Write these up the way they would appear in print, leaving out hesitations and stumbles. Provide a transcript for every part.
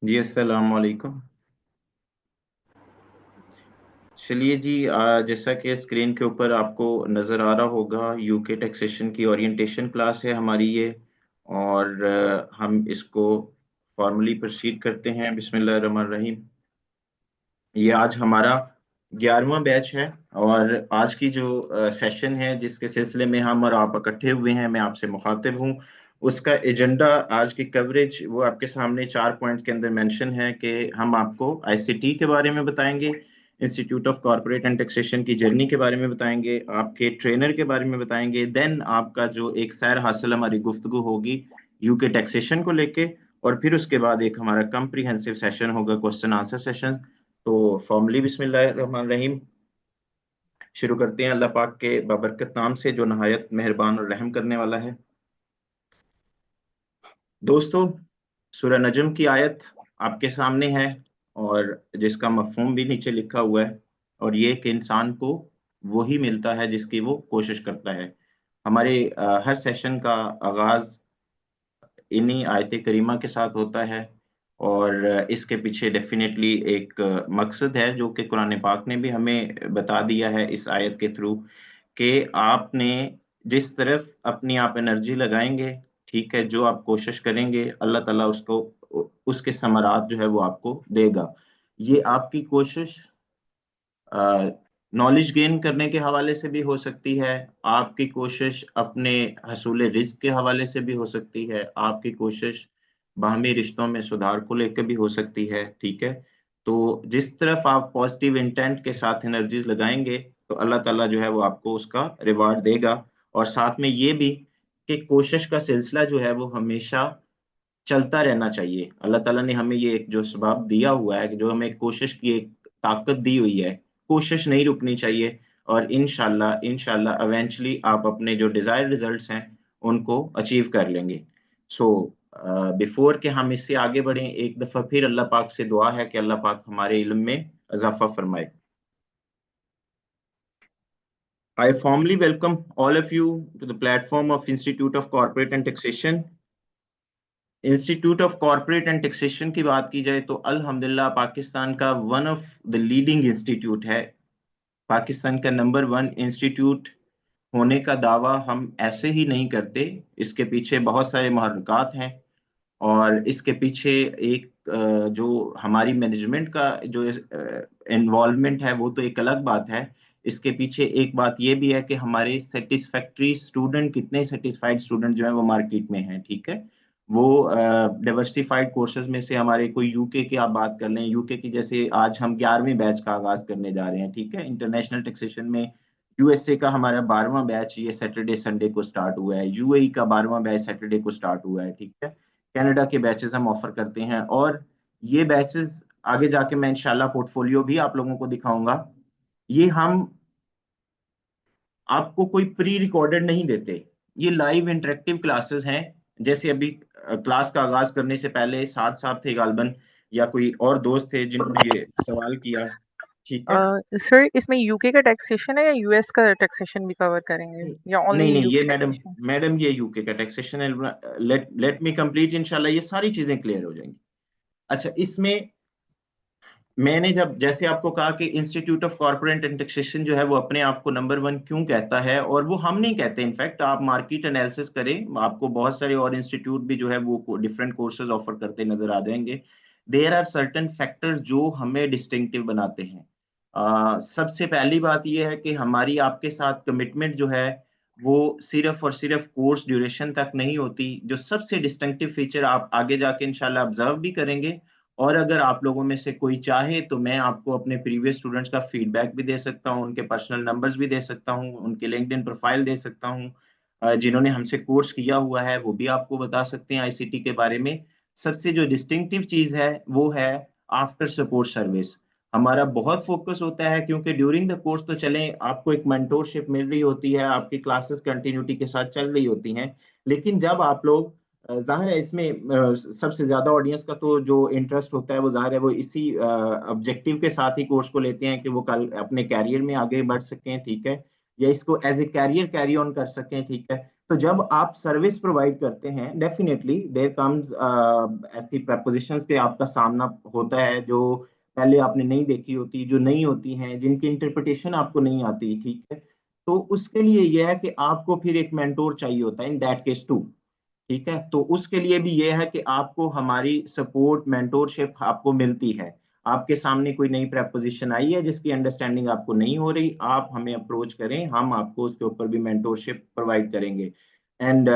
जी अस्सलाम वालेकुम। चलिए जी, जैसा कि स्क्रीन के ऊपर आपको नज़र आ रहा होगा, यूके टैक्सेशन की ओरिएंटेशन क्लास है हमारी ये। और हम इसको फॉर्मली प्रोसीड करते हैं। बिस्मिल्लाहिर्रहमानिर्रहीम। ये आज हमारा 11वां बैच है। और आज की जो सेशन है जिसके सिलसिले में हम और आप इकट्ठे हुए हैं, मैं आपसे मुखातिब हूँ। उसका एजेंडा, आज की कवरेज वो आपके सामने 4 पॉइंट्स के अंदर मेंशन है कि हम आपको आईसीटी के बारे में बताएंगे, institute of corporate and taxation की जर्नी के बारे में बताएंगे, आपके ट्रेनर के बारे में बताएंगे, देन आपका जो एक सैर हासिल हमारी गुफ्तगू होगी यूके टैक्सेशन को लेके। और फिर उसके बाद एक हमारा कम्प्रीहेंसिव सेशन होगा, क्वेश्चन आंसर सेशन। तो फॉर्मली बिस्मिल्लाहिर्रहमानिर्रहीम शुरू करते हैं अल्लाह पाक के बाबरकत नाम से जो नहायत मेहरबान और रहम करने वाला है। दोस्तों, सूरह नजम की आयत आपके सामने है और जिसका मफहूम भी नीचे लिखा हुआ है। और ये कि इंसान को वही मिलता है जिसकी वो कोशिश करता है। हमारे हर सेशन का आगाज इन्हीं आयत करीमा के साथ होता है। और इसके पीछे डेफिनेटली एक मकसद है जो कि कुरान पाक ने भी हमें बता दिया है इस आयत के थ्रू, कि आपने जिस तरफ अपनी आप एनर्जी लगाएंगे, ठीक है, जो आप कोशिश करेंगे, अल्लाह ताला उसको उसके समरात जो है वो आपको देगा। ये आपकी कोशिश नॉलेज गेन करने के हवाले से भी हो सकती है, आपकी कोशिश अपने हसूल रिज़्क के हवाले से भी हो सकती है, आपकी कोशिश बाहमी रिश्तों में सुधार को लेकर भी हो सकती है, ठीक है? तो जिस तरफ आप पॉजिटिव इंटेंट के साथ एनर्जीज़ लगाएँगे, तो अल्लाह ताला जो है वो आपको उसका रिवार्ड देगा। और साथ में ये भी कि कोशिश का सिलसिला जो है वो हमेशा चलता रहना चाहिए। अल्लाह ताला ने हमें ये एक जो सबब दिया हुआ है, जो हमें कोशिश की एक ताकत दी हुई है, कोशिश नहीं रुकनी चाहिए। और इंशाल्लाह इंशाल्लाह इवेंचुअली आप अपने जो डिज़ायर्ड रिज़ल्ट्स हैं, उनको अचीव कर लेंगे। सो बिफ़ोर कि हम इससे आगे बढ़ें, एक दफ़ा फिर अल्लाह पाक से दुआ है कि अल्लाह पाक हमारे इल्म में इज़ाफ़ा फ़रमाए। I formally welcome all of you to the platform of Institute of Corporate and Taxation। Institute of corporate and taxation की बात की जाए तो अल्हम्दुलिल्लाह पाकिस्तान का one of the leading institute है। पाकिस्तान का नंबर वन इंस्टीट्यूट होने का दावा हम ऐसे ही नहीं करते। इसके पीछे बहुत सारे महरक़ात हैं। और इसके पीछे एक जो हमारी मैनेजमेंट का जो इन्वॉल्वमेंट है वो तो एक अलग बात है। इसके पीछे एक बात ये भी है कि हमारे सैटिस्फैक्टरी स्टूडेंट, कितने सैटिस्फाइड स्टूडेंट जो हैं वो मार्केट में हैं, ठीक है? वो डाइवर्सिफाइड कोर्सेज़ में से हमारे कोई यूके की आप बात कर लें, यूके की जैसे आज हम 11वें बैच का आगाज़ करने जा रहे हैं, ठीक है? इंटरनेशनल टैक्सेशन में यूएसए का हमारा 12वां बैच ये सैटरडे संडे को स्टार्ट हुआ है। यूएई का 12वां बैच सैटरडे को स्टार्ट हुआ है, ठीक है? कनाडा के बैचेज़ हम ऑफ़र करते हैं। और ये बैचेज़ आगे जाके मैं इंशाल्लाह पोर्टफोलियो भी आप लोगों को दिखाऊँगा। ये हम आपको कोई प्री रिकॉर्डेड नहीं देते। ये लाइव इंटरैक्टिव क्लासेस हैं। जैसे अभी क्लास का आगाज़ करने से पहले साद साहब थे गालिबन, या कोई और दोस्त थे जिन्होंने ये सवाल किया, ठीक है? सर इसमें यूके का टैक्सेशन है या यूएस का टैक्सेशन भी कवर करेंगे या ओनली नहीं, नहीं, ये यूके मैडम टैक्सेशन? मैडम ये यूके का टैक्सेशन है। लेट मी कंप्लीट, इंशाल्लाह ये सारी चीज़ें क्लियर हो जाएँगी। अच्छा, इसमें मैंने जब जैसे आपको कहा कि institute of corporate and taxation जो है वो अपने आप को नंबर वन क्यों कहता है, और वो हम नहीं कहते। इनफैक्ट आप मार्केट एनालिसिस करें, आपको बहुत सारे और इंस्टीट्यूट भी जो है वो डिफरेंट कोर्सेज ऑफर करते नजर आ जाएंगे। देयर आर सर्टेन फैक्टर्स जो हमें डिस्टिंक्टिव बनाते हैं। सबसे पहली बात यह है कि हमारी आपके साथ कमिटमेंट जो है वो सिर्फ और सिर्फ कोर्स ड्यूरेशन तक नहीं होती। जो सबसे डिस्टिंक्टिव फीचर आप आगे जाके इंशाल्लाह ऑब्जर्व भी करेंगे। और अगर आप लोगों में से कोई चाहे तो मैं आपको अपने प्रीवियस स्टूडेंट्स का फीडबैक भी दे सकता हूँ, उनके पर्सनल नंबर्स भी दे सकता हूँ, उनके लिंक्डइन प्रोफाइल दे सकता हूँ। जिन्होंने हमसे कोर्स किया हुआ है वो भी आपको बता सकते हैं आईसीटी के बारे में। सबसे जो डिस्टिंक्टिव चीज़ है वो है आफ्टर सपोर्ट सर्विस। हमारा बहुत फोकस होता है क्योंकि ड्यूरिंग द कोर्स तो चलें, आपको एक मेंटोरशिप मिल रही होती है, आपकी क्लासेस कंटिन्यूटी के साथ चल रही होती हैं। लेकिन जब आप लोग ज़ाहिर है इसमें सबसे ज़्यादा ऑडियंस का तो जो इंटरेस्ट होता है वो ज़ाहिर है वो इसी ऑब्जेक्टिव के साथ ही कोर्स को लेते हैं कि वो कल अपने करियर में आगे बढ़ सकें, ठीक है? या इसको as a career carry on कर सकें, ठीक है। तो जब आप सर्विस प्रोवाइड करते हैं, डेफिनेटली देयर कम्स ऐसी प्रपोजिशंस के आपका सामना होता है जो पहले आपने नहीं देखी होती, जो नहीं होती हैं, जिनकी इंटरप्रिटेशन आपको नहीं आती, ठीक है। तो उसके लिए यह है कि आपको फिर एक मेंटोर चाहिए होता है इन दैट केस टू, ठीक है। तो उसके लिए भी ये है कि आपको हमारी सपोर्ट मेंटोरशिप आपको मिलती है। आपके सामने कोई नई प्रपोजिशन आई है जिसकी अंडरस्टैंडिंग आपको नहीं हो रही, आप हमें अप्रोच करें, हम आपको उसके ऊपर भी मेंटोरशिप प्रोवाइड करेंगे। एंड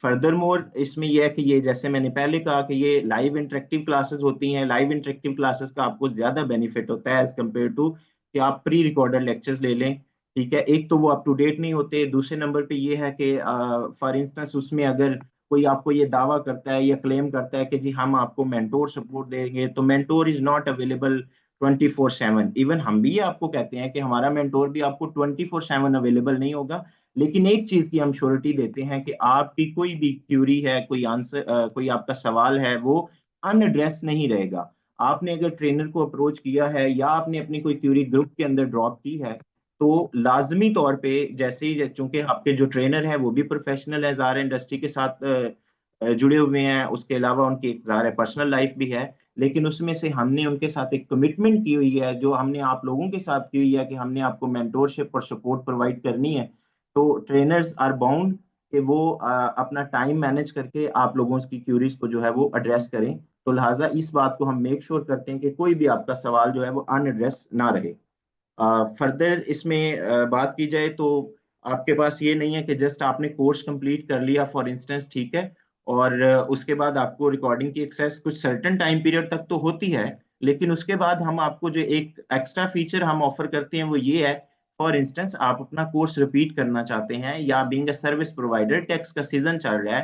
फर्दर मोर इसमें यह है कि ये जैसे मैंने पहले कहा कि ये लाइव इंटरेक्टिव क्लासेस होती हैं। लाइव इंटरेक्टिव क्लासेस का आपको ज्यादा बेनिफिट होता है एज कम्पेयर टू कि आप प्री रिकॉर्डेड लेक्चर्स ले लें, ठीक है। एक तो वो अप टू डेट नहीं होते, दूसरे नंबर पे ये है कि फॉर इंस्टेंस उसमें अगर कोई आपको ये दावा करता है या क्लेम करता है कि जी हम आपको मेंटोर सपोर्ट देंगे, तो mentor is not available 24/7। Even हम भी ये आपको कहते हैं कि हमारा मेंटोर भी आपको 24/7 अवेलेबल नहीं होगा, लेकिन एक चीज की हम श्योरिटी देते हैं कि आपकी कोई भी क्यूरी है, कोई आंसर, कोई आपका सवाल है, वो अनएड्रेस नहीं रहेगा। आपने अगर ट्रेनर को अप्रोच किया है या आपने अपनी कोई क्यूरी ग्रुप के अंदर ड्रॉप की है, तो लाजमी तौर पे जैसे ही, चूंकि आपके जो ट्रेनर है वो भी प्रोफेशनल है, ज़ाहिर है इंडस्ट्री के साथ जुड़े हुए हैं, उसके अलावा उनकी एक ज़ाहिर है पर्सनल लाइफ भी है, लेकिन उसमें से हमने उनके साथ एक कमिटमेंट की हुई है जो हमने आप लोगों के साथ की हुई है कि हमने आपको मेंटोरशिप और सपोर्ट प्रोवाइड करनी है। तो ट्रेनर्स आर बाउंड कि वो अपना टाइम मैनेज करके आप लोगों की क्यूरीज को जो है वो एड्रेस करें। तो लिहाजा इस बात को हम मेक श्योर करते हैं कि कोई भी आपका सवाल जो है वो अनएड्रेस ना रहे। फर्दर इसमें बात की जाए तो आपके पास ये नहीं है कि जस्ट आपने कोर्स कंप्लीट कर लिया फॉर इंस्टेंस, ठीक है, और उसके बाद आपको रिकॉर्डिंग की एक्सेस कुछ सर्टेन टाइम पीरियड तक तो होती है, लेकिन उसके बाद हम आपको जो एक एक्स्ट्रा फीचर हम ऑफर करते हैं वो ये है, फॉर इंस्टेंस आप अपना कोर्स रिपीट करना चाहते हैं या being a service provider, tax का सीजन चल रहा है,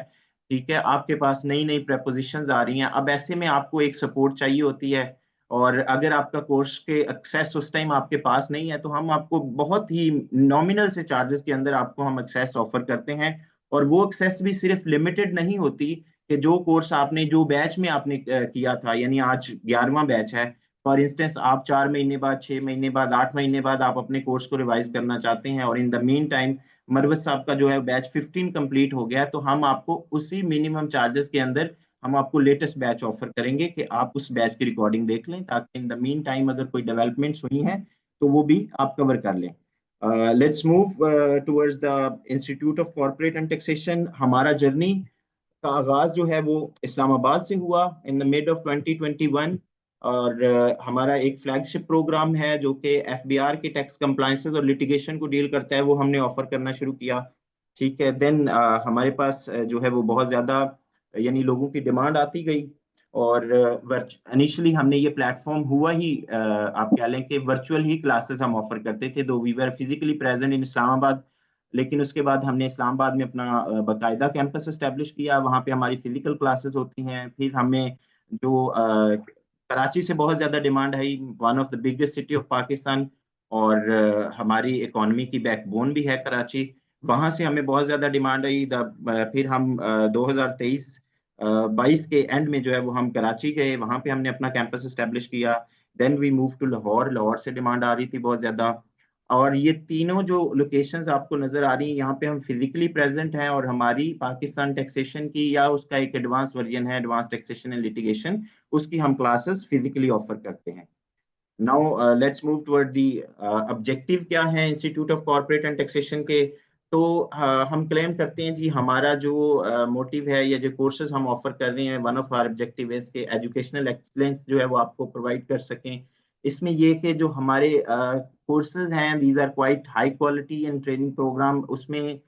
ठीक है, आपके पास नई नई प्रपोजिशंस आ रही हैं, अब ऐसे में आपको एक सपोर्ट चाहिए होती है, और अगर आपका कोर्स के एक्सेस उस टाइम आपके पास नहीं है, तो हम आपको बहुत ही नॉमिनल से चार्जेस के अंदर आपको हम एक्सेस ऑफर करते हैं। और वो एक्सेस भी सिर्फ लिमिटेड नहीं होती कि जो कोर्स आपने, जो बैच में आपने किया था, यानी आज 11वां बैच है, फॉर इंस्टेंस आप 4 महीने बाद, 6 महीने बाद, 8 महीने बाद आप अपने कोर्स को रिवाइज करना चाहते हैं, और in the mean time Marwat साहब का जो है बैच 15 कंप्लीट हो गया है, तो हम आपको उसी मिनिमम चार्जेस के अंदर हम आपको लेटेस्ट बैच ऑफर करेंगे कि आप उस बैच की रिकॉर्डिंग देख लें, ताकि इन द मीन टाइम अगर कोई डेवलपमेंट्स हुई हैं तो वो भी आप कवर कर लें। Let's move towards the institute of corporate and taxation. हमारा जर्नी का आगाज जो है वो इस्लामाबाद से हुआ इन द मिड ऑफ 2021, और हमारा एक फ्लैगशिप प्रोग्राम है जो कि एफबीआर के टैक्स कंप्लायंसेस और लिटिगेशन को डील करता है, वो हमने ऑफर करना शुरू किया, ठीक है। देन हमारे पास जो है वो बहुत ज्यादा, यानी लोगों की डिमांड आती गई, और इनिशियली हमने ये प्लेटफॉर्म हुआ ही, आप कह लें कि वर्चुअल ही क्लासेस हम ऑफर करते थे, though we were physically present in Islamabad, लेकिन उसके बाद हमने इस्लामाबाद में अपना बाकायदा कैंपस एस्टेब्लिश किया, वहाँ पे हमारी फिजिकल क्लासेस होती हैं। फिर हमें जो कराची से बहुत ज़्यादा डिमांड है, one of the biggest city of Pakistan, और हमारी इकोनॉमी की बैकबोन भी है कराची, वहाँ से हमें बहुत ज़्यादा डिमांड आई। फिर हम 2023 22 के एंड में जो है वो हम कराची गए, वहाँ पे हमने अपना कैंपस एस्टेब्लिश किया। Then we move to Lahore, Lahore से डिमांड आ रही थी बहुत ज़्यादा, और ये तीनों जो लोकेशंस आपको नजर आ रही हैं यहाँ पे हम फिजिकली प्रेजेंट हैं, और हमारी पाकिस्तान टैक्सेशन की या उसका एक एडवांस वर्जन है, एडवांस टैक्सेशन एंड लिटिगेशन, उसकी हम क्लासेस फिजिकली ऑफर करते हैं। Now let's move toward the objective क्या है institute of corporate and taxation के। तो हम क्लेम करते हैं जी, हमारा जो मोटिव है या जो कोर्सेज हम ऑफर कर रहे हैं, वन ऑफ आवर ऑब्जेक्टिव है के एजुकेशनल एक्सीलेंस जो है वो आपको प्रोवाइड कर सकें। इसमें ये कि जो हमारे कोर्सेज हैं, these are quite high quality and training programme, उसमें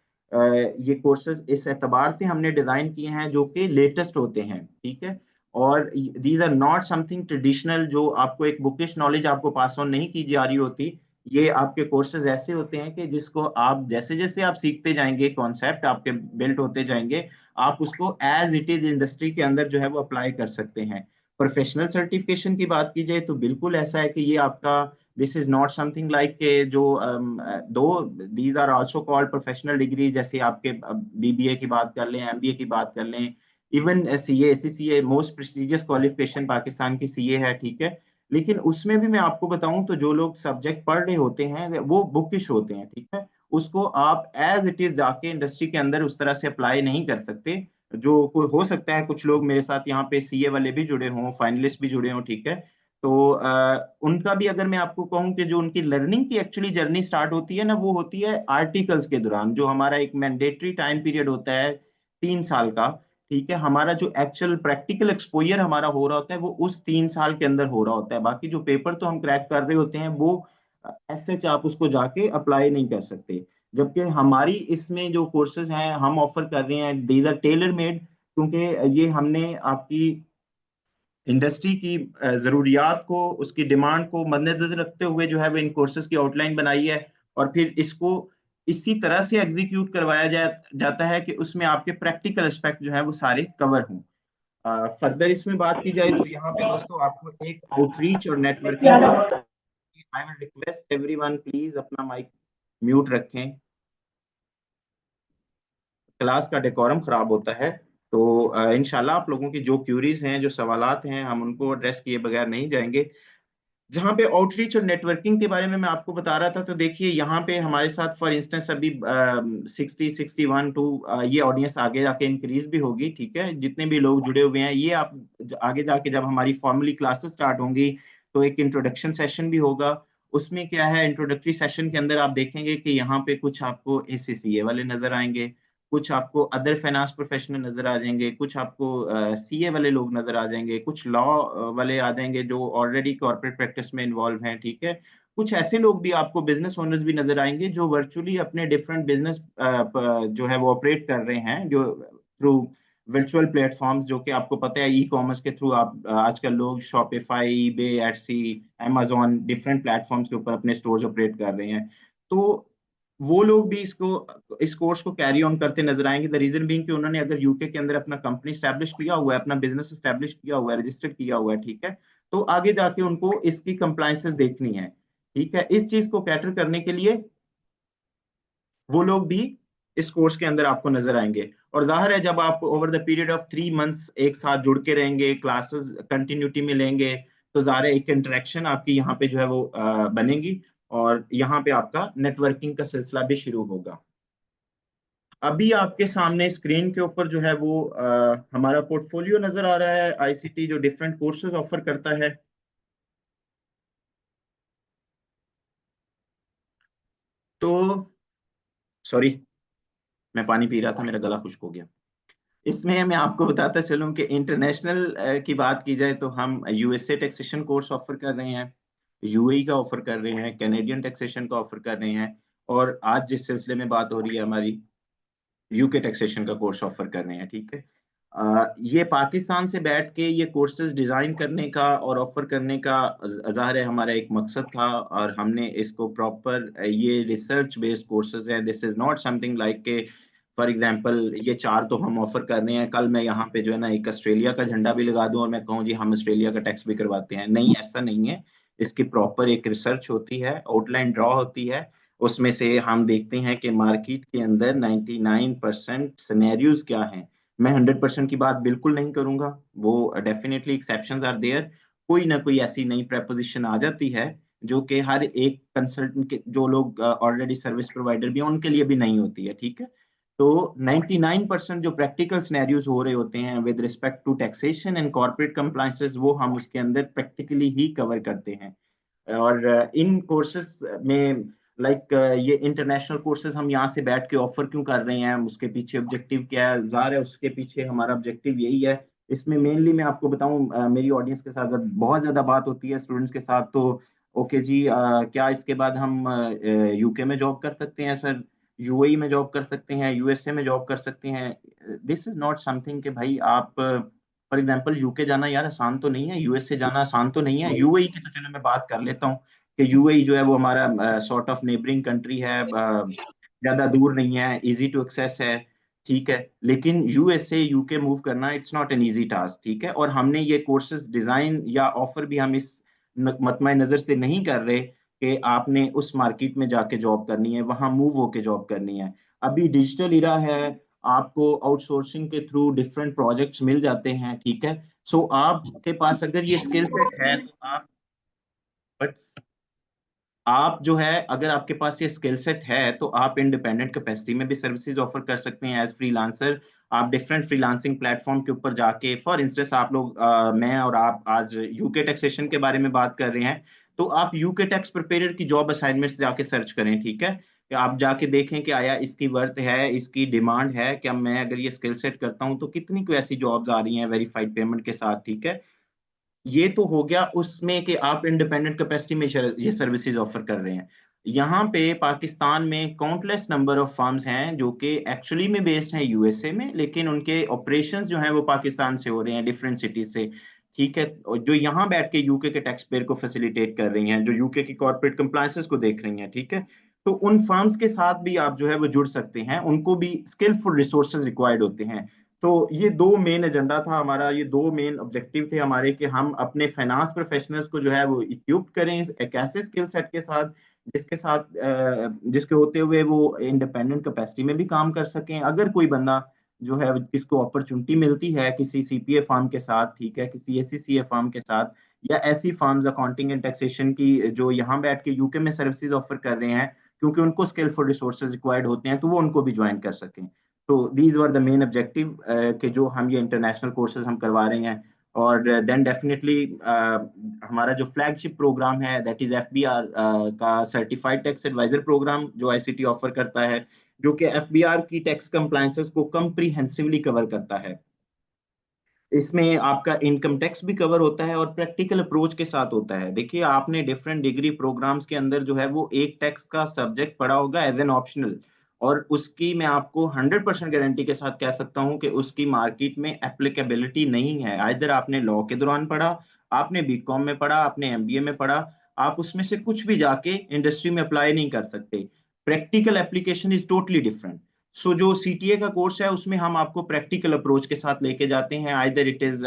ये कोर्सेज इस एतबार से हमने डिजाइन किए हैं जो कि लेटेस्ट होते हैं, ठीक है, और these are not something traditional जो आपको एक बुकिश नॉलेज आपको पास ऑन नहीं की जा रही होती। ये आपके कोर्सेज ऐसे होते हैं कि जिसको आप जैसे जैसे आप सीखते जाएंगे, कॉन्सेप्ट आपके बिल्ट होते जाएंगे, आप उसको एज इट इज इंडस्ट्री के अंदर जो है वो अप्लाई कर सकते हैं। प्रोफेशनल सर्टिफिकेशन की बात की जाए तो बिल्कुल ऐसा है कि ये आपका, this is not something like के जो though, these are also called professional degree, जैसे आपके बीबीए की बात कर लें, एमबीए की बात कर लें, even CA, ACCA most prestigious qualification Pakistan की सीए है, ठीक है। लेकिन उसमें भी मैं आपको बताऊं तो जो लोग सब्जेक्ट पढ़ रहे होते हैं वो बुकिश होते हैं, ठीक है, उसको आप एज इट इज जाके इंडस्ट्री के अंदर उस तरह से अप्लाई नहीं कर सकते। जो कोई हो सकता है कुछ लोग मेरे साथ यहाँ पे सीए वाले भी जुड़े हों, फाइनलिस्ट भी जुड़े हों, ठीक है। तो उनका भी अगर मैं आपको कहूँ कि जो उनकी लर्निंग की एक्चुअली जर्नी स्टार्ट होती है ना, वो होती है आर्टिकल्स के दौरान, जो हमारा एक मैंडेटरी टाइम पीरियड होता है 3 साल का, ठीक है। हमारा जो एक्चुअल प्रैक्टिकल एक्सपोजर हमारा हो रहा होता है वो उस 3 साल के अंदर हो रहा होता है। बाकी जो पेपर तो हम क्रैक कर रहे होते हैं वो ऐसे आप उसको जाके अप्लाई नहीं कर सकते। जबकि हमारी इसमें जो कोर्सेज हैं हम ऑफर कर रहे हैं, दीज आर टेलर मेड, क्योंकि ये हमने आपकी इंडस्ट्री की जरूरियात को, उसकी डिमांड को मद्देनजर रखते हुए जो है वो इन कोर्सेज की आउटलाइन बनाई है। और फिर इसको इसी तरह से एग्जीक्यूट करवाया जाता है कि उसमें आपके प्रैक्टिकल एस्पेक्ट जो है वो सारे कवर हों। फर्दर इसमें बात की जाए तो यहाँ पे दोस्तों आपको एक आउटरीच और नेटवर्किंग के, I will request everyone please अपना माइक म्यूट रखें, क्लास का डेकोरम खराब होता है। तो इंशाल्लाह आप लोगों की जो क्यूरीज हैं, जो सवालात हैं, हम उनको एड्रेस किए बगैर नहीं जाएंगे। जहाँ पे आउटरीच और नेटवर्किंग के बारे में मैं आपको बता रहा था, तो देखिए यहाँ पे हमारे साथ फॉर इंस्टेंस अभी 60-61 टू ये ऑडियंस आगे जाके इंक्रीज भी होगी, ठीक है। जितने भी लोग जुड़े हुए हैं, ये आप आगे जाके जब हमारी फॉर्मली क्लासेस स्टार्ट होंगी तो एक इंट्रोडक्शन सेशन भी होगा। उसमें क्या है, इंट्रोडक्टरी सेशन के अंदर आप देखेंगे कि यहाँ पे कुछ आपको एसीसीए वाले नजर आएंगे, कुछ आपको अदर फाइनेंस प्रोफेशनल नजर आ जाएंगे, कुछ आपको सीए वाले लोग नजर आ जाएंगे, कुछ लॉ वाले आ जाएंगे जो ऑलरेडी कॉर्पोरेट प्रैक्टिस में इन्वॉल्व हैं, ठीक है। कुछ ऐसे लोग भी आपको बिजनेस ओनर्स भी नजर आएंगे जो वर्चुअली अपने डिफरेंट बिजनेस जो है वो ऑपरेट कर रहे हैं, जो थ्रू वर्चुअल प्लेटफॉर्म्स, जो कि आपको पता है ई कॉमर्स के थ्रू आप आजकल लोग Shopify, eBay, Etsy, amazon different platforms के ऊपर अपने स्टोर्स ऑपरेट कर रहे हैं। तो वो लोग भी इस कोर्स को कैरी ऑन करते नजर आएंगे। द रीजन बीइंग कि उन्होंने अगर यूके के अंदर अपना कंपनी स्टैब्लिश किया हुआ है, अपना बिजनेस स्टैब्लिश किया हुआ है, रजिस्टर्ड किया हुआ है, ठीक है, तो आगे जाके उनको इसकी कंप्लायंसेस देखनी है, ठीक है। इस चीज को कैटर करने के लिए वो लोग भी इस कोर्स के अंदर आपको नजर आएंगे। और जाहिर है जब आप over the period of 3 months एक साथ जुड़ के रहेंगे, क्लासेस कंटिन्यूटी में लेंगे, तो जाहिर है एक इंटरेक्शन आपकी यहाँ पे जो है वो बनेगी, और यहाँ पे आपका नेटवर्किंग का सिलसिला भी शुरू होगा। अभी आपके सामने स्क्रीन के ऊपर जो है वो हमारा पोर्टफोलियो नजर आ रहा है, आईसीटी जो डिफरेंट कोर्सेज ऑफर करता है। तो सॉरी, मैं पानी पी रहा था, मेरा गला खुश्क हो गया। इसमें मैं आपको बताता चलूं कि इंटरनेशनल की बात की जाए तो हम यूएसए टैक्सेशन कोर्स ऑफर कर रहे हैं, यूएई का ऑफर कर रहे हैं, कैनेडियन टैक्सेशन का ऑफर कर रहे हैं, और आज जिस सिलसिले में बात हो रही है हमारी, यूके टैक्सेशन का कोर्स ऑफर कर रहे हैं, ठीक है। ये पाकिस्तान से बैठ के ये कोर्सेज डिजाइन करने का और ऑफर करने का ज़ाहिर है हमारा एक मकसद था, और हमने इसको प्रॉपर, ये रिसर्च बेस्ड कोर्सेज है, this is not something like के फॉर एग्जांपल ये 4 तो हम ऑफर कर रहे हैं, कल मैं यहाँ पे जो है ना एक ऑस्ट्रेलिया का झंडा भी लगा दूं और मैं कहूँ जी हम ऑस्ट्रेलिया का टैक्स भी करवाते हैं, नहीं, ऐसा नहीं है। इसकी प्रॉपर एक रिसर्च होती है, आउटलाइन ड्रॉ होती है, उसमें से हम देखते हैं कि मार्केट के अंदर 99% सिनेरियोज क्या हैं। मैं 100% की बात बिल्कुल नहीं करूंगा, वो डेफिनेटली एक्सेप्शंस आर देयर, कोई ना कोई ऐसी नई प्रपोजिशन आ जाती है जो कि हर एक कंसल्टेंट के, जो लोग ऑलरेडी सर्विस प्रोवाइडर भी हैं उनके लिए भी नहीं होती है, ठीक है। तो 99% जो प्रैक्टिकल सिनेरियोज हो रहे होते हैं with respect to taxation and corporate compliances, वो हम उसके अंदर प्रैक्टिकली ही कवर करते हैं। और इन कोर्सेज में लाइक ये इंटरनेशनल कोर्सेज हम यहाँ से बैठ के ऑफर क्यों कर रहे हैं, उसके पीछे ऑब्जेक्टिव क्या है, जाहिर है उसके पीछे हमारा ऑब्जेक्टिव यही है। इसमें मेनली मैं आपको बताऊं, मेरी ऑडियंस के साथ बहुत ज्यादा बात होती है स्टूडेंट्स के साथ, तो ओके जी, क्या इसके बाद हम यूके में जॉब कर सकते हैं सर, यूएई में जॉब कर सकते हैं, यूएसए में जॉब कर सकते हैं। दिस इज नॉट समथिंग कि भाई आप फॉर एग्जाम्पल यूके जाना यार आसान तो नहीं है, यूएसए जाना आसान तो नहीं है, यूएई की तो चलो मैं बात कर लेता हूँ कि यूएई जो है वो हमारा सॉर्ट ऑफ नेबरिंग कंट्री है, ज्यादा दूर नहीं है, इजी टू एक्सेस है, ठीक है। लेकिन यूएसए यूके मूव करना it's not an easy task, ठीक है। और हमने ये कोर्सेज डिजाइन या ऑफर भी हम इस मतमय नजर से नहीं कर रहे कि आपने उस मार्केट में जाके जॉब करनी है, वहां मूव होके जॉब करनी है। अभी डिजिटल इरा है, आपको आउटसोर्सिंग के थ्रू डिफरेंट प्रोजेक्ट्स मिल जाते हैं, ठीक है। सो आपके पास अगर ये स्किल सेट है तो आप, बट आप जो है अगर आपके पास ये स्किल सेट है तो आप इंडिपेंडेंट कैपेसिटी में भी सर्विसेज ऑफर कर सकते हैं एज फ्रीलांसर। आप डिफरेंट फ्रीलांसिंग प्लेटफॉर्म के ऊपर जाके, फॉर इंस्टेंस आप लोग मैं और आप आज यूके टैक्सेशन के बारे में बात कर रहे हैं, तो आप यूके टैक्स प्रिपेरर की जॉब असाइनमेंट्स जाके सर्च करें, ठीक है। कि आप जाके देखें कि आया इसकी वर्थ है, इसकी डिमांड है, क्या मैं अगर ये स्किल सेट करता हूँ तो कितनी कोई ऐसी जॉब्स आ रही हैं वेरीफाइड पेमेंट के साथ, ठीक है। ये तो हो गया उसमें कि आप इंडिपेंडेंट कैपेसिटी में ये सर्विसेज ऑफर कर रहे हैं। यहाँ पे पाकिस्तान में काउंटलेस नंबर ऑफ फर्म्स हैं जो कि एक्चुअली में बेस्ड हैं यूएसए में, लेकिन उनके ऑपरेशंस जो हैं वो पाकिस्तान से हो रहे हैं, डिफरेंट सिटीज से, ठीक है। और जो यहाँ बैठ के यूके के टैक्स पेयर को फैसिलिटेट कर रही हैं, जो यूके की कॉर्पोरेट कंप्लायंसेस को देख रही हैं, ठीक है। तो उन फर्म्स के साथ भी आप जो है वो जुड़ सकते हैं, उनको भी स्किलफुल रिसोर्सेज रिक्वायर्ड होते हैं। तो ये दो मेन एजेंडा था हमारा, ये दो मेन ऑब्जेक्टिव थे हमारे कि हम अपने फाइनेंस प्रोफेशनल्स को जो है वो इक्विप करें एक ऐसे स्किल सेट के साथ जिसके साथ जिसके होते हुए वो इंडिपेंडेंट कैपेसिटी में भी काम कर सकें। अगर कोई बंदा जो है जिसको अपॉर्चुनिटी मिलती है किसी सीपीए फर्म के साथ, ठीक है, किसी एसीसीए फर्म के साथ, या ऐसी फर्म्स अकाउंटिंग एंड टैक्सेशन की जो यहाँ बैठ के यूके में सर्विसेज ऑफर कर रहे हैं, क्योंकि उनको स्किलफुल रिसोर्सेज रिक्वायर्ड होते हैं, तो वो उनको भी ज्वाइन कर सकें। तो these were the main objective कि जो हम ये इंटरनेशनल कोर्सेज हम करवा रहे हैं। और देन डेफिनेटली हमारा जो फ्लैगशिप प्रोग्राम है दैट इज एफबीआर का सर्टिफाइड टैक्स एडवाइजर प्रोग्राम जो आईसीटी ऑफर करता है, जो कि एफबीआर की टैक्स कंप्लायंसेस को कंप्रीहेंसिवली कवर करता है। इसमें आपका इनकम टैक्स भी कवर होता है और प्रैक्टिकल अप्रोच के साथ होता है। देखिए आपने डिफरेंट डिग्री प्रोग्राम्स के अंदर जो है वो एक टैक्स का सब्जेक्ट पढ़ा होगा एज एन ऑप्शनल, और उसकी मैं आपको 100% गारंटी के साथ कह सकता हूं कि उसकी मार्केट में एप्लीकेबिलिटी नहीं है। आइदर आपने लॉ के दौरान पढ़ा, आपने बीकॉम में पढ़ा, आपने एमबीए में पढ़ा, आप उसमें से कुछ भी जाके इंडस्ट्री में अप्लाई नहीं कर सकते। Practical application is totally different. So जो सीटीए का कोर्स है उसमें हम आपको प्रैक्टिकल अप्रोच के साथ लेके जाते हैं, either it is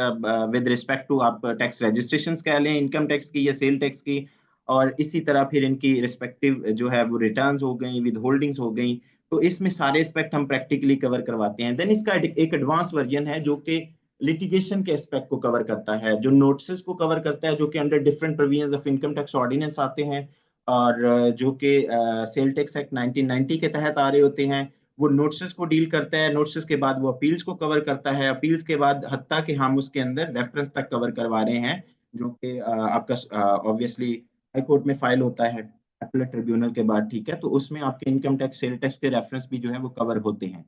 with respect to आप टैक्स रजिस्ट्रेशन कह लें इनकम टैक्स की या सेल टैक्स की, और इसी तरह फिर इनकी रिस्पेक्टिव जो है वो रिटर्न्स हो गई, विद होल्डिंग्स हो गई। तो इसमें सारे एस्पेक्ट हम प्रैक्टिकली कवर करवाते हैं। देन इसका एक एडवांस वर्जन है जो कि लिटिगेशन के एस्पेक्ट को कवर करता है, जो नोटिस को कवर करता है, जो कि under different provisions of income tax ordinance आते हैं, और जो कि सेल टैक्स एक्ट 1990 के तहत आ रहे होते हैं। वो नोटिस को डील करता है, नोटिस के बाद वो अपील्स को कवर करता है, अपील्स के बाद हत्ता कि हम उसके अंदर रेफरेंस तक कवर करवा रहे हैं, जो कि आपका ऑब्वियसली हाई कोर्ट में फाइल होता है अपीलेट ट्रिब्यूनल के बाद, ठीक है। तो उसमें आपके इनकम टैक्स सेल टैक्स के रेफरेंस भी जो है वो कवर होते हैं,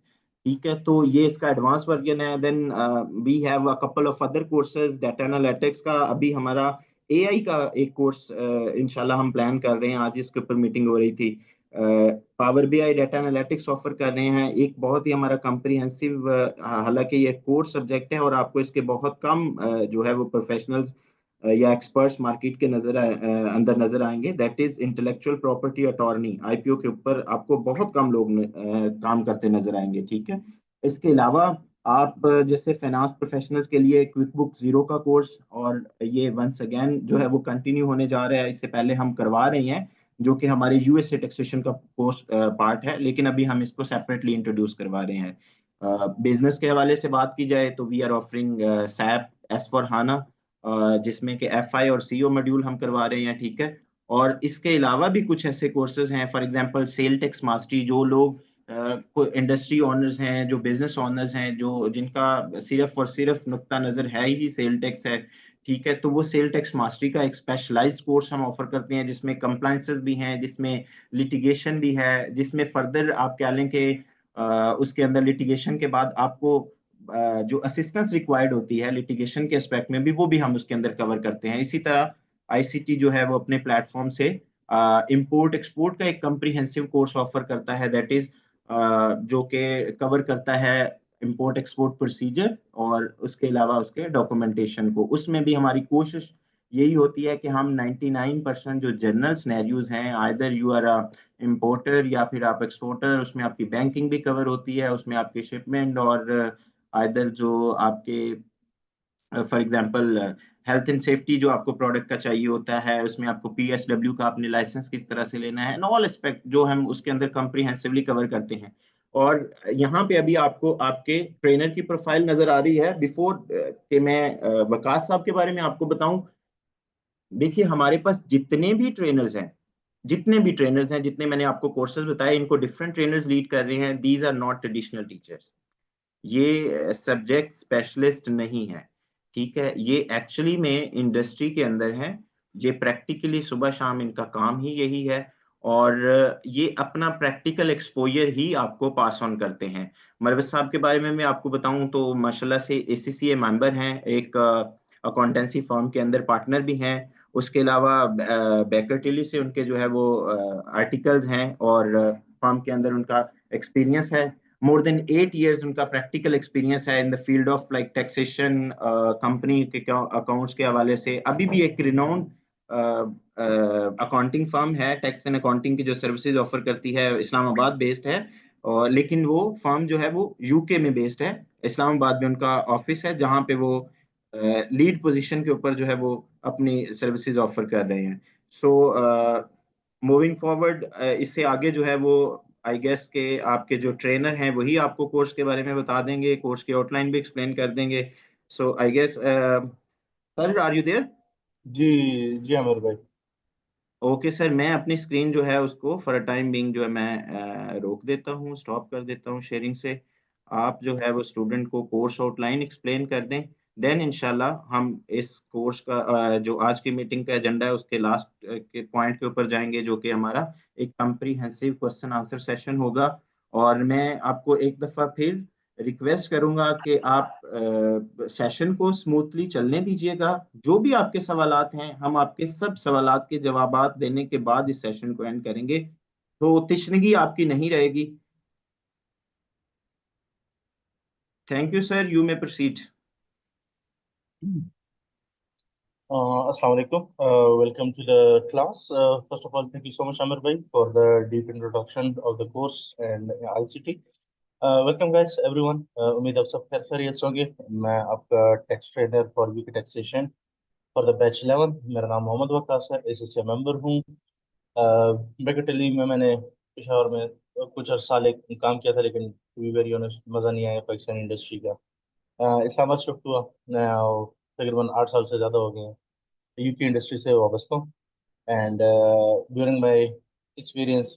ठीक है। तो ये इसका एडवांस वर्जन है। Then we have a couple of other courses, data analytics का अभी हमारा एआई का एक कोर्स इंशाल्लाह हम प्लान कर रहे हैं, आज इसके ऊपर मीटिंग हो रही थी। Power BI data analytics offer कर रहे हैं, एक बहुत ही हमारा कॉम्प्रिहेंसिव, हालांकि ये कोर सब्जेक्ट है और आपको इसके बहुत कम जो है वो प्रोफेशनल्स या एक्सपर्ट्स मार्केट के अंदर नजर आएंगे। That is intellectual property attorney, IPO के ऊपर आपको बहुत कम लोग काम करते नजर आएंगे, ठीक है। इसके अलावा आप जैसे फाइनेंस प्रोफेशनल्स के लिए क्विक बुक जीरो का कोर्स, और ये वंस अगेन जो है वो कंटिन्यू होने जा रहा है, इससे पहले हम करवा रहे हैं, जो कि हमारे यूएसए टैक्सेशन का कोर्स पार्ट है, लेकिन अभी हम इसको सेपरेटली इंट्रोड्यूस करवा रहे हैं। बिजनेस के हवाले से बात की जाए तो we are offering SAP S four HANA, जिसमें कि एफआई और सीओ मॉड्यूल हम करवा रहे हैं, ठीक है। और इसके अलावा भी कुछ ऐसे कोर्सेज हैं, for example sale tax mastery, जो लोग इंडस्ट्री ओनर्स हैं, जो बिजनेस ओनर्स हैं, जो जिनका सिर्फ और सिर्फ नुक्ता नजर है ही सेल टैक्स है, ठीक है। तो वो सेल टैक्स मास्टरी का एक स्पेशलाइज्ड कोर्स हम ऑफर करते हैं, जिसमें कंप्लायंसेस भी हैं, जिसमें लिटिगेशन भी है, जिसमें फर्दर आप कह लें कि उसके अंदर लिटिगेशन के बाद आपको जो असिस्टेंस रिक्वायर्ड होती है लिटिगेशन के एस्पेक्ट में भी, वो भी हम उसके अंदर कवर करते हैं। इसी तरह आईसीटी जो है वो अपने प्लेटफॉर्म से इंपोर्ट एक्सपोर्ट का एक कम्प्रीहेंसिव कोर्स ऑफर करता है, दैट इज जो कि कवर करता है इंपोर्ट एक्सपोर्ट प्रोसीजर और उसके अलावा उसके डॉक्यूमेंटेशन को। उसमें भी हमारी कोशिश यही होती है कि हम 99% जो जनरल सिनेरियोज हैं, आइदर यू आर इंपोर्टर या फिर आप एक्सपोर्टर, उसमें आपकी बैंकिंग भी कवर होती है, उसमें आपके शिपमेंट और आइदर जो आपके for example health and safety जो आपको प्रोडक्ट का चाहिए होता है, उसमें आपको पीएसडब्ल्यू का अपने लाइसेंस किस तरह से लेना है, ऑल एस्पेक्ट जो हम उसके अंदर कॉम्प्रिहेंसिवली कवर करते हैं। और यहाँ पे अभी आपको आपके ट्रेनर की प्रोफाइल नजर आ रही है। बिफोर कि मैं वकास साहब के बारे में आपको बताऊं, देखिए हमारे पास जितने भी ट्रेनर्स हैं जितने भी ट्रेनर्स हैं, जितने मैंने आपको कोर्सेज बताए, इनको डिफरेंट ट्रेनर्स लीड कर रहे हैं। These are not traditional teachers, ये सब्जेक्ट स्पेशलिस्ट नहीं है, ठीक है। ये एक्चुअली में इंडस्ट्री के अंदर है, ये प्रैक्टिकली सुबह शाम इनका काम ही यही है, और ये अपना प्रैक्टिकल एक्सपोजर ही आपको पास ऑन करते हैं। मरवत साहब के बारे में मैं आपको बताऊं तो माशाल्लाह से ACCA मेंबर हैं, एक अकाउंटेंसी फर्म के अंदर पार्टनर भी हैं। उसके अलावा बेकर टिली से उनके जो है वो आर्टिकल्स हैं, और फर्म के अंदर उनका एक्सपीरियंस है। more than 8 years उनका प्रैक्टिकल एक्सपीरियंस है in the field of like taxation, company के अकाउंट्स के हवाले से। अभी भी एक रिनाउंड अकाउंटिंग फर्म है, टैक्स एंड अकाउंटिंग की जो सर्विसेज ऑफर करती है, इस्लामाबाद बेस्ड है। और लेकिन वो फर्म जो है वो यूके में बेस्ड है, इस्लामाबाद में उनका ऑफिस है, जहाँ पे वो लीड पोजीशन के ऊपर जो है वो अपनी सर्विसेज ऑफर कर रहे हैं। सो मूविंग फॉरवर्ड, इससे आगे जो है वो आई गेस के आपके जो ट्रेनर हैं वही आपको कोर्स के बारे में बता देंगे, कोर्स की आउटलाइन भी एक्सप्लेन कर देंगे। So I guess sir, are you there? जी जी आमिर भाई। ओके सर, मैं अपनी स्क्रीन जो है उसको फॉर अ टाइम बिंग जो है मैं रोक देता हूँ, स्टॉप कर देता हूँ शेयरिंग से। आप जो है वो स्टूडेंट को कोर्स आउटलाइन एक्सप्लेन कर दें, देन इंशाल्लाह हम इस कोर्स का जो आज की मीटिंग का एजेंडा है उसके लास्ट के पॉइंट के ऊपर जाएंगे, जो कि हमारा एक कंप्रीहेंसिव क्वेश्चन आंसर सेशन होगा। और मैं आपको एक दफा फिर रिक्वेस्ट करूंगा कि आप सेशन को स्मूथली चलने दीजिएगा। जो भी आपके सवालात हैं, हम आपके सब सवालात के जवाबात देने के बाद इस सेशन को एंड करेंगे, तो तिश्नगी आपकी नहीं रहेगी। Thank you sir, you may proceed. Assalamu alaikum. Welcome to the class. First of all, thank you so much, Amir bhai, for the deep introduction of the course and ICT. Welcome guys, everyone. उम्मीद आप सब खैरियत से होंगे। मैं आपका tax trainer for UK taxation for the batch 11। मेरा नाम मोहम्मद वकास है, ACCA मेंबर हूँ। बेकर टेली में मैंने पेशावर में कुछ अर्सा काम किया था, लेकिन टू बी वेरी ऑनेस्ट मज़ा नहीं आया पाकिस्तान इंडस्ट्री का। इस्लामाबाद शिफ्ट हुआ, तकरीबन 8 साल से ज़्यादा हो गए हैं यूके इंडस्ट्री से वाबस्ता हूँ। And during my experience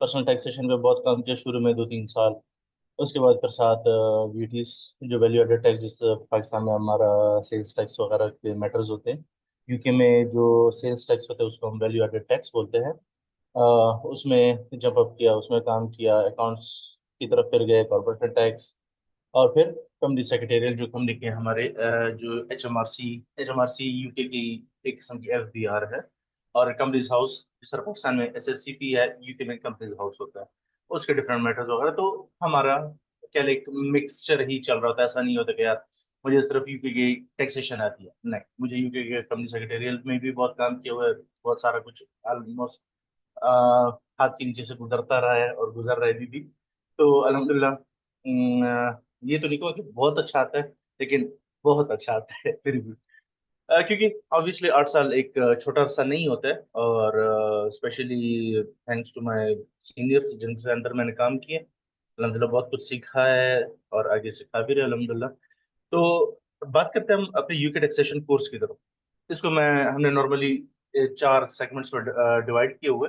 personal taxation पे बहुत काम किया, शुरू में 2-3 साल। उसके बाद फिर साथ वीटीज जो वैल्यू एडेड टैक्स, जिस पाकिस्तान में हमारा सेल्स टैक्स वगैरह के मैटर्स होते हैं, यूके में जो सेल्स टैक्स होते हैं उसको हम वैल्यू एडेड टैक्स बोलते हैं। उसमें जब अप किया, उसमें काम किया, अकाउंट्स की तरफ फिर गए, कॉर्पोरेट टैक्स, और फिर कंपनी सेक्रेटेरियल जो कंपनी के हमारे जो H M R C UK की एक किस्म की FBR है, और कंपनीज हाउस जिस तरह पाकिस्तान में SSCP है, यूके में कंपनीज हाउस होता है, उसके डिफरेंट मैटर्स वगैरह। तो हमारा क्या एक मिक्सचर ही चल रहा होता है। ऐसा नहीं होता कि यार मुझे इस तरफ यूके की टैक्सेशन आती है, नहीं, मुझे यूके के कंपनी सेक्रेटेरियल में भी बहुत काम किया हुआ है। बहुत सारा कुछ ऑलमोस्ट हाथ के नीचे से गुजरता रहा है और गुजर रहा है भी। तो अल्हम्दुलिल्लाह, ये तो नहीं कहूँ कि बहुत अच्छा आता है, लेकिन बहुत अच्छा आता है फिर भी। क्योंकि ऑब्वियसली 8 साल एक छोटा सा नहीं होता है, और specially thanks to my seniors जिनके अंदर मैंने काम किया, अल्हम्दुलिल्लाह बहुत कुछ सीखा है और आगे सिखा भी रहे अल्हम्दुलिल्लाह। तो बात करते हैं हम अपने यूके टैक्सेशन कोर्स की तरफ। इसको हमने नॉर्मली 4 सेगमेंट्स में डिवाइड किए हुए।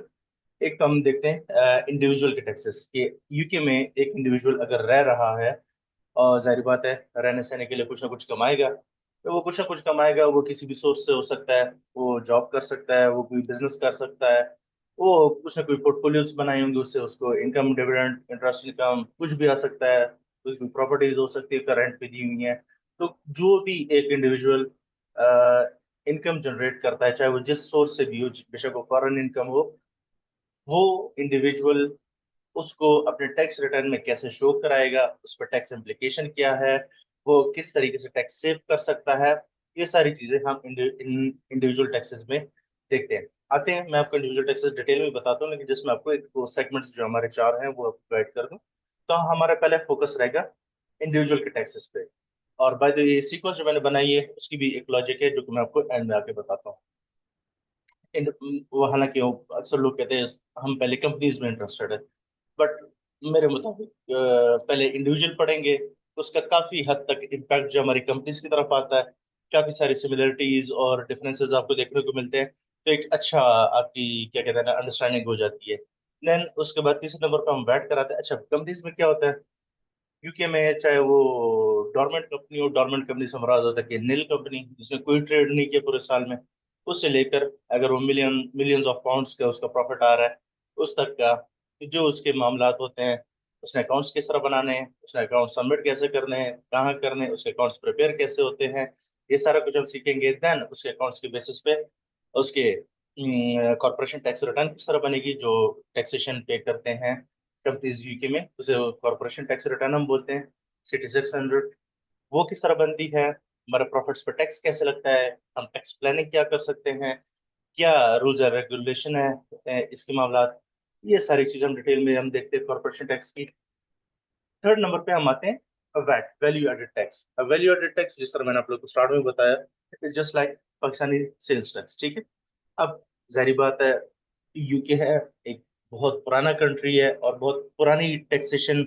एक तो हम देखते हैं इंडिविजुअल के टैक्सेस के। यूके में एक इंडिविजुअल अगर रह रहा है, और जाहिर बात है रहने सहने के लिए कुछ ना कुछ कमाएगा, तो वो कुछ ना कुछ कमाएगा। वो किसी भी सोर्स से हो सकता है, वो जॉब कर सकता है, वो कोई बिजनेस कर सकता है, वो कुछ ना कोई पोर्टफोलियोज बनाए होंगे, उससे उसको इनकम, डिविडेंड, इंटरेस्ट इनकम कुछ भी आ सकता है। कुछ भी प्रॉपर्टीज हो सकती है करंट पे दी हुई है। तो जो भी एक इंडिविजुअल इनकम जनरेट करता है, चाहे वो जिस सोर्स से भी हो, बेशक वो फॉरेन इनकम हो, वो इंडिविजुअल उसको अपने टैक्स रिटर्न में कैसे शो कराएगा, उस पर टैक्स इम्प्लीकेशन क्या है, वो किस तरीके से टैक्स सेव कर सकता है, ये सारी चीजें हम इंडिविजुअल टैक्सेस में देखते हैं। आते हैं, मैं आपको इंडिविजुअल टैक्सेस डिटेल में बताता हूँ, लेकिन जिसमें आपको एक सेगमेंट्स जो हमारे 4 हैं वो आपको गाइड कर दूँ। तो हमारा पहले फोकस रहेगा इंडिविजुअल के टैक्सेस पे। और बाय द ये सीक्वेंस जो मैंने बनाई है उसकी भी एक लॉजिक है, जो कि मैं आपको एंड में आके बताता हूँ। वो हालांकि अक्सर लोग कहते हैं हम पहले कंपनीज में इंटरेस्टेड है, बट मेरे मुताबिक पहले इंडिविजुअल पढ़ेंगे, तो उसका काफी हद तक इम्पैक्ट जो हमारी कंपनीज की तरफ आता है, काफी सारी सिमिलरिटीज और डिफरेंसेस आपको देखने को मिलते हैं। तो एक अच्छा आपकी क्या कहते हैं ना अंडरस्टैंडिंग हो जाती है। देन उसके बाद तीसरे नंबर पर हम वैट कराते हैं। अच्छा, कंपनीज में क्या होता है यूके में, चाहे वो डोरमेंट कंपनी हो, डोरमेंट कंपनी से मुराद होता है कि नील कंपनी जिसमें कोई ट्रेड नहीं किया पूरे साल में, उससे लेकर अगर वो मिलियंस ऑफ पाउंड्स का उसका प्रॉफिट आ रहा है उस तक का जो उसके मामलात होते हैं, उसने अकाउंट्स किस तरह बनाने हैं, उसने अकाउंट सबमिट कैसे करने हैं, कहाँ करने हैं, उसके अकाउंट्स प्रिपेयर कैसे होते हैं, ये सारा कुछ हम सीखेंगे। देन उसके अकाउंट्स के बेसिस पे उसके कॉर्पोरेशन टैक्स रिटर्न किस तरह बनेगी, जो टैक्सेशन पे करते हैं कंपनीज यूके में, उसे कॉर्पोरेशन टैक्स रिटर्न हम बोलते हैं। सिटी 600 वो किस तरह बनती है, हमारे प्रॉफिट्स पर टैक्स कैसे लगता है, हम टैक्स प्लानिंग क्या कर सकते हैं, क्या रूल्स और रेगुलेशन है इसके मामला, ये सारी चीजें हम डिटेल में हम देखते हैं कॉर्पोरेशन टैक्स की। थर्ड नंबर पे हम आते हैं वैट, वैल्यू एडेड टैक्स। अब वैल्यू एडेड टैक्स जिस तरह मैंने आप लोग को स्टार्ट में बताया, it is just like Pakistani sales tax, ठीक है। अब जाहिर बात है यूके है एक बहुत पुराना कंट्री है और बहुत पुरानी टैक्सेशन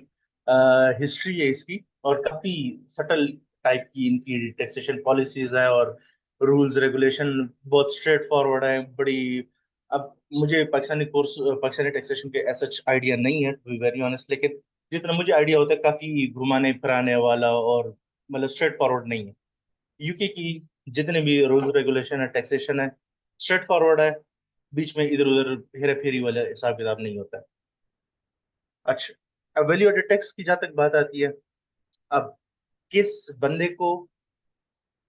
हिस्ट्री है इसकी, और काफी सटल टाइप की इनकी टैक्सेशन पॉलिसीज है और रूल्स रेगुलेशन बहुत स्ट्रेट फॉरवर्ड है बड़ी। अब मुझे पाकिस्तानी टैक्सेशन के ऐसा आइडिया नहीं है टू बी वेरी ऑनेस्ट, लेकिन जितना मुझे आइडिया होता है काफी घुमाने फिराने वाला और मतलब स्ट्रेट फॉरवर्ड नहीं है। यूके की जितने भी रूल रेगुलेशन है, टैक्सेशन है, स्ट्रेट फॉरवर्ड है, बीच में इधर उधर हेरा फेरी वाला हिसाब किताब नहीं होता है। अच्छा, अब वैल्यू एडेड टैक्स की जहाँ तक बात आती है, अब किस बंदे को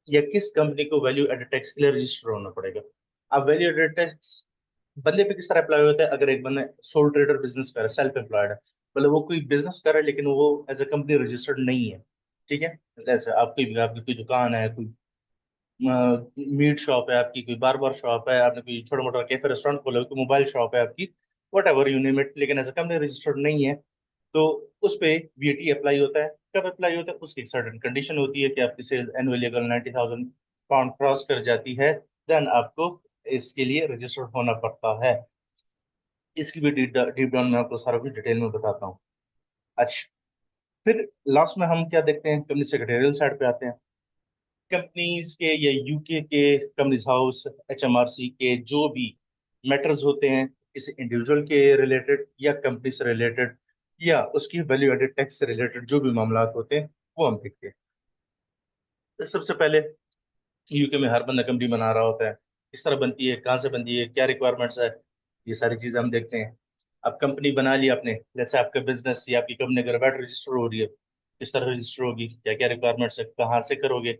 या किस कंपनी को वैल्यू एडेड टैक्स के लिए रजिस्टर होना पड़ेगा। अब वैल्यू एडेड टैक्स बंदे पे किस तरह अप्लाई होता है, अगर एक बंदा सोल ट्रेडर बिजनेस कर रहा है, सेल्फ एम्प्लॉयड है, मतलब वो कोई बिजनेस कर रहा है लेकिन वो एज ए कंपनी रजिस्टर्ड नहीं है, ठीक है। जैसे आपकी कोई दुकान है, कोई मीट शॉप है आपकी, कोई बार्बर शॉप है, आपने कोई छोटा मोटा कैफे रेस्टोरेंट खोला, कोई मोबाइल शॉप है आपकी, what ever you name it, लेकिन एज अ कंपनी रजिस्टर्ड नहीं है, तो उस पे वीएटी अप्लाई होता है। कब अप्लाई होता है, उसकी एक सर्टेन कंडीशन होती है कि आपकी सेल एनुअली अगर 90,000 पाउंड क्रॉस कर जाती है, देन आपको इसके लिए रजिस्टर्ड होना पड़ता है। इसकी भी डीप डाउन में आपको सारा कुछ डिटेल में बताता हूँ। अच्छा, फिर लास्ट में हम क्या देखते हैं, कंपनी सेक्रेटरियल साइड पे आते हैं। कंपनीज के या यूके के कंपनीज हाउस एचएमआरसी के जो भी मैटर्स होते हैं किसी इंडिविजुअल के रिलेटेड या कंपनी से रिलेटेड या उसकी वैल्यू एडेड टैक्स से रिलेटेड जो भी मामला होते हैं वो हम देखते हैं। तो सबसे पहले यूके में हर बंदा कंपनी बना रहा होता है, किस तरह बनती है, कहाँ से बनती है, क्या रिक्वायरमेंट्स है, ये सारी चीजें हम देखते हैं। अब कंपनी बना ली आपने, जैसे आपका बिजनेस या आपकी कंपनी अगर वैट रजिस्टर हो रही है, किस तरह रजिस्टर होगी, क्या क्या रिक्वायरमेंट्स है, कहाँ से करोगे,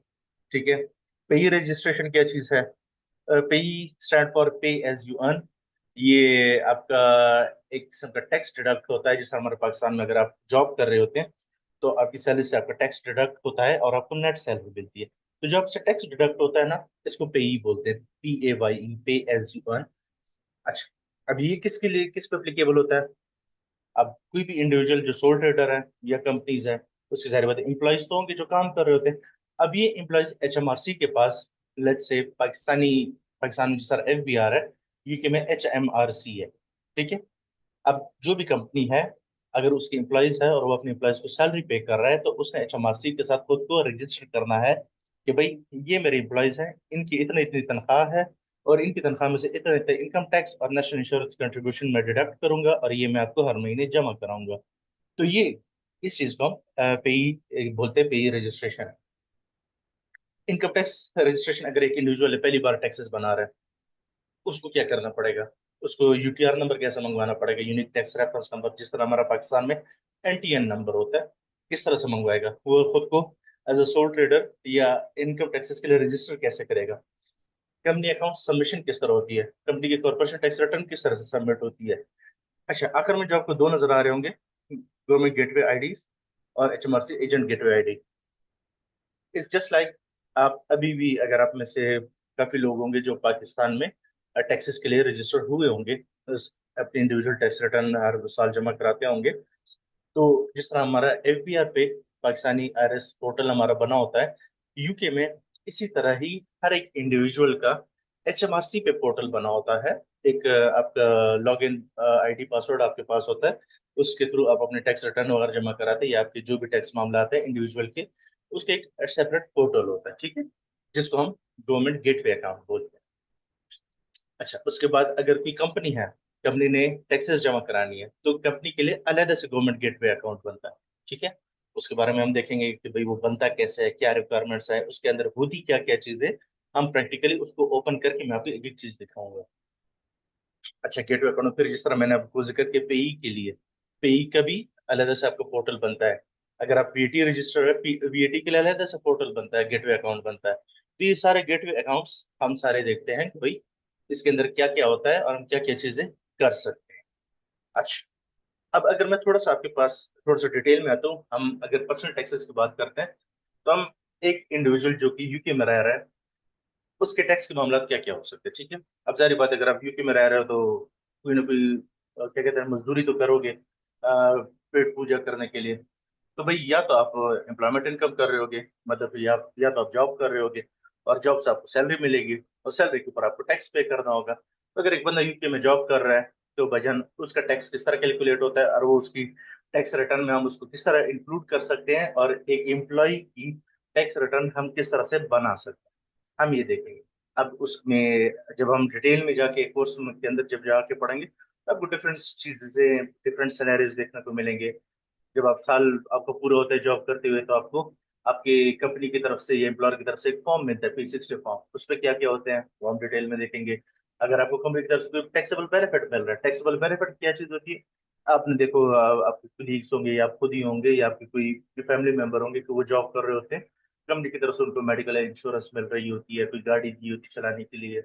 ठीक है। पेई रजिस्ट्रेशन क्या चीज़ है, PAYE stand for pay as you earn. ये आपका एक किस्म का टैक्स डिडक्ट होता है, जैसे हमारे पाकिस्तान में अगर आप जॉब कर रहे होते हैं तो आपकी सैलरी से आपका टैक्स डिडक्ट होता है और आपको नेट सैलरी मिलती है। तो जब से टैक्स डिडक्ट होता है ना, इसको पेई बोलते हैं, PAYE, पे एज यू अर्न। अच्छा, अब ये किसके लिए, किस पे एप्लीकेबल होता है। अब कोई भी इंडिविजुअल जो सोल ट्रेडर है या कंपनीज है, उसके सारी बात एम्प्लॉयज तो होंगे जो काम कर रहे होते हैं। अब ये एम्प्लॉयज एचएमआरसी के पास, लेट्स से पाकिस्तान में सर FBR है, यूके में HMRC है, ठीक है। अब जो भी कंपनी है, अगर उसकी एम्प्लॉयज है और वो अपने एम्प्लॉयज को सैलरी पे कर रहा है, तो उसने HMRC के साथ खुद को रजिस्टर करना है कि भाई ये मेरे एम्प्लॉयज हैं, इनकी इतनी इतनी तनख्वाह है और इनकी तनख्वाह में से इतना इतना इनकम टैक्स और नेशनल इंश्योरेंस कंट्रीब्यूशन में डिडक्ट करूंगा और ये मैं आपको हर महीने जमा कराऊंगा। तो ये इस चीज को हम पेई बोलते हैं, पेई रजिस्ट्रेशन। इनकम टैक्स रजिस्ट्रेशन, अगर एक इंडिविजुअल पहली बार टैक्सेस बना रहा है, उसको क्या करना पड़ेगा, उसको UTR नंबर कैसे मंगवाना पड़ेगा, यूनिक टैक्स रेफरेंस नंबर, जिस तरह हमारा पाकिस्तान में NTN नंबर होता है, किस तरह से मंगवाएगा वो खुद को एज अ सोल ट्रेडर या इनकम टैक्सेस के लिए रजिस्टर कैसे करेगा। कंपनी अकाउंट सबमिशन किस तरह होती है, कंपनी की कॉर्पोरेशन टैक्स रिटर्न किस तरह से सबमिट होती है। अच्छा, आखिर में जो आपको दो नजर आ रहे होंगे, गवर्नमेंट गेटवे आईडीज और HMRC agent gateway ID, it's just like आप अभी भी अगर आप में से काफी लोग होंगे जो पाकिस्तान में टैक्सेस के लिए रजिस्टर्ड हुए होंगे, अपनी इंडिविजुअल टैक्स रिटर्न हर साल जमा कराते होंगे, तो जिस तरह हमारा FBR पे पाकिस्तानी IRS पोर्टल हमारा बना होता है, यूके में इसी तरह ही हर एक इंडिविजुअल का HMRC पे पोर्टल बना होता है। एक आपका लॉग इन ID पासवर्ड आपके पास होता है, उसके थ्रू आप अपने टैक्स रिटर्न वगैरह जमा कराते हैं या आपके जो भी टैक्स मामला आते हैं इंडिविजुअल के, उसके एक सेपरेट पोर्टल होता है, ठीक है, जिसको हम गवर्नमेंट गेटवे अकाउंट बोलते हैं। अच्छा, उसके बाद अगर कोई कंपनी है, कंपनी ने टैक्सेस जमा करानी है, तो कंपनी के लिए अलग से गवर्नमेंट गेटवे अकाउंट बनता है। ठीक है, उसके बारे में हम देखेंगे कि भाई वो बनता कैसे है, क्या रिक्वायरमेंट्स है, उसके अंदर होती क्या क्या चीजें, हम प्रैक्टिकली उसको ओपन करके मैं आपको एक एक चीज दिखाऊंगा। अच्छा, गेटवे अकाउंट फिर जिस तरह मैंने आपको जिक्र किया पेई के लिए, पेई का भी अलग से आपका पोर्टल बनता है। अगर आप वीटी रजिस्टर है, वीटी के लिए अलग से पोर्टल बनता है, गेटवे अकाउंट बनता है। तो ये सारे गेटवे अकाउंट्स हम सारे देखते हैं कि भाई इसके अंदर क्या क्या होता है और हम क्या क्या चीजें कर सकते हैं। अच्छा, अब अगर मैं थोड़ा सा आपके पास थोड़ा सा डिटेल में आता हूँ, हम अगर पर्सनल टैक्सेस की बात करते हैं, तो हम एक इंडिविजुअल जो कि यूके में रह रहा है, उसके टैक्स के मामला क्या क्या हो सकते हैं। ठीक है, अब जारी बात है, अगर आप यूके में रह रहे हो तो कोई ना कोई क्या कहते हैं मजदूरी तो करोगे पेट पूजा करने के लिए। तो भाई या तो आप एम्प्लॉयमेंट इनकम कर रहे होगे, मतलब या तो आप जॉब कर रहे होगे, और जॉब से आपको सैलरी मिलेगी, और सैलरी के ऊपर आपको टैक्स पे करना होगा। तो अगर एक बंदा यूके में जॉब कर रहा है, तो भजन उसका टैक्स किस तरह कैलकुलेट होता है, और वो उसकी टैक्स रिटर्न में हम उसको किस तरह इंक्लूड कर सकते हैं, और एक एम्प्लॉय की टैक्स रिटर्न हम किस तरह से बना सकते हैं, हम ये देखेंगे। अब उसमें जब हम डिटेल में जाके कोर्स के अंदर जब जाके पढ़ेंगे, तो आपको डिफरेंट चीजें, डिफरेंट सिनेरियोज देखने को मिलेंगे। जब आप साल आपको पूरा होता है जॉब करते हुए, तो आपको आपकी कंपनी की तरफ से या एम्प्लॉयर की तरफ से एक फॉर्म मिलता है, P60 फॉर्म। उस पर क्या क्या होते हैं वो हम डिटेल में देखेंगे। अगर आपको कंपनी की तरफ से कोई टैक्सेबल बेनिफिट मिल रहा है, टैक्सेबल बेनिफिट क्या चीज होती है, आपने देखो आपके कुलीग्स होंगे या आप खुद ही होंगे या आपके कोई फैमिली मेंबर होंगे कि वो जॉब कर रहे होते हैं, कंपनी की तरफ से उनको मेडिकल इंश्योरेंस मिल रही होती है, कोई गाड़ी दी होती है चलाने के लिए,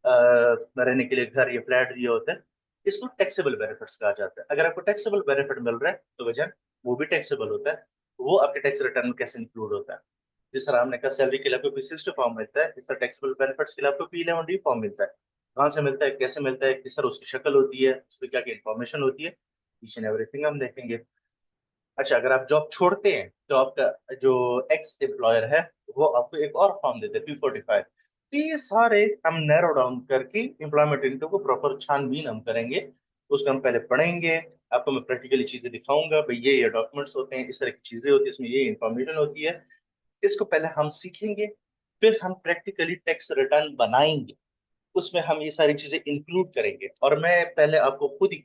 रहने के लिए घर या फ्लैट दिया होता है। इसको टैक्सेबल बेनिफिट्स कहा जाता है। अगर आपको टैक्सेबल बेनिफिट मिल रहा है तो वजह वो भी टैक्सेबल होता है। वो आपके टैक्स रिटर्न में कैसे इंक्लूड होता है, जिस तरह हमने कहा सैलरी के लिए आपको P60 फॉर्म मिलता है, इस तरह टैक्सेबल बेनिफिट्स के लिए आपको P11D फॉर्म मिलता है। कहाँ से मिलता है, कैसे मिलता है, किस तरह उसकी शक्ल होती है, उस पर क्या क्या इन्फॉर्मेशन होती है, ईच एंड एवरीथिंग हम देखेंगे। अच्छा, अगर आप जॉब छोड़ते हैं तो आपका जो एक्स एम्प्लॉयर है वो आपको एक और फॉर्म देते हैं, P45। तो ये सारे हम नैरो डाउन करके एम्प्लॉयमेंट इनको को प्रॉपर छानबीन हम करेंगे। उसको हम पहले पढ़ेंगे, आपको मैं प्रैक्टिकली चीजें दिखाऊंगा, भाई ये डॉक्यूमेंट्स होते हैं, इस तरह की चीजें होती है, इसमें ये इन्फॉर्मेशन होती है। इसको पहले हम सीखेंगे, फिर हम प्रैक्टिकली टैक्स रिटर्न बनाएंगे, उसमें हम ये सारी चीजें इंक्लूड करेंगे। और मैं पहले आपको खुद ही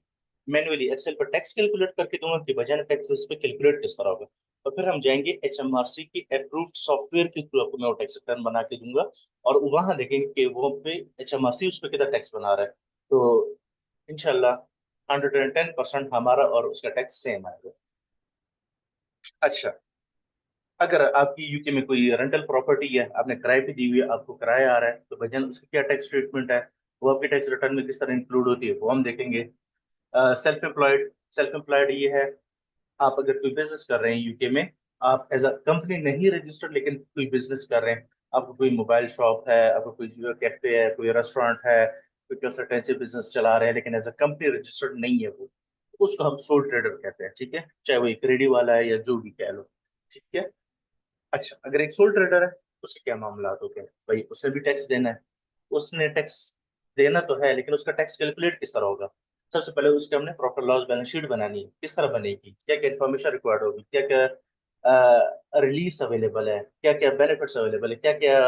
मैन्युअली एक्सेल पर टैक्स कैलकुलेट करके दूंगा कि बजाय टैक्स इस पे कैलकुलेट किस तरह होगा। और फिर हम जाएंगे HMRC की अप्रूव्ड सॉफ्टवेयर के थ्रू आपको मैं वो टैक्स रिटर्न बना के दूंगा, और वहां देखेंगे कि वो पे HMRC उस पर कितना टैक्स बना रहा है। तो इनशाला 110% हमारा और उसका टैक्स सेम आएगा। अच्छा, अगर आपकी यूके में कोई रेंटल प्रॉपर्टी है, आपने किराए पे दी हुई है, आपको किराया आ रहा है, तो भजन उसकी क्या टैक्स ट्रीटमेंट है, वो आपके टैक्स रिटर्न में किस तरह इंक्लूड होती है, वो हम देखेंगे। सेल्फ एम्प्लॉयड, सेल्फ एम्प्लॉयड ये है, आप अगर कोई बिजनेस कर रहे हैं यूके में, आप एज अ कंपनी नहीं रजिस्टर्ड लेकिन कोई बिजनेस कर रहे हैं, आपको कोई मोबाइल शॉप है, आपको कोई कैफे है, कोई रेस्टोरेंट है, कोई कंसल्टेंसी बिजनेस चला रहे हैं, लेकिन एज अ कंपनी रजिस्टर्ड नहीं है वो, उसको हम सोल ट्रेडर कहते हैं। ठीक है, चाहे वो एक रेडी वाला है या जो भी कह लो। ठीक है। अच्छा, अगर एक सोल ट्रेडर है, उसके क्या मामला होते हैं भाई, उसे भी टैक्स देना है। उसने टैक्स देना तो है, लेकिन उसका टैक्स कैलकुलेट किस तरह होगा। सबसे पहले उसके हमने प्रॉपर लॉस बैलेंस शीट बनानी है, किस तरह बनेगी, क्या क्या इन्फॉर्मेशन रिक्वायर्ड होगी, क्या क्या रिलीज अवेलेबल है, क्या क्या बेनिफिट्स अवेलेबल है, क्या क्या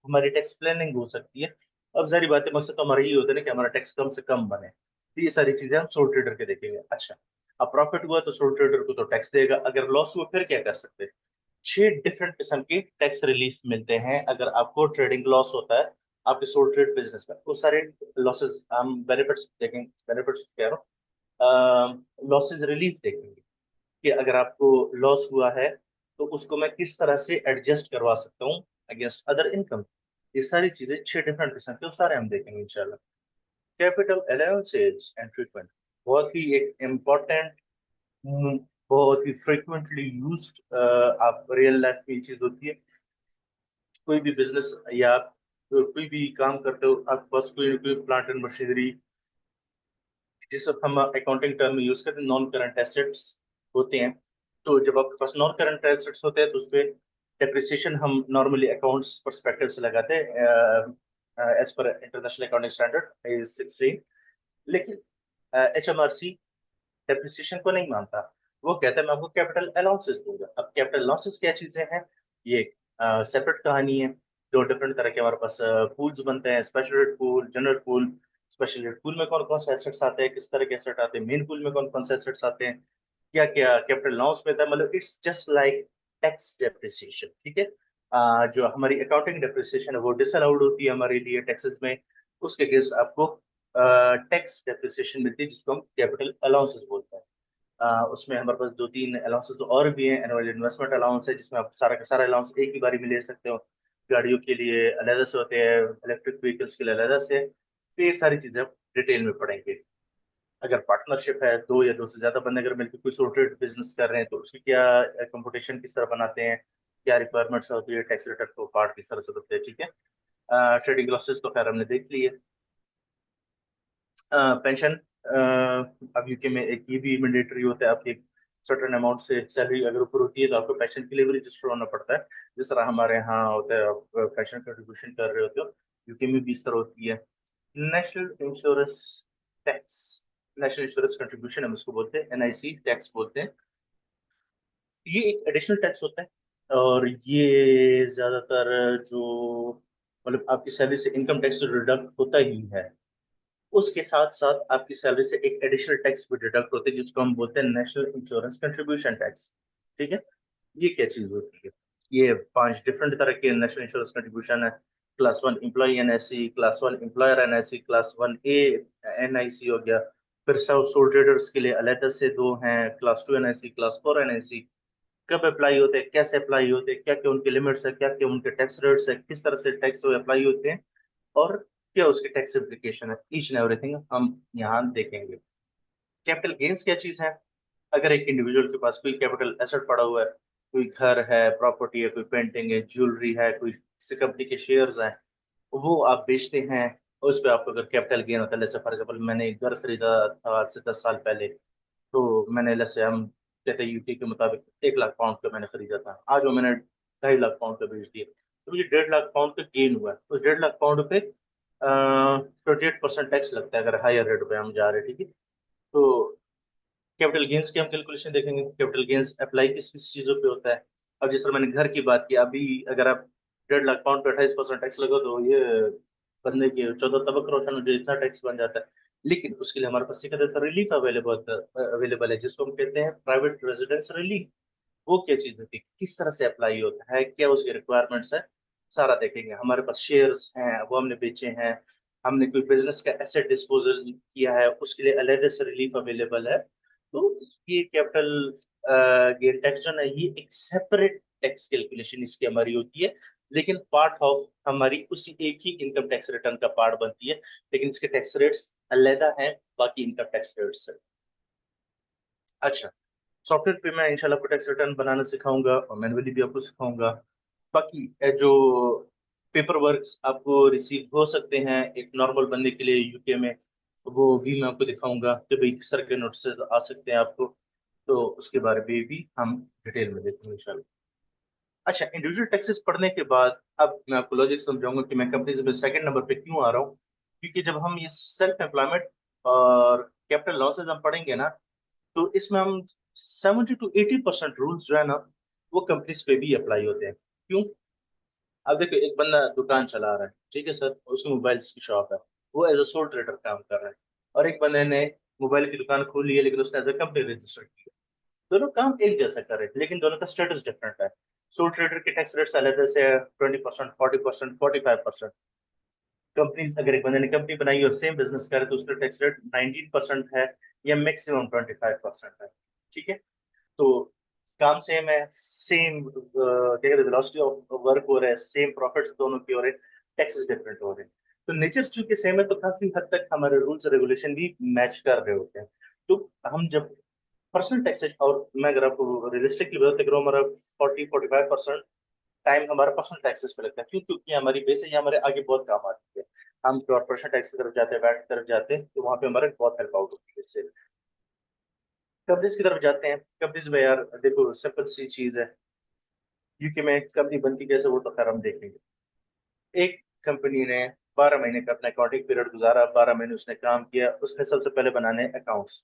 हमारी टैक्स प्लानिंग हो सकती है। अब सारी बातें मकसद तो हमारा यही होता है ना कि हमारा टैक्स कम से कम बने। तो ये सारी चीजें हम सोल ट्रेडर के देखेंगे। अच्छा, अब प्रॉफिट हुआ तो सोल ट्रेडर को तो टैक्स देगा, अगर लॉस हुआ फिर क्या कर सकते हैं। 6 डिफरेंट किस्म के टैक्स रिलीफ मिलते हैं अगर आपको ट्रेडिंग लॉस होता है आपके सोल ट्रेड बिजनेस में। वो सारे लॉसेस हम बेनिफिट्स देखेंगे, बेनिफिट्स कह रहा हूँ, लॉसेस रिलीफ देखेंगे कि अगर आपको लॉस हुआ है तो उसको मैं किस तरह से एडजस्ट करवा सकता हूँ अगेंस्ट अदर इनकम। ये सारी चीजें 6 डिफरेंट किस्म के, वो सारे हम देखेंगे इंशाल्लाह। कैपिटल अलाउंसेज एंड ट्रीटमेंट, बहुत ही एक इम्पोर्टेंट, बहुत ही फ्रिक्वेंटली यूज्ड आप रियल लाइफ में चीज होती है। कोई भी बिजनेस या आप कोई भी काम करते हो, आपके पास कोई ना कोई प्लांट एंड मशीनरी, जिसे हम अकाउंटिंग टर्म में यूज करते हैं, नॉन करंट एसेट्स होते हैं। तो जब आपके पास नॉन करंट एसेट्स होते हैं तो उस पर डेप्रिसिएशन हम नॉर्मली अकाउंट्स परस्पेक्टिव से लगाते हैं as per international accounting standard 16। लेकिन HMRC डेप्रिसिएशन को नहीं मानता, वो कहता है मैं आपको कैपिटल अलाउंसेस दूंगा। अब कैपिटल लॉसेस क्या चीजें हैं, ये सेपरेट कहानी है। दो डिफरेंट तरह के हमारे पास पूल्स बनते हैं, special pool, general pool. Special pool में कौन कौन से एसेट्स आते हैं, किस तरह के एसेट आते हैं, मेन पूल में कौन कौन से एसेट्स आते हैं, क्या क्या कैपिटल अलाउंस में था, मतलब it's just like tax depreciation. ठीक है, जो हमारी अकाउंटिंग डेप्रिसिएशन है वो डिसअलाउड होती है हमारे लिए टैक्सेस में, उसके अगेंस्ट आपको टैक्स डेप्रिसिएशन मिलती है जिसको हम कैपिटल अलाउंसेस बोलते हैं। उसमें हमारे पास 2-3 अलाउंसेस और भी हैं। एनुअल इन्वेस्टमेंट अलाउंस है जिसमें आप सारा का सारा अलाउंस एक ही बारी में ले सकते हो, गाड़ियों के लिए अलग से होते हैं, इलेक्ट्रिक व्हीकल्स के लिए अलग से। तो ये सारी चीजें आप डिटेल में पढ़ेंगे। अगर पार्टनरशिप है, दो या दो से ज्यादा बंदे अगर मिलकर कोई सोर्टेड बिजनेस कर रहे हैं तो उसकी क्या कंपटीशन किस तरह बनाते हैं, क्या रिक्वायरमेंट्स होती है, टैक्स रिटर्न को पार्ट किस तरह से करते हैं। ठीक है, ट्रेडिंग लॉसेस तो खैर हमने देख लिए। पेंशन अब यूके में एक ये भी मैंडेटरी होता है, आपकी सर्टेन अमाउंट से सैलरी अगर ऊपर होती है तो आपको पेंशन के लिए भी रजिस्टर होना पड़ता है, जिस तरह हमारे यहाँ होता है, आप पेंशन कंट्रीब्यूशन कर रहे होते हो, यूके में भी इस तरह होती है। National insurance tax, national insurance contribution हम इसको बोलते हैं, एनआईसी टैक्स बोलते हैं। ये एक एडिशनल टैक्स होता है और ये ज्यादातर जो मतलब आपकी सैलरी से इनकम टैक्स तो डिडक्ट होता ही है, उसके साथ साथ आपकी सैलरी से एक एडिशनल टैक्स भी डिडक्ट होते हैं जिसको हम बोलते हैं नेशनल इंश्योरेंस कंट्रीब्यूशन टैक्स। ठीक है, ये क्या चीज होती है? ये 5 डिफरेंट तरह के नेशनल इंश्योरेंस कंट्रीब्यूशन है। Class 1 employee NIC, class 1 employer NIC, class 1A NIC हो गया। फिर सब सोल ट्रेडर्स के लिए अलग से 2 हैं, क्लास 2 एनआईसी, क्लास 4 एनआईसी। कब अप्लाई होते हैं, कैसे अप्लाई होते हैं, क्या क्या उनके लिमिट्स है, क्या क्या उनके टैक्स रेट्स है, किस तरह से टैक्स अप्लाई होते हैं और क्या उसके टैक्स इम्प्लीकेशन है, ईच एंड एवरीथिंग हम यहाँ देखेंगे। कैपिटल गेन्स क्या चीज है? अगर एक इंडिविजुअल के पास कोई कैपिटल एसेट पड़ा हुआ है, कोई घर है, प्रॉपर्टी है, कोई पेंटिंग है, ज्वेलरी है, कोई किसी कंपनी के शेयर्स हैं, वो आप बेचते हैं, उस पर आपको अगर कैपिटल गेन होता है, जैसे फॉर एग्जाम्पल मैंने एक घर खरीदा था आज से 10 साल पहले, तो मैंने जैसे हम कहते हैं यूके के मुताबिक 1 लाख पाउंड का मैंने खरीदा था, आज वो मैंने 2.5 लाख पाउंड का बेच दिया, तो मुझे 1.5 लाख पाउंड का गेन हुआ है। उस 1.5 लाख पाउंड पे 28% टैक्स लगता है अगर हायर रेट पे हम जा रहे हैं। ठीक है, तो कैपिटल गेन्स की हम कैलकुलेशन देखेंगे, कैपिटल गेन्स अप्लाई किस किस चीजों पे होता है। अब जिस तरह मैंने घर की बात की, अभी अगर आप 1.5 लाख पाउंड पे 28% टैक्स लगो तो ये बंदे की 14 तबक रोशन हो, जो इतना टैक्स बन जाता है। लेकिन उसके लिए हमारे पास एक रिलीफ अवेलेबल है जिसको हम कहते हैं प्राइवेट रेजिडेंस रिलीफ। वो क्या चीज होती है, किस तरह से अप्लाई होता है, क्या उसकी रिक्वायरमेंट्स है, सारा देखेंगे। हमारे पास शेयर्स हैं वो हमने बेचे हैं, हमने कोई बिजनेस का एसेट डिस्पोजल किया है, उसके लिए अलग से रिलीफ अवेलेबल है। तो ये कैपिटल गेन टैक्स जो है ये एक सेपरेट टैक्स कैलकुलेशन इसकी हमारी होती है, लेकिन पार्ट ऑफ हमारी उसी एक ही इनकम टैक्स रिटर्न का पार्ट बनती है, लेकिन इसके टैक्स रेट्स अलग हैं बाकी इनकम टैक्स रेट्स से। अच्छा, सॉफ्टवेयर पे मैं इंशाल्लाह आपको टैक्स रिटर्न बनाना सिखाऊंगा और मैनुअली भी आपको सिखाऊंगा। बाकी जो पेपर वर्क्स आपको रिसीव हो सकते हैं एक नॉर्मल बंदे के लिए यूके में, वो भी मैं आपको दिखाऊंगा कि भाई किस तरह के नोटिस आ सकते हैं आपको, तो उसके बारे में भी हम डिटेल में देखेंगे इंशाल्लाह। अच्छा, इंडिविजुअल टैक्सेस पढ़ने के बाद अब मैं आपको लॉजिक समझाऊंगा कि मैं कंपनीज में सेकंड नंबर पे क्यों आ रहा हूँ। क्योंकि जब हम ये सेल्फ एम्प्लॉयमेंट और कैपिटल लॉसेज हम पढ़ेंगे ना, तो इसमें हम 70 to 80% रूल्स जो है ना वो कंपनीज पे भी अप्लाई होते हैं। क्यों? अब देखो, एक बंदा दुकान चला रहा है, ठीक है सर, उसकी मोबाइल्स की शॉप है, वो एज अ सोल ट्रेडर काम कर रहा है, और एक बंदे ने मोबाइल की दुकान खोल ली है लेकिन उसने एज अ कंपनी रजिस्टर की है। दोनों काम एक जैसा कर रहे थे लेकिन दोनों का स्टेटस डिफरेंट है। सोल ट्रेडर के टैक्स रेट्स अलग से है, 20%, 40%, 45%। कंपनीज, अगर एक बंदे ने कंपनी बनाई और सेम बिजनेस करे तो उसका टैक्स रेट 19% है या मैक्सिमम 25% है। ठीक है, तो काम सेम है, सेम वेलोसिटी ऑफ वर्क हो रहा है, सेम प्रॉफिट्स दोनों की हो रहे हैं, टैक्सेस डिफरेंट हो रहे हैं। तो नेचर चूंकि सेम है तो काफी हद तक हमारे रूल्स रेगुलेशन भी मैच कर रहे होते हैं। तो हम जब पर्सनल टैक्सेस, और मैं अगर आपको रियलिस्टिकली बताते करूँ, हमारा 40-45% टाइम हमारा पर्सनल टैक्सेस पे लगता है। क्यों? क्योंकि हमारी बेस है, ये हमारे आगे बहुत काम आती है। हम कॉर्पोरेशन टैक्स की तरफ जाते हैं, वैट की तरफ जाते हैं, तो वहाँ पे हमारे बहुत हेल्प आउट होती है इससे। कंपनीज की तरफ जाते हैं, कंपनीज में यार देखो सिंपल सी चीज है, यूके में कंपनी बनती कैसे वो तो खैर हम देखेंगे। एक कंपनी ने 12 महीने का अपना अकाउंटिंग पीरियड गुजारा, 12 महीने उसने काम किया, उसने सबसे पहले बनाने अकाउंट्स।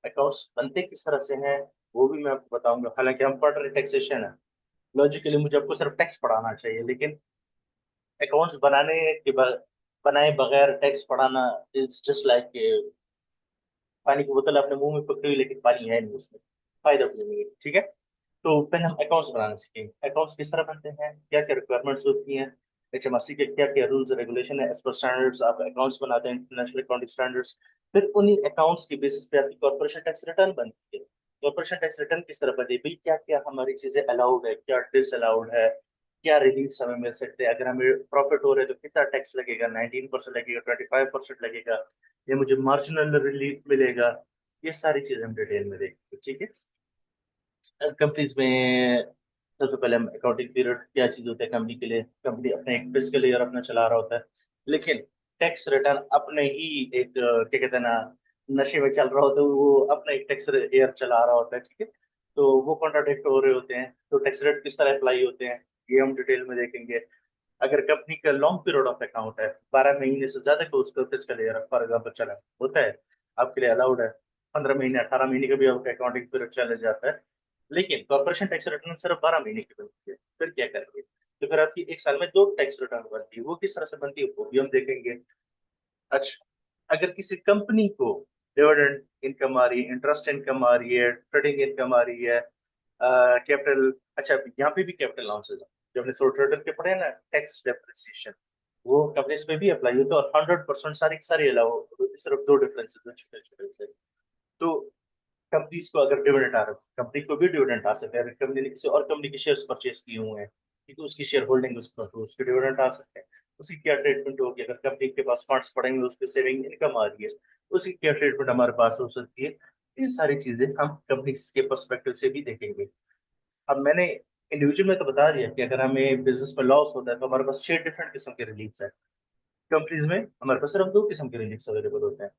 अकाउंट्स बनते किस तरह से हैं वो भी मैं आपको बताऊंगा। हालांकि हम पढ़ रहे टैक्सेशन है, लॉजिकली मुझे आपको सिर्फ टैक्स पढ़ाना चाहिए, लेकिन अकाउंट्स बनाने के बाद बनाए बगैर टैक्स पढ़ाना इज जस्ट लाइक पानी की बोतल अपने मुंह में पकड़ी हुई लेकिन पानी है नहीं उसमें, फायदा कुछ नहीं है। ठीक है, तो पहले हम अकाउंट्स बनाना सीखेंगे। अकाउंट्स किस तरह बनते हैं, क्या क्या रिक्वायरमेंट्स होती हैं, HMRC के क्या क्या रूल्स रेगुलेशन है, एज पर स्टैंडर्ड्स आप अकाउंट्स बनाते हैं, इंटरनेशनल अकाउंटिंग स्टैंडर्ड्स। फिर उन्हीं अकाउंट्स के बेसिस पे आपकी कॉर्पोरेशन टैक्स रिटर्न बनती है। कॉर्पोरेशन टैक्स रिटर्न किस तरह बनती है भाई, क्या क्या हमारी चीजें अलाउड है, क्या डिस अलाउड है, क्या रिलीफ हमें मिल सकते हैं, अगर हमें प्रॉफिट हो रहा है तो कितना टैक्स लगेगा, 19% लगेगा, 25% लगेगा, या मुझे मार्जिनल रिलीफ मिलेगा। ये सारी चीजें हम डिटेल में देखेंगे। ठीक है, कंपनीज में सबसे पहले हम अकाउंटिंग पीरियड क्या चीज होता है कंपनी के लिए, कंपनी अपने एक फिस्कल ईयर अपना चला रहा होता है, लेकिन टैक्स रिटर्न अपने ही एक क्या कहते हैं ना, नशे में चल रहा होता है, वो अपना एक टैक्स ईयर चला रहा होता है। ठीक है, तो वो कॉन्ट्राडिक्ट हो रहे होते हैं, तो टैक्स रेट किस तरह अप्लाई होते हैं ये हम डिटेल में देखेंगे। अगर कंपनी का लॉन्ग पीरियड ऑफ अकाउंट है, 12 महीने से ज्यादा का उसका फिस्कल ईयर फॉर एग्जाम्पल चला होता है, आपके लिए अलाउड है, 15 महीने 18 महीने का भी आपका अकाउंटिंग पीरियड चले जाता है, लेकिन कॉर्पोरेशन टैक्स रिटर्न सिर्फ 12 महीने की बनती है। फिर क्या करेंगे, तो फिर आपकी एक साल में 2 टैक्स रिटर्न बनती है, वो किस तरह से बनती है वो भी हम देखेंगे। अच्छा, अगर किसी कंपनी को डिविडेंड इनकम आ रही है, इंटरेस्ट इनकम आ रही है, ट्रेडिंग इनकम आ रही है, कैपिटल, अच्छा यहाँ पे भी कैपिटल लॉसेज जो हमने सोल ट्रेडर के पढ़े हैं ना, टैक्स डेप्रिसिएशन, वो कंपनीज पे भी अप्लाई होता है, और 100% सारी सारी अलाउ, सिर्फ 2 डिफरेंसेस है छोटे छोटे से। तो कंपनीज को अगर डिविडेंड आ रहा है, कंपनी को भी डिविडेंड आ सकता है, अगर कंपनी ने किसी और कंपनी के शेयर्स परचेज किए हुए हैं, ठीक है, उसकी शेयर होल्डिंग उसको, तो उसके डिविडेंड आ सकते हैं। उसकी क्या ट्रीटमेंट होगी, अगर कंपनी के पास फंड्स पड़ेंगे, उसकी सेविंग इनकम आ रही है, उसकी क्या ट्रीटमेंट हमारे पास हो सकती है। ये सारी चीजें हम कंपनी के पर्सपेक्टिव से भी देखेंगे। अब मैंने इंडिविजुअल में तो बता दिया कि अगर हमें बिजनेस में लॉस होता है तो हमारे पास 6 डिफरेंट किस्म के रिलीफ है। कंपनीज में हमारे पास सिर्फ 2 किस्म के रिलीफ अवेलेबल होते हैं।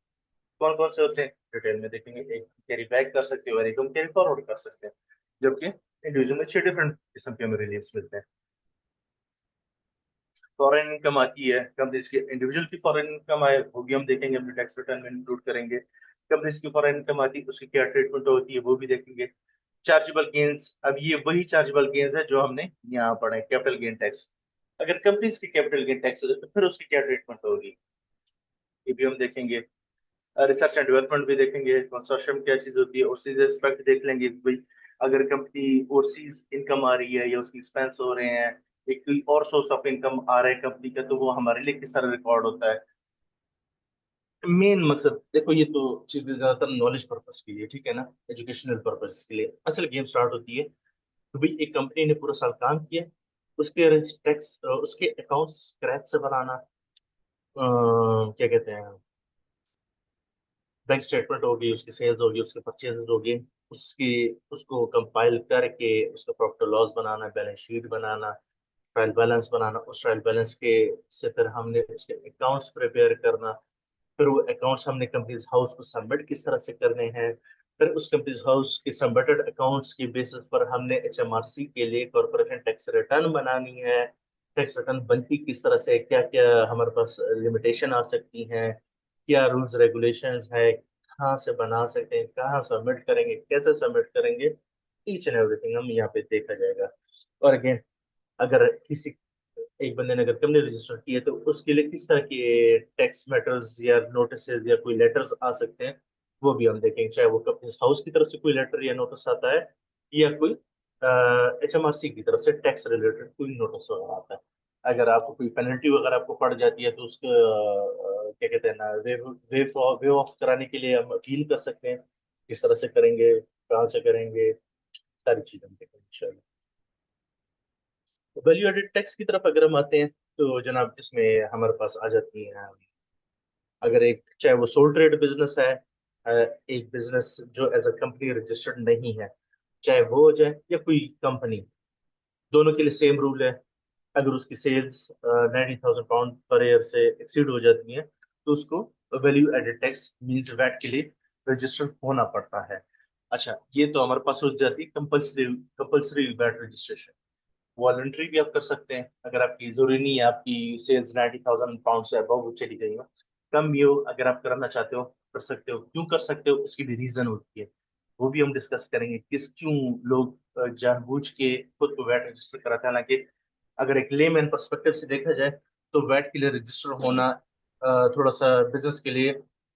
कौन कौन से होते हैं डिटेल में देखेंगे, एक कैरी बैक कर सकते हो और एक हम कैरी फॉरवर्ड कर सकते हैं, जबकि इंडिविजुअल में 6 डिफरेंट किस्म के हमें रिलीफ मिलते हैं। फॉरेन इनकम आती है, कंपनीज की इंडिविजुअल की फॉरेन इनकम आए वो भी हम देखेंगे, अपने टैक्स रिटर्न में इंक्लूड करेंगे। कंपनीज की फॉरेन इनकम आती है, उसकी क्या ट्रीटमेंट होती है वो भी देखेंगे। चार्जेबल गेन्स, अब ये वही चार्जेबल गेन्स है जो हमने यहाँ पढ़ा है, कैपिटल गेन टैक्स। अगर कंपनीज की कैपिटल गेन टैक्स हो तो फिर उसकी क्या ट्रीटमेंट होगी, ये भी हम देखेंगे। रिसर्च एंड डेवलपमेंट भी देखेंगे, कंसोर्शियम क्या चीज होती है, ओवरसीज एस्पेक्ट देख लेंगे कि भाई अगर कंपनी ओवरसीज इनकम आ रही है या उसकी एक्सपेंस हो रहे हैं, एक कोई और सोर्स ऑफ इनकम आ रहा है कंपनी का, तो वो हमारे लिए किस तरह रिकॉर्ड होता है। मेन मकसद देखो, ये तो चीजें ज्यादातर नॉलेज पर्पज के लिए, ठीक है ना, एजुकेशनल पर्पज के लिए। असल गेम स्टार्ट होती है तो भाई एक कंपनी ने पूरा साल काम किया, उसके टैक्स उसके अकाउंट स्क्रैच से बनाना, क्या कहते हैं, बैंक स्टेटमेंट होगी, उसकी सेल्स होगी, उसके परचेजेस होगी, उसकी उसको कंपाइल करके उसका प्रॉफिट लॉस बनाना, बैलेंस शीट बनाना, ट्रायल बैलेंस बनाना, उस ट्रायल बैलेंस के से फिर हमने उसके अकाउंट्स प्रिपेयर करना, फिर वो अकाउंट्स हमने कंपनीज हाउस को सबमिट किस तरह से करने हैं, फिर उस कंपनीज हाउस के सबमिटेड अकाउंट्स के बेसिस पर हमने HMRC के लिए कॉर्पोरेशन टैक्स रिटर्न बनानी है। टैक्स रिटर्न बनती किस तरह से, क्या क्या हमारे पास लिमिटेशन आ सकती हैं, क्या रूल्स रेगुलेशंस है, कहाँ से बना सकते हैं, कहाँ सबमिट करेंगे, कैसे सबमिट करेंगे, ईच एंड एवरीथिंग हम यहाँ पे देखा जाएगा। और अगेन, अगर किसी एक बंदे ने अगर कंपनी रजिस्टर की है तो उसके लिए किस तरह के टैक्स मैटर्स या नोटिस या कोई लेटर्स आ सकते हैं, वो भी हम देखेंगे, चाहे वो कंपनी हाउस की तरफ से कोई लेटर या नोटिस आता है या कोई HMRC की तरफ से टैक्स रिलेटेड कोई नोटिस वगैरह आता है। अगर आपको कोई पेनल्टी वगैरह आपको पड़ जाती है तो उसका क्या कहते हैं ना, वे ऑफ कराने के लिए हम अपील कर सकते हैं, किस तरह से करेंगे, कहाँ से करेंगे, सारी चीजें हम देखेंगे इंशाल्लाह। वैल्यू एडेड टैक्स की तरफ अगर हम आते हैं तो जनाब इसमें हमारे पास आ जाती हैं, अगर एक चाहे वो सोल ट्रेड बिजनेस है, एक बिजनेस जो एज अ कंपनी रजिस्टर्ड नहीं है, चाहे वो हो जाए या कोई कंपनी, दोनों के लिए सेम रूल है। अगर उसकी सेल्स 90,000 पाउंड पर ईयर से एक्सीड हो जाती है तो उसको value added tax means VAT के लिए रजिस्टर्ड होना पड़ता है। अच्छा, ये तो हमारे पास हो जाती है compulsory compulsory VAT registration. Voluntary भी आप कर सकते हैं, अगर आपकी जरूरी नहीं है आपकी सेल्स 90,000 पाउंड से अबव चली गई हो, कम भी हो, अगर आप करना चाहते हो कर सकते हो। क्यों कर सकते हो, उसकी भी रीजन होती है, वो भी हम डिस्कस करेंगे, किस क्यों लोग जानबूझ के खुद को वैट रजिस्टर कराते हैं। हालांकि अगर एक लेमैन पर्सपेक्टिव से देखा जाए तो वैट के लिए रजिस्टर होना थोड़ा सा बिजनेस के लिए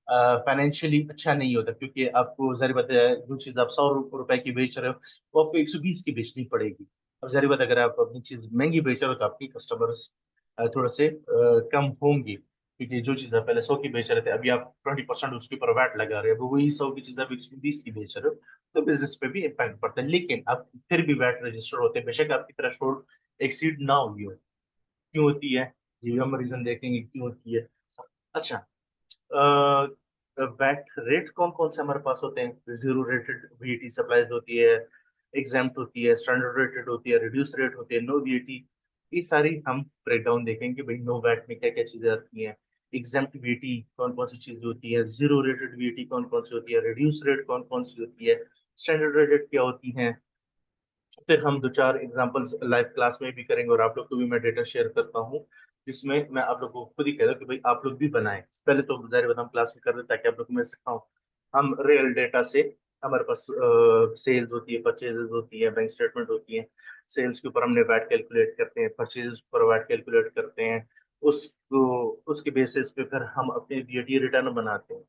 फाइनेंशियली अच्छा नहीं होता, क्योंकि आपको जाहिर बात है जो चीज़ आप 100 रुपए की बेच रहे हो वो आपको 120 की बेचनी पड़ेगी। अब जाहिर बात है अगर आप अपनी चीज़ महंगी बेच रहे हो तो आपकी कस्टमर्स थोड़े से कम होंगी, क्योंकि जो चीज़ आप पहले 100 की बेच रहे थे अभी आप 20% उसके ऊपर वैट लगा रहे हो, वही 100 की चीज़ आप 120 की बेच रहे हो, तो बिजनेस पे भी इम्पैक्ट पड़ता है। लेकिन अब फिर भी वैट रजिस्टर होते हैं, बेशक आपकी थ्रेशोल्ड एक्सीड ना हुई हो। क्यों होती है, ये भी हम रीजन देखेंगे क्यों होती है। अच्छा, वैट रेट कौन कौन से हमारे पास होते हैं? जीरो रेटेड वीटी सप्लाईज होती है, एग्जाम्प्ट होती है, स्टैंडर्ड रेटेड होती है, रिड्यूस रेट होती है, नो वीटी। ये सारी हम ब्रेक डाउन देखेंगे भाई नो वैट में क्या क्या चीजें आती हैं, एग्जाम्प्ट वीटी कौन कौन सी चीज होती है, जीरो रेटेड वीटी कौन कौन सी होती है, रिड्यूस रेट कौन कौन सी होती है, स्टैंडर्ड रेटेड क्या होती है। फिर हम दो चार एग्जांपल्स लाइव क्लास में भी करेंगे और आप लोग को भी मैं डेटा शेयर करता हूँ, जिसमें मैं आप लोग को खुद ही कह रहा हूँ कि भाई आप लोग भी बनाएं। पहले तो जाहिर बात हम क्लास में कर रहे ताकि आप लोग को मैं सिखाऊं। हम रियल डेटा से, हमारे पास सेल्स होती है, परचेजेस होती है, बैंक स्टेटमेंट होती है। सेल्स के ऊपर हमने वैट कैलकुलेट करते हैं, परचेजेस के ऊपर वैट कैलकुलेट करते हैं। उसको उसके बेसिस पे फिर हम अपने वीएटी रिटर्न बनाते हैं।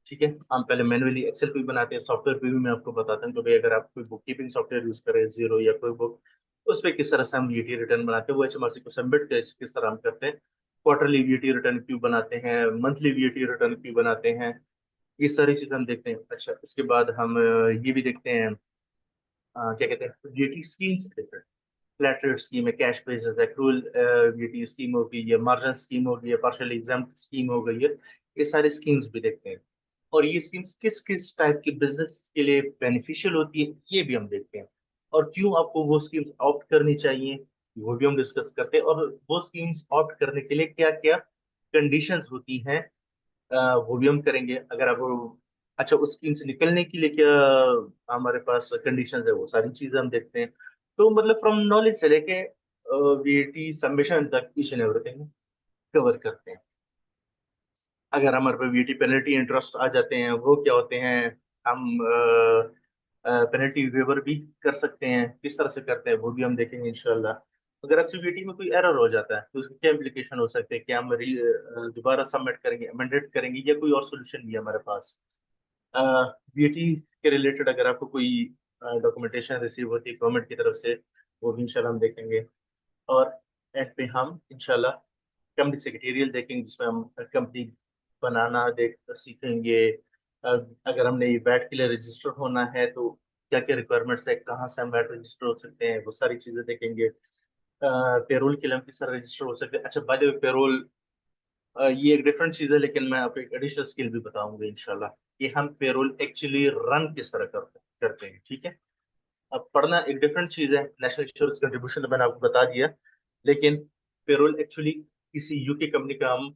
ठीक है, हम पहले मैनुअली एक्सेल पे भी बनाते हैं, सॉफ्टवेयर पे भी मैं आपको बताता हूँ कि भाई अगर आप कोई बुक कीपिंग सॉफ्टवेयर यूज करें जीरो या कोई बुक, उस पर किस तरह से हम वीटी रिटर्न बनाते हैं, वो एचएमआरसी को सबमिट किस तरह हम करते हैं, क्वार्टरली वीटी रिटर्न क्यों बनाते हैं, मंथली वीटी रिटर्न क्यों बनाते हैं, ये सारी चीजें हम देखते हैं। अच्छा, इसके बाद हम ये भी देखते हैं क्या कहते हैं वीटी स्कीम्स देखते हैं। फ्लैट रेट स्कीम है, cash basis accrual VT scheme होगी, या मार्जिन स्कीम होगी, या पार्शियल एग्जाम स्कीम हो गई है, ये सारी स्कीम्स भी देखते हैं। और ये स्कीम्स किस किस टाइप की बिजनेस के लिए बेनिफिशियल होती है ये भी हम देखते हैं, और क्यों आपको वो स्कीम्स ऑप्ट करनी चाहिए वो भी हम डिस्कस करते हैं, और वो स्कीम्स ऑप्ट करने के लिए क्या क्या कंडीशंस होती हैं वो भी हम करेंगे। अगर आप अच्छा, उस स्कीम से निकलने के लिए क्या हमारे पास कंडीशंस है, वो सारी चीजें हम देखते हैं। तो मतलब फ्रॉम नॉलेज से लेके वीटी सबमिशन तक ईच एंड एवरीथिंग कवर करते हैं। अगर हमारे पे वीटी पेनल्टी इंटरेस्ट आ जाते हैं वो क्या होते हैं, हम पेनल्टी वेवर भी कर सकते हैं, किस तरह से करते हैं वो भी हम देखेंगे इंशाल्लाह। अगर आपसे वीटी में कोई एरर हो जाता है तो उसकी क्या इम्प्लीकेशन हो सकते हैं, क्या हम दोबारा सबमिट करेंगे, अमेंडेड करेंगे, या कोई और सोल्यूशन भी है हमारे पास। वीटी के रिलेटेड अगर आपको कोई डॉक्यूमेंटेशन रिसीव होती है गवर्नमेंट की तरफ से, वो भी इंशाल्लाह हम देखेंगे। और एंड पे हम इंशाल्लाह कंपनी सेक्रेटेरियल देखेंगे, जिसमें हम कंपनी बनाना देख सीखेंगे। अगर हमने ये वैट के लिए रजिस्टर होना है तो क्या क्या रिक्वायरमेंट्स है, कहाँ से हम वैट रजिस्टर हो सकते हैं, वो सारी चीजें देखेंगे। पेरोल के लिए हम किस तरह रजिस्टर हो सकते हैं। अच्छा, बाय द वे पेरोल ये एक डिफरेंट चीज है, लेकिन मैं आपको एक एडिशनल स्किल भी बताऊंगा इंशाल्लाह कि हम पेरोल एक्चुअली रन किस तरह करते हैं। ठीक है, अब पढ़ना एक डिफरेंट चीज है, नेशनल इंश्योरेंस कंट्रीब्यूशन तो मैंने आपको बता दिया, लेकिन पेरोल एक्चुअली किसी यूके कंपनी का हम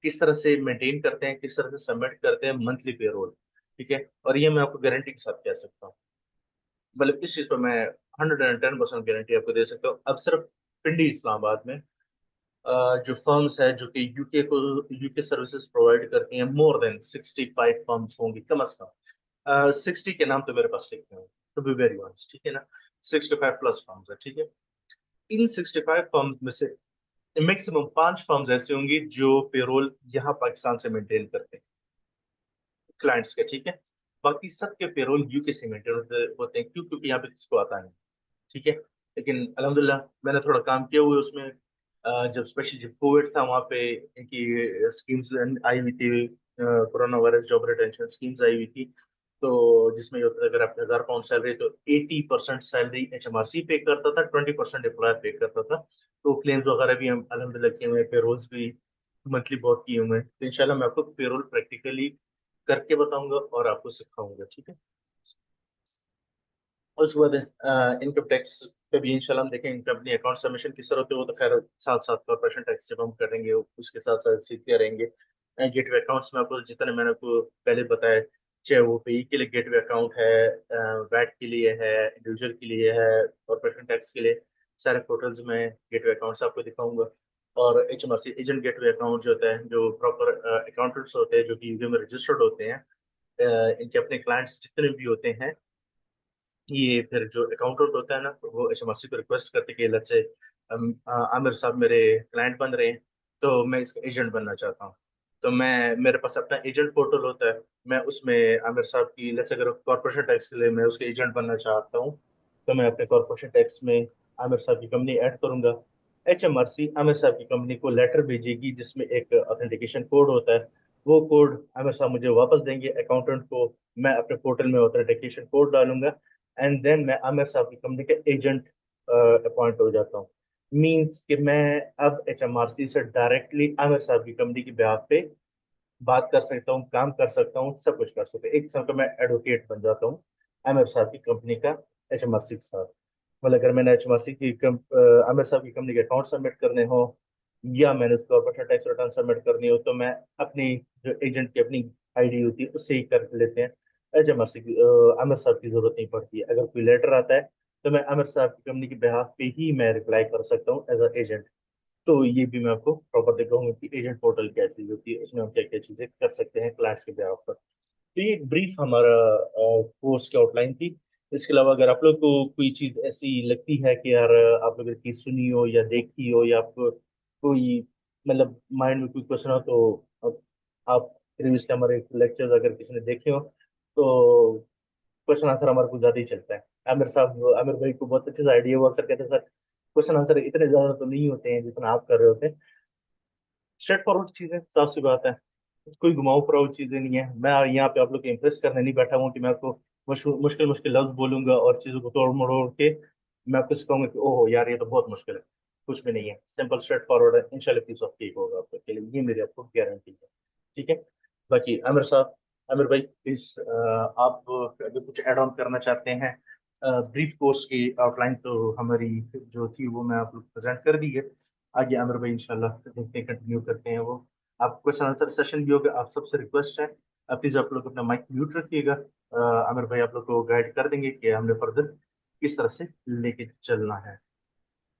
किस तरह से मेंटेन करते हैं, किस तरह से सबमिट करते हैं मंथली पेरोल। ठीक है, और ये मैं आपको गारंटी के साथ कह सकता हूँ, मतलब इस चीज पर मैं 110% गारंटी आपको दे सकता हूँ। अब सिर्फ पिंडी इस्लामाबाद में जो फर्म्स है जो कि यूके सर्विसेज प्रोवाइड करती हैं, मोर देन 65 फर्म्स होंगी कम अज कम। 60 के नाम तो मेरे पास लिखे हैं, टू बी वेरी ऑनेस्ट, ठीक है ना। 65 प्लस फर्म्स है, ठीक है। इन 65 फर्म्स में से मैक्सिमम 5 फर्म्स ऐसे होंगी जो पेरोल यहाँ पाकिस्तान से मेंटेन करते हैं क्लाइंट्स के, ठीक है। बाकी सबके पेरोल यूके से मेंटेन होते हैं, क्यों? क्योंकि यहाँ पे किसको आता नहीं, ठीक है। लेकिन अल्हम्दुलिल्लाह मैंने थोड़ा काम किया हुआ है उसमें। जब स्पेशली जब कोविड था वहाँ पे इनकी स्कीम्स आई हुई थी, corona virus job retention schemes आई हुई थी। तो जिसमें ये होता था अगर आपके 1000 पाउंड सैलरी तो 80% सैलरी एचएमआरसी पे करता था, 20% एम्प्लॉयर पे करता था। तो क्लेम्स वगैरह भी हम अल्हम्दुलिल्लाह किए हुए हैं, पेरोल्स भी मंथली बहुत किए हुए हैं। तो इंशाल्लाह मैं आपको पेरोल प्रैक्टिकली करके बताऊंगा और आपको सिखाऊंगा, ठीक है। उसके बाद इनकम टैक्स पे भी इंशाल्लाह हम देखेंगे, कंपनी अकाउंट सबमिशन किस तरह होते हैं, वो तो खैर साथ साथ कॉर्पोरेशन टैक्स जब हम करेंगे उसके साथ साथ सीखते रहेंगे। गेटवे अकाउंट्स में आपको जितने मैंने आपको पहले बताया, चाहे वो पेई के लिए गेटवे अकाउंट है, वैट के लिए है, इंडिविजुअल के लिए है, कॉर्पोरेशन टैक्स के लिए, सारे पोर्टल्स में गेटवे अकाउंट्स आपको दिखाऊंगा। और एचएमआरसी एजेंट गेटवे अकाउंट जो होता है, जो प्रॉपर अकाउंटेंट्स होते हैं जो कि यूके में रजिस्टर्ड होते हैं, इनके अपने क्लाइंट्स जितने भी होते हैं, ये फिर जो अकाउंटेंट होता है ना, तो वो एचएमआरसी को रिक्वेस्ट करते कि लेट्स से आमिर साहब मेरे क्लाइंट बन रहे हैं, तो मैं इसका एजेंट बनना चाहता हूँ। तो मैं मेरे पास अपना एजेंट पोर्टल होता है, मैं उसमें आमिर साहब की, लेट्स अगर कॉर्पोरेशन टैक्स के लिए मैं उसके एजेंट बनना चाहता हूँ, तो मैं अपने कॉर्पोरेशन टैक्स में आमिर साहब की कंपनी ऐड करूंगा। HMRC आमिर साहब की कंपनी को लेटर भेजेगी जिसमें एक ऑथेंटिकेशन कोड होता है। वो कोड आमिर साहब मुझे वापस देंगे अकाउंटेंट को, मैं अपने पोर्टल में ऑथेंटिकेशन कोड डालूंगा, एंड देन मैं आमिर साहब की कंपनी का एजेंट अपॉइंट हो जाता हूँ। मीन्स कि मैं अब HMRC से डायरेक्टली आमिर साहब की कंपनी की बेहाफ पे बात कर सकता हूँ, काम कर सकता हूँ, सब कुछ कर सकता हूँ। एक किस्म का मैं एडवोकेट बन जाता हूँ आमिर साहब की कंपनी का HMRC के साथ। मतलब अगर मैंने HMRC की आमिर साहब की कंपनी के अकाउंट सबमिट करने हो, या मैंने उसको कॉर्पोरेट टैक्स रिटर्न सबमिट करनी हो, तो मैं अपनी जो एजेंट की अपनी ID होती है उससे ही कर लेते हैं। HMRC की आमिर साहब की जरूरत नहीं पड़ती है। अगर कोई लेटर आता है तो मैं आमिर साहब की कंपनी की बेहाफ पे ही मैं रिप्लाई कर सकता हूँ एज अ एजेंट। तो ये भी मैं आपको प्रॉपर दिखाऊंगा कि एजेंट पोर्टल क्या चीज होती है, उसमें हम क्या क्या चीजें कर सकते हैं क्लाइंट्स के बेहाफ पर। तो ये एक ब्रीफ हमारा कोर्स की आउटलाइन थी। इसके अलावा अगर आप लोग को कोई चीज ऐसी लगती है कि यार आप लोग की सुनी हो या देखी हो, या आपको कोई मतलब माइंड में कोई क्वेश्चन हो, तो आप प्रीवियसली हमारे लेक्चर्स अगर किसी ने देखे हो, तो क्वेश्चन आंसर हमारे को ज्यादा ही चलता है। आमिर साहब, आमिर भाई को बहुत अच्छे से आइडिया, वो अक्सर कहते हैं सर क्वेश्चन आंसर इतने ज्यादा तो नहीं होते हैं जितना आप कर रहे होते हैं। स्ट्रेट फॉरवर्ड चीजें, साफ सी बात है, कोई घुमाऊ फिराऊ चीजें नहीं है। मैं यहाँ पे आप लोग को इम्प्रेस करने नहीं बैठा हूँ कि मैं आपको मुश्किल मुश्किल लफ्ज बोलूंगा और चीजों को तोड़ मरोड़ के मैं आपको सिखाऊंगा कि ओहो यार ये तो बहुत मुश्किल है। कुछ भी नहीं है, सिंपल स्ट्रेट फॉरवर्ड है, इंशाल्लाह पीस ऑफ केक होगा आपके के लिए, ये मेरी आपको गारंटी है। ठीक है। बाकी आमिर साहब, आमिर भाई प्लीज, आप अगर कुछ ऐड ऑन करना चाहते हैं। ब्रीफ कोर्स की आउटलाइन तो हमारी जो थी वो मैं आप लोग प्रेजेंट कर दी है। आगे आमिर भाई इंशाल्लाह देखते हैं, कंटिन्यू करते हैं वो। आप क्वेश्चन आंसर सेशन भी होगा, आप सबसे रिक्वेस्ट है प्लीज आप लोग अपना माइक म्यूट रखिएगा। आमिर भाई आप लोग को गाइड कर देंगे कि हमने फर्दर किस तरह से लेके चलना है।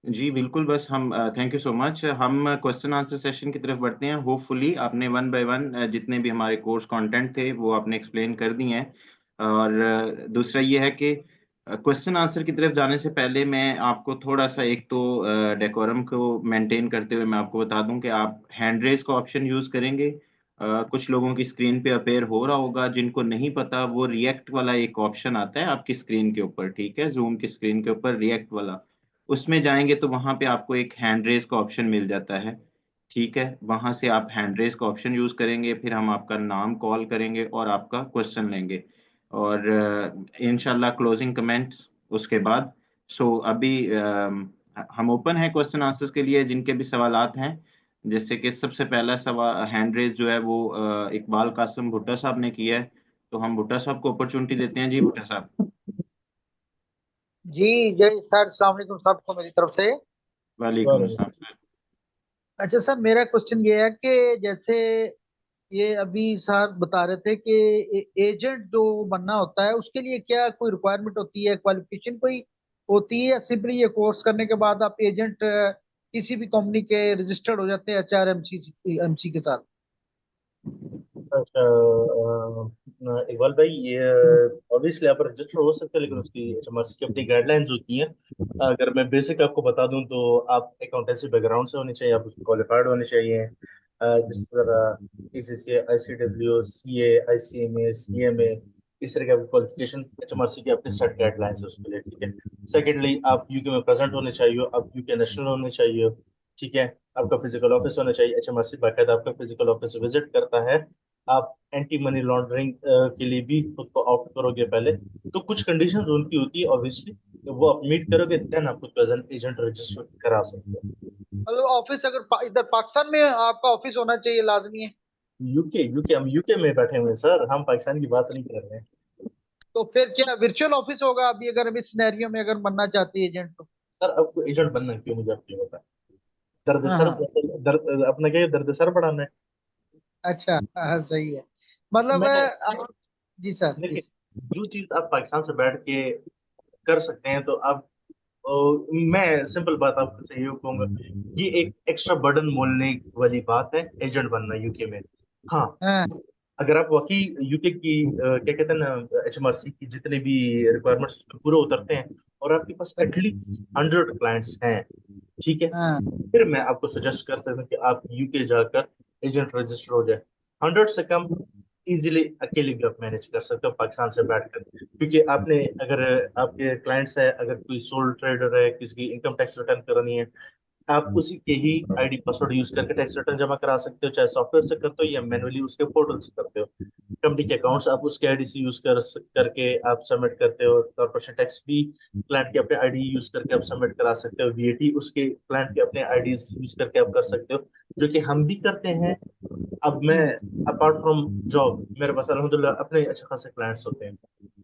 जी, बिल्कुल, बस हम थैंक यू सो मच। हम क्वेश्चन आंसर सेशन की तरफ बढ़ते हैं। होपफुली आपने वन बाय वन जितने भी हमारे कोर्स कंटेंट थे, वो आपने एक्सप्लेन कर दिए हैं। और दूसरा ये है कि क्वेश्चन आंसर की तरफ जाने से पहले मैं आपको थोड़ा-सा एक तो डेकोरम को मेंटेन करते हुए मैं आपको बता दूँ कि आप हैंड रेज़ का ऑप्शन यूज़ करेंगे। कुछ लोगों की स्क्रीन पे अपीयर हो रहा होगा, जिनको नहीं पता, वो रिएक्ट वाला एक ऑप्शन आता है आपकी स्क्रीन के ऊपर, ठीक है? ज़ूम की स्क्रीन के ऊपर रिएक्ट वाला। उसमें जाएँगे तो वहाँ पे आपको एक हैंड रेज़ का ऑप्शन मिल जाता है, ठीक है? वहाँ से आप हैंड रेज़ का ऑप्शन यूज़ करेंगे, फिर हम आपका नाम कॉल करेंगे और आपका क्वेश्चन लेंगे और इंशाल्लाह क्लोजिंग कमेंट्स उसके बाद। सो अभी हम ओपन हैं क्वेश्चन आंसर्स के लिए जिनके भी सवालात हैं। जैसे कि सबसे पहला हैंड रेज़ जो है वो इकबाल कासिम भुट्टा साहब ने किया है, तो हम भुट्टा साहब को अपॉर्च्युनिटी देते हैं। जी, भुट्टा साहब। जी जय सर, अस्सलाम वालेकुम सबको मेरी तरफ से। वालेकुम अस्सलाम सर। अच्छा सर, मेरा क्वेश्चन ये है कि जैसे ये अभी सर बता रहे थे कि एजेंट जो बनना होता है उसके लिए क्या कोई रिक्वायरमेंट होती है, क्वालिफिकेशन कोई होती है, या सिंपली ये कोर्स करने के बाद आप एजेंट किसी भी कंपनी के रजिस्टर्ड हो जाते हैं HRMC के साथ? अच्छा, इकबाल भाई, ये ऑब्वियसली आप रजिस्टर हो सकते हैं, लेकिन उसकी HMRC की अपनी गाइडलाइंस होती हैं। अगर मैं बेसिक आपको बता दूं तो आप अकाउंटेंसी बैकग्राउंड से होने चाहिए, आप उसमें क्वालिफाइड होने चाहिए। जिस तरह PCCA, ICW, CA, ICMA, CMA, इस तरह के क्वालिफिकेशन HMRC की अपनी सेट गाइडलाइंस है उसके लिए। ठीक है। सेकेंडली, आप UK में प्रेजेंट होने चाहिए, आप UK नेशनल होने चाहिए। ठीक है। आपका फिजिकल ऑफिस होना चाहिए, HMRC बाकायदा आपका फिजिकल ऑफिस विजिट करता है। आप एंटी मनी लॉन्ड्रिंग के लिए भी खुद को ऑप्ट करोगे पहले, तो कुछ कंडीशंस उनकी होती है ऑब्वियसली, वो आप मीट करोगे देन आपको प्रेजेंट एजेंट रजिस्टर करा सकते हैं। मतलब ऑफिस अगर इधर पाकिस्तान में आपका ऑफिस होना चाहिए, लाजमी है? यूके यूके हम यूके में बैठे हुए हैं सर, हम पाकिस्तान की बात नहीं कर रहे हैं। तो फिर क्या वर्चुअल ऑफिस होगा अभी, अगर इस सिनेरियो में अगर बनना चाहती है एजेंट तो? सर आपको एजेंट बनना क्यों, मुझे आप ये बताएं। दर्द हाँ सर, हाँ। दर्द अपना क्या है, दर्द सर बढ़ाना है। अच्छा, हाँ हाँ, सही है। मतलब मैं जी सर, जी देखिए, सर। जो चीज आप पाकिस्तान से बैठ के कर सकते हैं, तो आप मैं सिंपल बात आपको से ये कहूंगा, ये एक एक्स्ट्रा बर्डन मोलने वाली बात है एजेंट बनना यूके में। हाँ, हाँ अगर आप वाकई यूके की क्या कहते हैं ना, HMRC की जितने भी रिक्वायरमेंट्स पूरे उतरते हैं और आपके पास एटलीस्ट 100 क्लाइंट्स हैं, ठीक है, हाँ। फिर मैं आपको सजेस्ट कर सकता हूँ कि आप यूके जाकर एजेंट रजिस्टर हो जाए। 100 से कम इजीली अकेले भी आप मैनेज कर सकते हो पाकिस्तान से बैठकर, क्योंकि आपने अगर आपके क्लाइंट्स है, अगर कोई सोल ट्रेडर है, किसी की इनकम टैक्स रिटर्न करनी है, आप उसी के ही आईडी पासवर्ड यूज करके टैक्स रिटर्न जमा करा सकते हो, चाहे सॉफ्टवेयर से करते हो या मैनुअली उसके पोर्टल से करते हो। कंपनी के अकाउंट्स आप उसके आईडी से यूज करके आप सबमिट करते हो। कॉर्पोरेशन टैक्स भी क्लाइंट के अपने आईडी यूज करके आप सबमिट करा सकते हो। वीएटी उसके क्लाइंट के अपने आईडी यूज करके आप कर सकते हो, जो कि हम भी करते हैं। अब मैं अपार्ट फ्रॉम जॉब मेरे पास अल्हम्दुलिल्लाह अपने अच्छे खासे क्लाइंट्स होते हैं।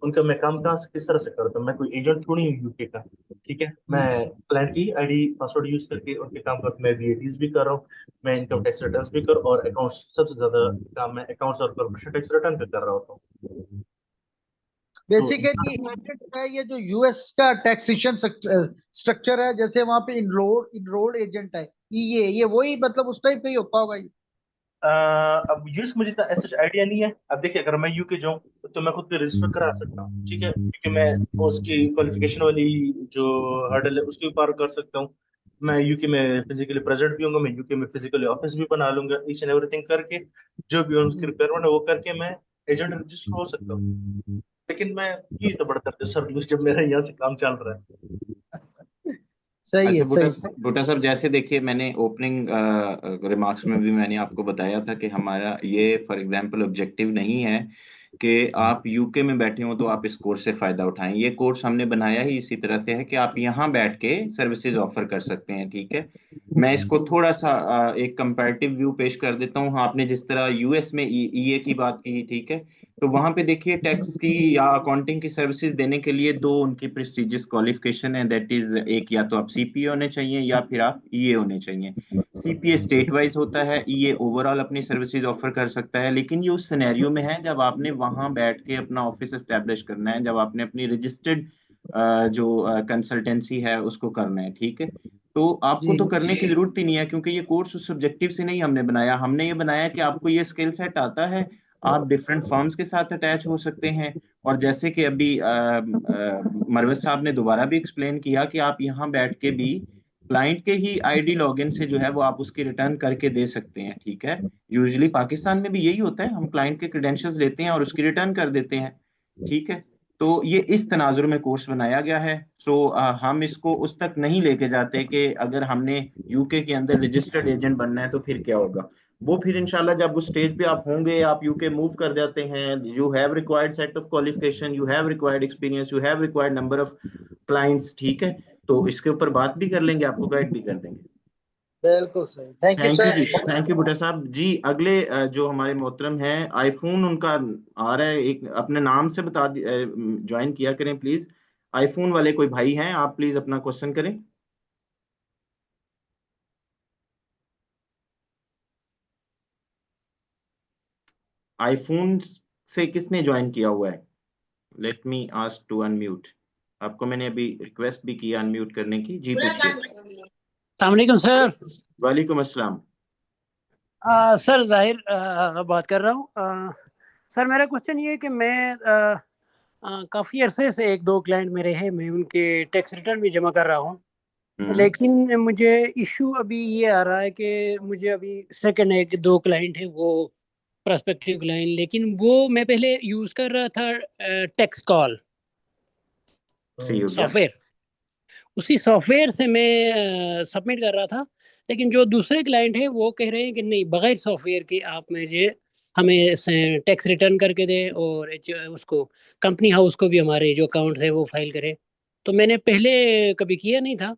उनका मैं काम कहाँ से किस तरह से करता हूँ, मैं कोई एजेंट थोड़ी हूँ यूके का, ठीक है। मैं क्लाइंट की आईडी पासवर्ड यूज करके उनके काम करता हूँ। मैं वीएटीज भी कर रहा हूँ, मैं इनकम टैक्स रिटर्न भी कर रहा हूँ, और अकाउंट्स सबसे ज्यादा काम मैं अकाउंट्स और कॉर्पोरेशन टैक्स रिटर्न पे कर रहा होता हूँ। तो बेसिकली एजेंट है ये जो यूएस का टैक्सेशन स्ट्रक्चर है, जैसे वहां पे इनरोल्ड एजेंट है, ये वही मतलब उस टाइप का ही होता होगा ये। अब यूएस मुझे इतना ऐसा आइडिया नहीं है। अब देखिए, अगर मैं यूके जाऊँ तो मैं खुद पे रजिस्टर करा सकता हूँ, ठीक है, क्योंकि मैं उसकी क्वालिफिकेशन वाली जो हर्डल है उसके ऊपर कर सकता हूँ। मैं यूके में फिजिकली प्रेजेंट भी होऊंगा, मैं यूके में फिजिकली ऑफिस भी बना लूंगा, ईच एंड एवरीथिंग करके जो भी उनकी रिक्वायरमेंट है वो करके मैं एजेंट रजिस्टर हो सकता हूँ। लेकिन मैं ये तो बड़ा दर्द है सर, जब मेरा यहाँ से काम चल रहा है। सही अच्छा है, बुटा सही है। बुटा साहब, जैसे देखिए मैंने ओपनिंग रिमार्क्स में भी मैंने आपको बताया था कि हमारा ये फॉर एग्जांपल ऑब्जेक्टिव नहीं है कि आप यूके में बैठे हो तो आप इस कोर्स से फायदा उठाएं। ये कोर्स हमने बनाया ही इसी तरह से है कि आप यहाँ बैठ के सर्विसेज ऑफर कर सकते हैं, ठीक है। मैं इसको थोड़ा सा एक कंपैरेटिव व्यू पेश कर देता हूँ। आपने जिस तरह यूएस में ईए की बात की, ठीक है, तो वहां पे देखिए टैक्स की या अकाउंटिंग की सर्विसेज देने के लिए दो उनकी प्रेस्टिजियस क्वालिफिकेशन है, दैट इज एक या तो आप सीपीए होने चाहिए या फिर आप ईए होने चाहिए। सीपीए स्टेट वाइज होता है, ईए ओवरऑल अपनी सर्विसेज ऑफर कर सकता है, लेकिन ये उस सिनेरियो में है जब आपने वहां बैठ के अपना ऑफिस एस्टेब्लिश करना है, जब आपने अपनी रजिस्टर्ड जो कंसल्टेंसी है उसको करना है, ठीक है। तो आपको जी। तो करने की जरूरत ही नहीं है, क्योंकि ये कोर्स उस ऑब्जेक्टिव से नहीं हमने बनाया। हमने ये बनाया कि आपको ये स्किल सेट आता है, आप डिफरेंट फर्म्स के साथ अटैच हो सकते हैं। और जैसे कि अभी मरवत साहब ने दोबारा भी एक्सप्लेन किया कि आप यहाँ बैठ के भी क्लाइंट के ही आईडी लॉगिन से जो है वो आप उसकी रिटर्न करके दे सकते हैं, ठीक है। यूजुअली पाकिस्तान में भी यही होता है, हम क्लाइंट के क्रेडेंशियल्स लेते हैं और उसकी रिटर्न कर देते हैं, ठीक है। तो ये इस तनाजुर में कोर्स बनाया गया है। सो हम इसको उस तक नहीं लेके जाते कि अगर हमने यूके के अंदर रजिस्टर्ड एजेंट बनना है तो फिर क्या होगा। वो फिर इंशाल्लाह जब उस स्टेज पे आप होंगे, आप यूके मूव कर जाते हैं, you have required set of qualification, you have required experience, you have required number of clients, ठीक है, तो इसके ऊपर बात भी कर लेंगे, आपको गाइड भी कर देंगे। बिल्कुल सही, थैंक यू थैंक यू जी, sir. Thank you Buta Sahab ji. अगले जो हमारे मोहतरम हैं, आईफोन उनका आ रहा है, एक अपने नाम से बता ज्वाइन किया करें प्लीज। आईफोन वाले कोई भाई हैं, आप प्लीज अपना क्वेश्चन करें। आईफोन से किसने ज्वाइन किया हुआ है? Let me ask to unmute. आपको मैंने अभी रिक्वेस्ट भी किया अनम्यूट करने की, जी पूछिए। अस्सलामुअलैकुम सर। वालेकुम अस्सलाम। सर जाहिर बात कर रहा हूँ। सर मेरा क्वेश्चन ये है कि मैं काफ़ी अरसे से एक दो क्लाइंट मेरे हैं, मैं उनके टैक्स रिटर्न भी जमा कर रहा हूँ, लेकिन मुझे इशू अभी ये आ रहा है कि मुझे अभी सेकंड एक दो क्लाइंट है वो प्रोस्पेक्टिव क्लाइंट, लेकिन वो मैं पहले यूज़ कर रहा था टैक्स कॉल सही हो गया। सॉफ्टवेयर, उसी सॉफ्टवेयर से मैं सबमिट कर रहा था। लेकिन जो दूसरे क्लाइंट हैं वो कह रहे हैं कि नहीं, बगैर सॉफ्टवेयर के आप मुझे हमें टैक्स रिटर्न करके दें और उसको कंपनी हाउस को भी हमारे जो अकाउंट्स है वो फाइल करें। तो मैंने पहले कभी किया नहीं था,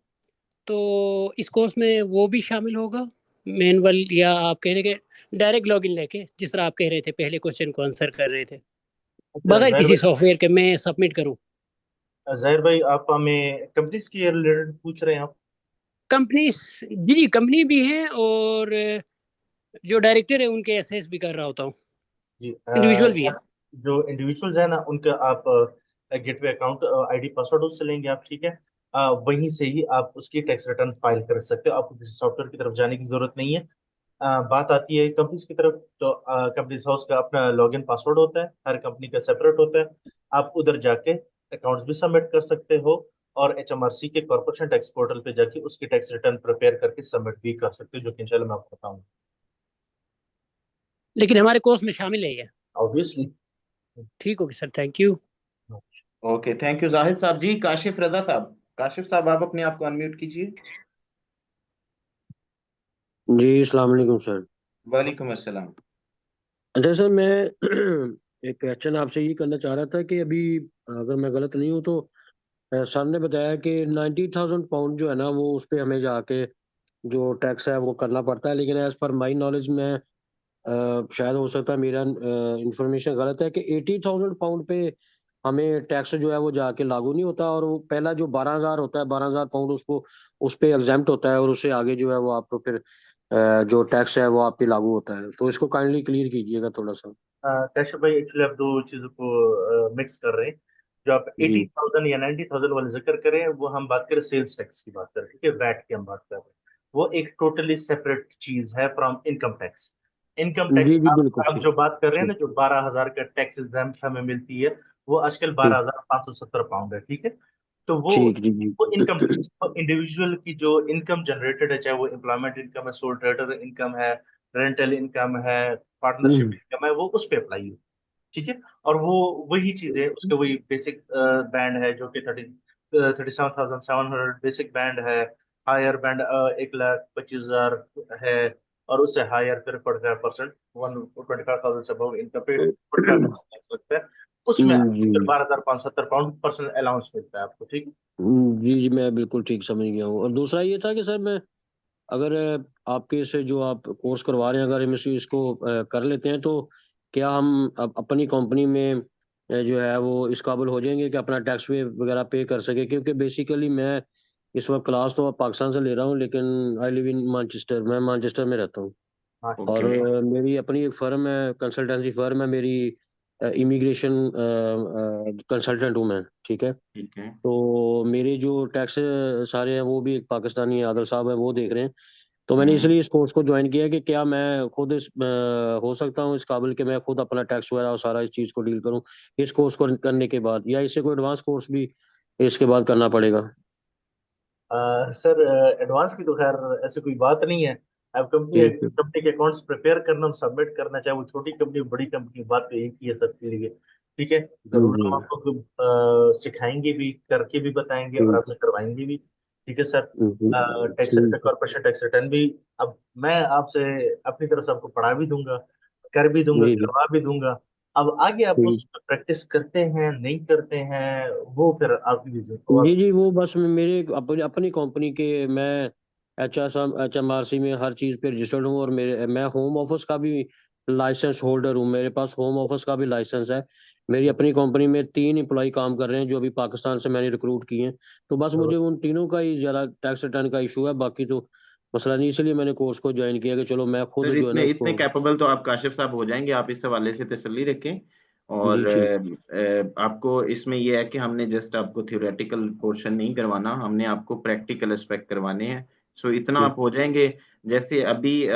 तो इस कोर्स में वो भी शामिल होगा मैनुअल, या आप कह रहे कि डायरेक्ट लॉगिन लेके, जिस तरह आप कह रहे थे पहले क्वेश्चन को आंसर कर रहे थे, अच्छा बगैर जहर किसी सॉफ्टवेयर के मैं सबमिट करूं? जहर भाई, आप हमें कंपनीज के रिलेटेड पूछ रहे हैं आप? कंपनी, जी जी, कंपनी भी है, और जो डायरेक्टर है उनके एसेस भी कर रहा होता हूँ, जी इंडिविजुअल भी है। जो इंडिविजुअल्स है ना, उनका आप गेटवे अकाउंट आईडी पासवर्ड उससे लेंगे आप, ठीक है। वहीं से ही आप उसकी टैक्स रिटर्न फाइल कर सकते हो, आपको किसी सॉफ्टवेयर की तरफ जाने की जरूरत नहीं है। बात आती है कंपनीज की तरफ, तो कंपनीज हाउस का अपना लॉगिन पासवर्ड होता है, हर कंपनी का सेपरेट होता है। आप उधर जाके अकाउंट्स भी सबमिट कर सकते हो, और एचएमआरसी के कॉर्पोरेशन टैक्स पोर्टल पे जाके उसकी टैक्स रिटर्न प्रिपेयर करके सबमिट भी कर सकते हो, जो कि इंशाल्लाह मैं आपको बताऊंगा। लेकिन हमारे कोर्स में शामिल है ये। ऑब्वियसली। ठीक होगी sir, thank you. Okay, thank you Zahid साहब जी। काशिफ रजा साहब, काशिफ साहब आप अपने आप को अनम्यूट कीजिए। जी अस्सलाम वालेकुम सर। वालेकुम अस्सलाम। अच्छा सर, मैं एक क्वेश्चन आपसे ये करना चाह रहा था कि अभी अगर मैं गलत नहीं हूँ तो सर ने बताया कि 90,000 पाउंड जो है ना वो उस पे हमें जाके जो टैक्स है वो करना पड़ता है, लेकिन एज पर माई नॉलेज में शायद हो सकता है मेरा इंफॉर्मेशन गलत है कि 80,000 पाउंड पे हमें टैक्स जो है वो जाके लागू नहीं होता, और वो पहला जो 12,000 होता है, 12,000 पाउंड उसको उस पे एग्जाम्प्ट होता है, और उससे आगे जो है वो आपको फिर जो टैक्स है वो आप पे लागू होता है। तो इसको काइंडली क्लियर कीजिएगा थोड़ा सा। कैशव भाई, एक्चुअली आप दो चीजों को मिक्स कर रहे हैं। जो आप जी 80,000 या 90,000 वाले जिक्र करें, वो हम बात करें सेल्स टैक्स की बात कर रहे हैं, ठीक है, वैट की हम बात कर रहे हैं। वो एक टोटली सेपरेट चीज है from income tax. Income tax जी जी बिल्कुल आप ठीक जो बात कर रहे हैं ठीक। ना, जो 12,000 का टैक्स एग्जाम्प्ट हमें मिलती है, वो आजकल ठीक 12,570 पाउंड है, ठीक है। तो ठीक जी जी। वो इनकम टैक्स इंडिविजुअल की जो इनकम जनरेटेड है, चाहे वो एम्प्लॉयमेंट इनकम है, सोल ट्रेडर इनकम है, रेंटल इनकम है, पार्टनरशिप हम्म, इनकम है, वो उस पर अप्लाई हो, ठीक है। और वो वही चीजें, उसके वही बेसिक बैंड है जो कि 37,700 बेसिक बैंड है। हायर बैंड 1,25,000 है। और उससे हायर फिर 45%, 125,000 से अबव इनकम पे 45% टैक्स लगता है। उसमें जी फिर 12,570 पाउंड पर्सनल अलाउंस मिलता है आपको, ठीक है। जी जी, मैं बिल्कुल ठीक समझ गया हूँ। और दूसरा ये था कि सर मैं अगर आपके से जो आप कोर्स करवा रहे हैं अगर हम इसको कर लेते हैं तो क्या हम अपनी कंपनी में जो है वो इस काबिल हो जाएंगे कि अपना टैक्स वे वगैरह पे कर सके? क्योंकि बेसिकली मैं इस वक्त क्लास तो पाकिस्तान से ले रहा हूँ, लेकिन आई लिव इन मैनचेस्टर, मैं मैनचेस्टर में रहता हूँ। हाँ, और ओके, मेरी अपनी एक फर्म है, कंसल्टेंसी फर्म है मेरी, इमिग्रेशन कंसल्टेंट हूँ मैं, ठीक है। ठीक है। तो मेरे जो टैक्स सारे हैं वो भी एक पाकिस्तानी आदल साहब है वो देख रहे हैं। तो मैंने हम्म। इसलिए इस कोर्स को ज्वाइन किया है कि क्या मैं खुद हो सकता हूँ इस काबिल कि मैं खुद अपना टैक्स वगैरह और सारा इस चीज़ को डील करूँ इस कोर्स को करने के बाद, या इससे कोई एडवांस कोर्स भी इसके बाद करना पड़ेगा? सर, एडवांस की तो खैर ऐसी कोई बात नहीं है। अब कंपनी ठीक है। कंपनी के अकाउंट्स प्रिपेयर करना और सबमिट करना, चाहे वो छोटी कंपनी बड़ी कंपनी, बात तो एक ही है सबके लिए, ठीक है। जरूर जी हम आपको सिखाएंगे भी, करके भी बताएंगे और ठीक। आपसे करवाएंगे भी, ठीक है सर। जी, टैक्स रिटर्न, ठीक कॉर्पोरेशन टैक्स रिटर्न भी अब मैं आपसे अपनी तरफ से आपको पढ़ा भी दूंगा, कर भी दूंगा, जी जी करवा भी दूंगा। अब आगे आप ठीक। उस प्रैक्टिस करते हैं नहीं करते हैं, वो फिर आपकी जी जी, वो बस मेरे अपनी अपनी कंपनी के मैं HMRC में हर चीज़ पे रजिस्टर्ड हूँ, और मेरे मैं होम ऑफिस का भी लाइसेंस होल्डर हूँ, मेरे पास होम ऑफिस का भी लाइसेंस है। मेरी अपनी कंपनी में 3 एम्प्लॉय काम कर रहे हैं जो अभी पाकिस्तान से मैंने रिक्रूट किए हैं। तो बस मुझे उन तीनों का ही ज़रा टैक्स रिटर्न का इशू है, बाकी तो मसला नहीं। इसलिए मैंने कोर्स को ज्वाइन किया कि चलो मैं खुद सर जो है ना इतने इतने इसको। कैपेबल तो आप काशिफ साहब हो जाएंगे, आप इस हवाले से तसल्ली रखें। और जी ठीक। आपको इसमें यह है कि हमने जस्ट आपको थ्योरेटिकल पोर्शन नहीं करवाना, हमने आपको प्रैक्टिकल एस्पेक्ट करवाने हैं। सो इतना ठीक। आप हो जाएंगे। जैसे अभी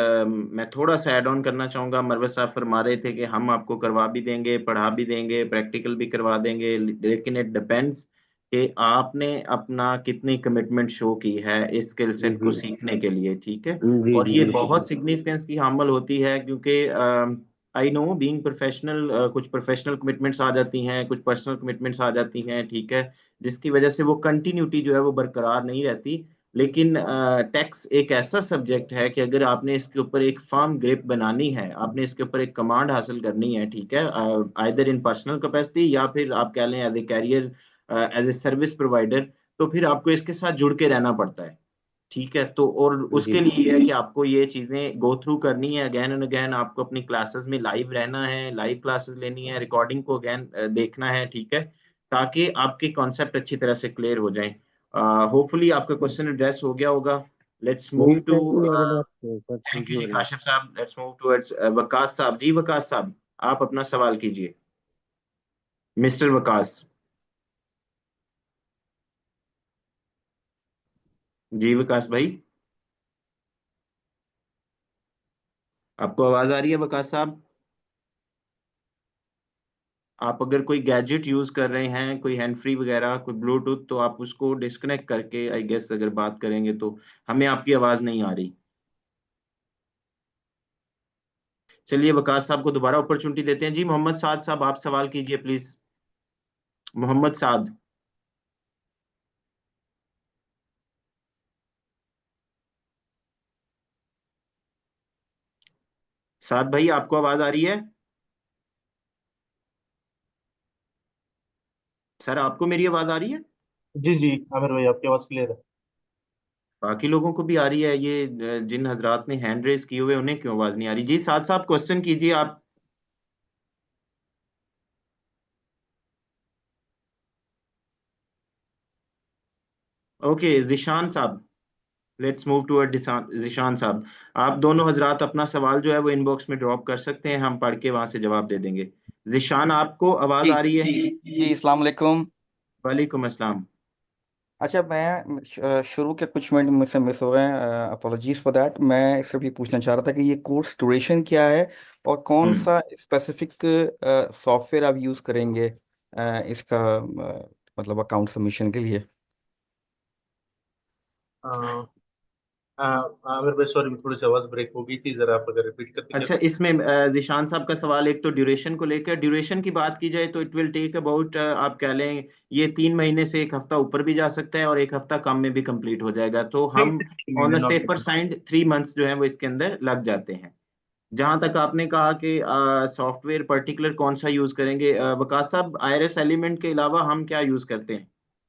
मैं थोड़ा सा ऐड ऑन करना चाहूंगा, मरवत साहब फरमा रहे थे कि हम आपको करवा भी देंगे, पढ़ा भी देंगे, प्रैक्टिकल भी करवा देंगे, लेकिन इट डिपेंड्स कि आपने अपना कितनी कमिटमेंट शो की है इस स्किल सेट को जी सीखने के लिए, ठीक है। जी और जी ये बिल्कुल बहुत सिग्निफिकेंस की हामल होती है, क्योंकि आई नो बीइंग प्रोफेशनल, कुछ प्रोफेशनल कमिटमेंट्स आ जाती हैं, कुछ पर्सनल कमिटमेंट्स आ जाती हैं, ठीक है, जिसकी वजह से वो कंटिन्यूटी जो है वो बरकरार नहीं रहती। लेकिन टैक्स एक ऐसा सब्जेक्ट है कि अगर आपने इसके ऊपर एक फर्म ग्रिप बनानी है, आपने इसके ऊपर एक कमांड हासिल करनी है, ठीक है, आइदर इन पर्सनल कैपेसिटी या फिर आप कह लें as a carrier, as a service provider, तो फिर आपको इसके साथ जुड़ के रहना पड़ता है, ठीक है। तो और जी उसके लिए ये है कि आपको ये चीजें गो थ्रू करनी है अगेन एंड अगेन, आपको अपनी क्लासेस में लाइव रहना है, लाइव क्लासेस लेनी है, रिकॉर्डिंग को अगेन देखना है, ठीक है, ताकि आपके कॉन्सेप्ट अच्छी तरह से क्लियर हो जाएं। होपफुली आपका क्वेश्चन एड्रेस हो गया होगा। लेट्स जी, move to, thank you very much sir, thank thank you you जी very much. Kashif Sahab. Let's move towards Waqas साहब जी। वकास साहब, आप अपना सवाल कीजिए, मिस्टर वकास। जी वकास भाई, आपको आवाज आ रही है वकास साहब? आप अगर कोई गैजेट यूज कर रहे हैं, कोई हैंड फ्री वगैरह, कोई ब्लूटूथ, तो आप उसको डिस्कनेक्ट करके आई गेस अगर बात करेंगे तो हमें आपकी आवाज नहीं आ रही। चलिए वकास साहब को दोबारा अपॉर्चुनिटी देते हैं। जी मोहम्मद साद साहब, आप सवाल कीजिए प्लीज। मोहम्मद साद। साद भाई, आपको आवाज आ रही है? सर आपको मेरी आवाज आ रही है? जी जी आमिर भाई, आपकी आवाज क्लियर है। बाकी लोगों को भी आ रही है। ये जिन हजरात ने हैंड रेस किए हुए उन्हें क्यों आवाज नहीं आ रही? जी साद साहब क्वेश्चन कीजिए आप। ओके जिशान साहब, लेट्स मूव टू जिशान साहब। आप दोनों हजरात अपना सवाल जो है वो इनबॉक्स में ड्रॉप कर सकते हैं, हम पढ़ के वहां से जवाब दे देंगे। जिशान, आपको आवाज जी आ रही है? जी अस्सलाम वालेकुम। वालेकुम अस्सलाम। अच्छा, मैं शुरू के कुछ मिनट मुझसे मिस हो गए हैं, अपोलॉजीज फॉर दैट। मैं सिर्फ ये पूछना चाह रहा था कि ये कोर्स ड्यूरेशन क्या है और कौन हम्म सा स्पेसिफिक सॉफ्टवेयर आप यूज़ करेंगे इसका मतलब अकाउंट सबमिशन के लिए। अ, आमिर भाई सॉरी, थोड़ी सी आवाज ब्रेक हो गई थी, जरा आप अगर रिपीट कर देंगे अच्छा, तो। इसमें जिशान साहब का सवाल एक तो ड्यूरेशन को लेकर, ड्यूरेशन की बात की जाए तो इट विल टेक अबाउट, आप कह लें ये 3 महीने से 1 हफ्ता ऊपर भी जा सकता है और 1 हफ्ता कम में भी कंप्लीट हो जाएगा। तो नहीं, हम 6 महीने on not safer side 3 months जो है वो इसके अंदर लग जाते हैं। जहां तक आपने कहा कि सॉफ्टवेयर पर्टिकुलर कौन सा यूज करेंगे, वकास साहब आईआरएस एलिमेंट के अलावा हम क्या यूज करते हैं?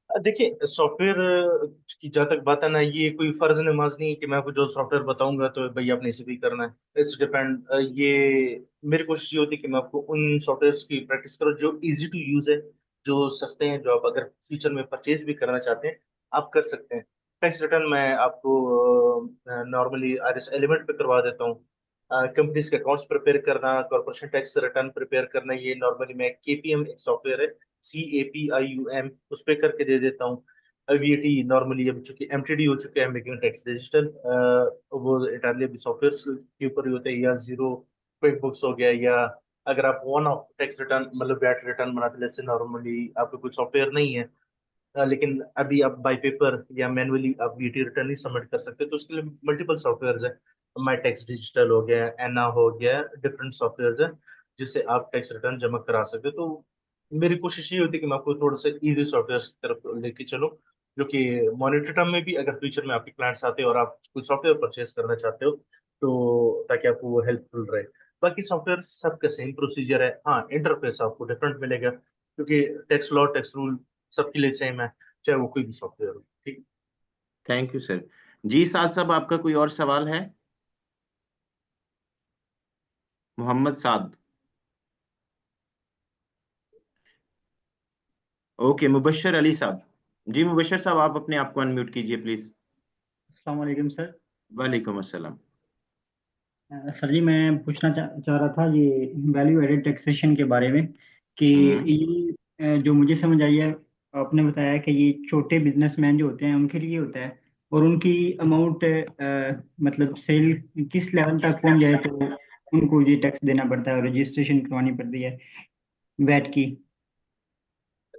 देखिए, सॉफ्टवेयर की जहाँ तक बात है ना, ये कोई फर्ज नमाज नहीं है कि मैं आपको जो सॉफ्टवेयर बताऊंगा तो भाई आपने इसे भी करना है। It's depend. ये मेरी कोशिश ये होती है कि मैं आपको उन सॉफ्टवेयर की प्रैक्टिस करूँ जो इजी टू यूज है, जो सस्ते हैं, जो आप अगर फ्यूचर में परचेज भी करना चाहते हैं आप कर सकते हैं। टैक्स रिटर्न मैं आपको नॉर्मली आरएस एलिमेंट पे करवा देता हूँ। कंपनीज के अकाउंट्स प्रिपेयर करना, कॉर्पोरेशन टैक्स रिटर्न प्रिपेयर करना, ये नॉर्मली मैं केपीएम एक सॉफ्टवेयर है, CAPIUM, उस पर करके दे देता हूँ। VAT नॉर्मली अब चूंकि एमटीडी हो चुके हैं, मेकिंग टैक्स डिजिटल, वो इंटायरली अभी सॉफ्टवेयर के ऊपर ही होते हैं, या जीरो क्विक बुक्स हो गया, या अगर आप वन ऑफ टैक्स रिटर्न मतलब वैट रिटर्न बनाते हैं, जैसे नॉर्मली आपका कोई सॉफ्टवेयर नहीं है, लेकिन अभी आप बाई पेपर या मैनुअली आप वीटी रिटर्न नहीं सबमिट कर सकते, तो उसके लिए मल्टीपल सॉफ्टवेयर है। माई टैक्स डिजिटल हो गया, एना हो गया, डिफरेंट सॉफ्टवेयर है जिससे आप टैक्स रिटर्न जमा करा सकते हो। तो मेरी कोशिश ये होती है कि मैं आपको थोड़ा सा इजी सॉफ्टवेयर की तरफ लेके चलूँ, जो कि मॉनिटर टर्म में भी अगर फ्यूचर में आपके क्लाइंट्स आते हो और आप कोई सॉफ्टवेयर परचेज करना चाहते हो तो ताकि आपको वो हेल्पफुल रहे। बाकी सॉफ्टवेयर सबका सेम प्रोसीजर है, हाँ इंटरफेस आपको डिफरेंट मिलेगा, क्योंकि टैक्स लॉ टैक्स रूल सबके लिए सेम है, चाहे वो कोई भी सॉफ्टवेयर हो। ठीक। Thank you sir. जी साद साहब, आपका कोई और सवाल है? मोहम्मद साद। ओके, मुबश्शिर अली साहब। जी मुबश्शिर साहब, आप अपने आप को अनम्यूट कीजिए प्लीज। अस्सलाम वालेकुम सर। वालेकुम अस्सलाम। सर जी, मैं पूछना चाह रहा था ये वैल्यू एडेड टैक्सेशन के बारे में कि हम्म ये जो मुझे समझ आई है, आपने बताया कि ये छोटे बिजनेसमैन जो होते हैं उनके लिए होता है, और उनकी अमाउंट मतलब सेल किस लेवल तक पहुंच जाए तो उनको ये टैक्स देना पड़ता है और रजिस्ट्रेशन करवानी पड़ती है वैट की।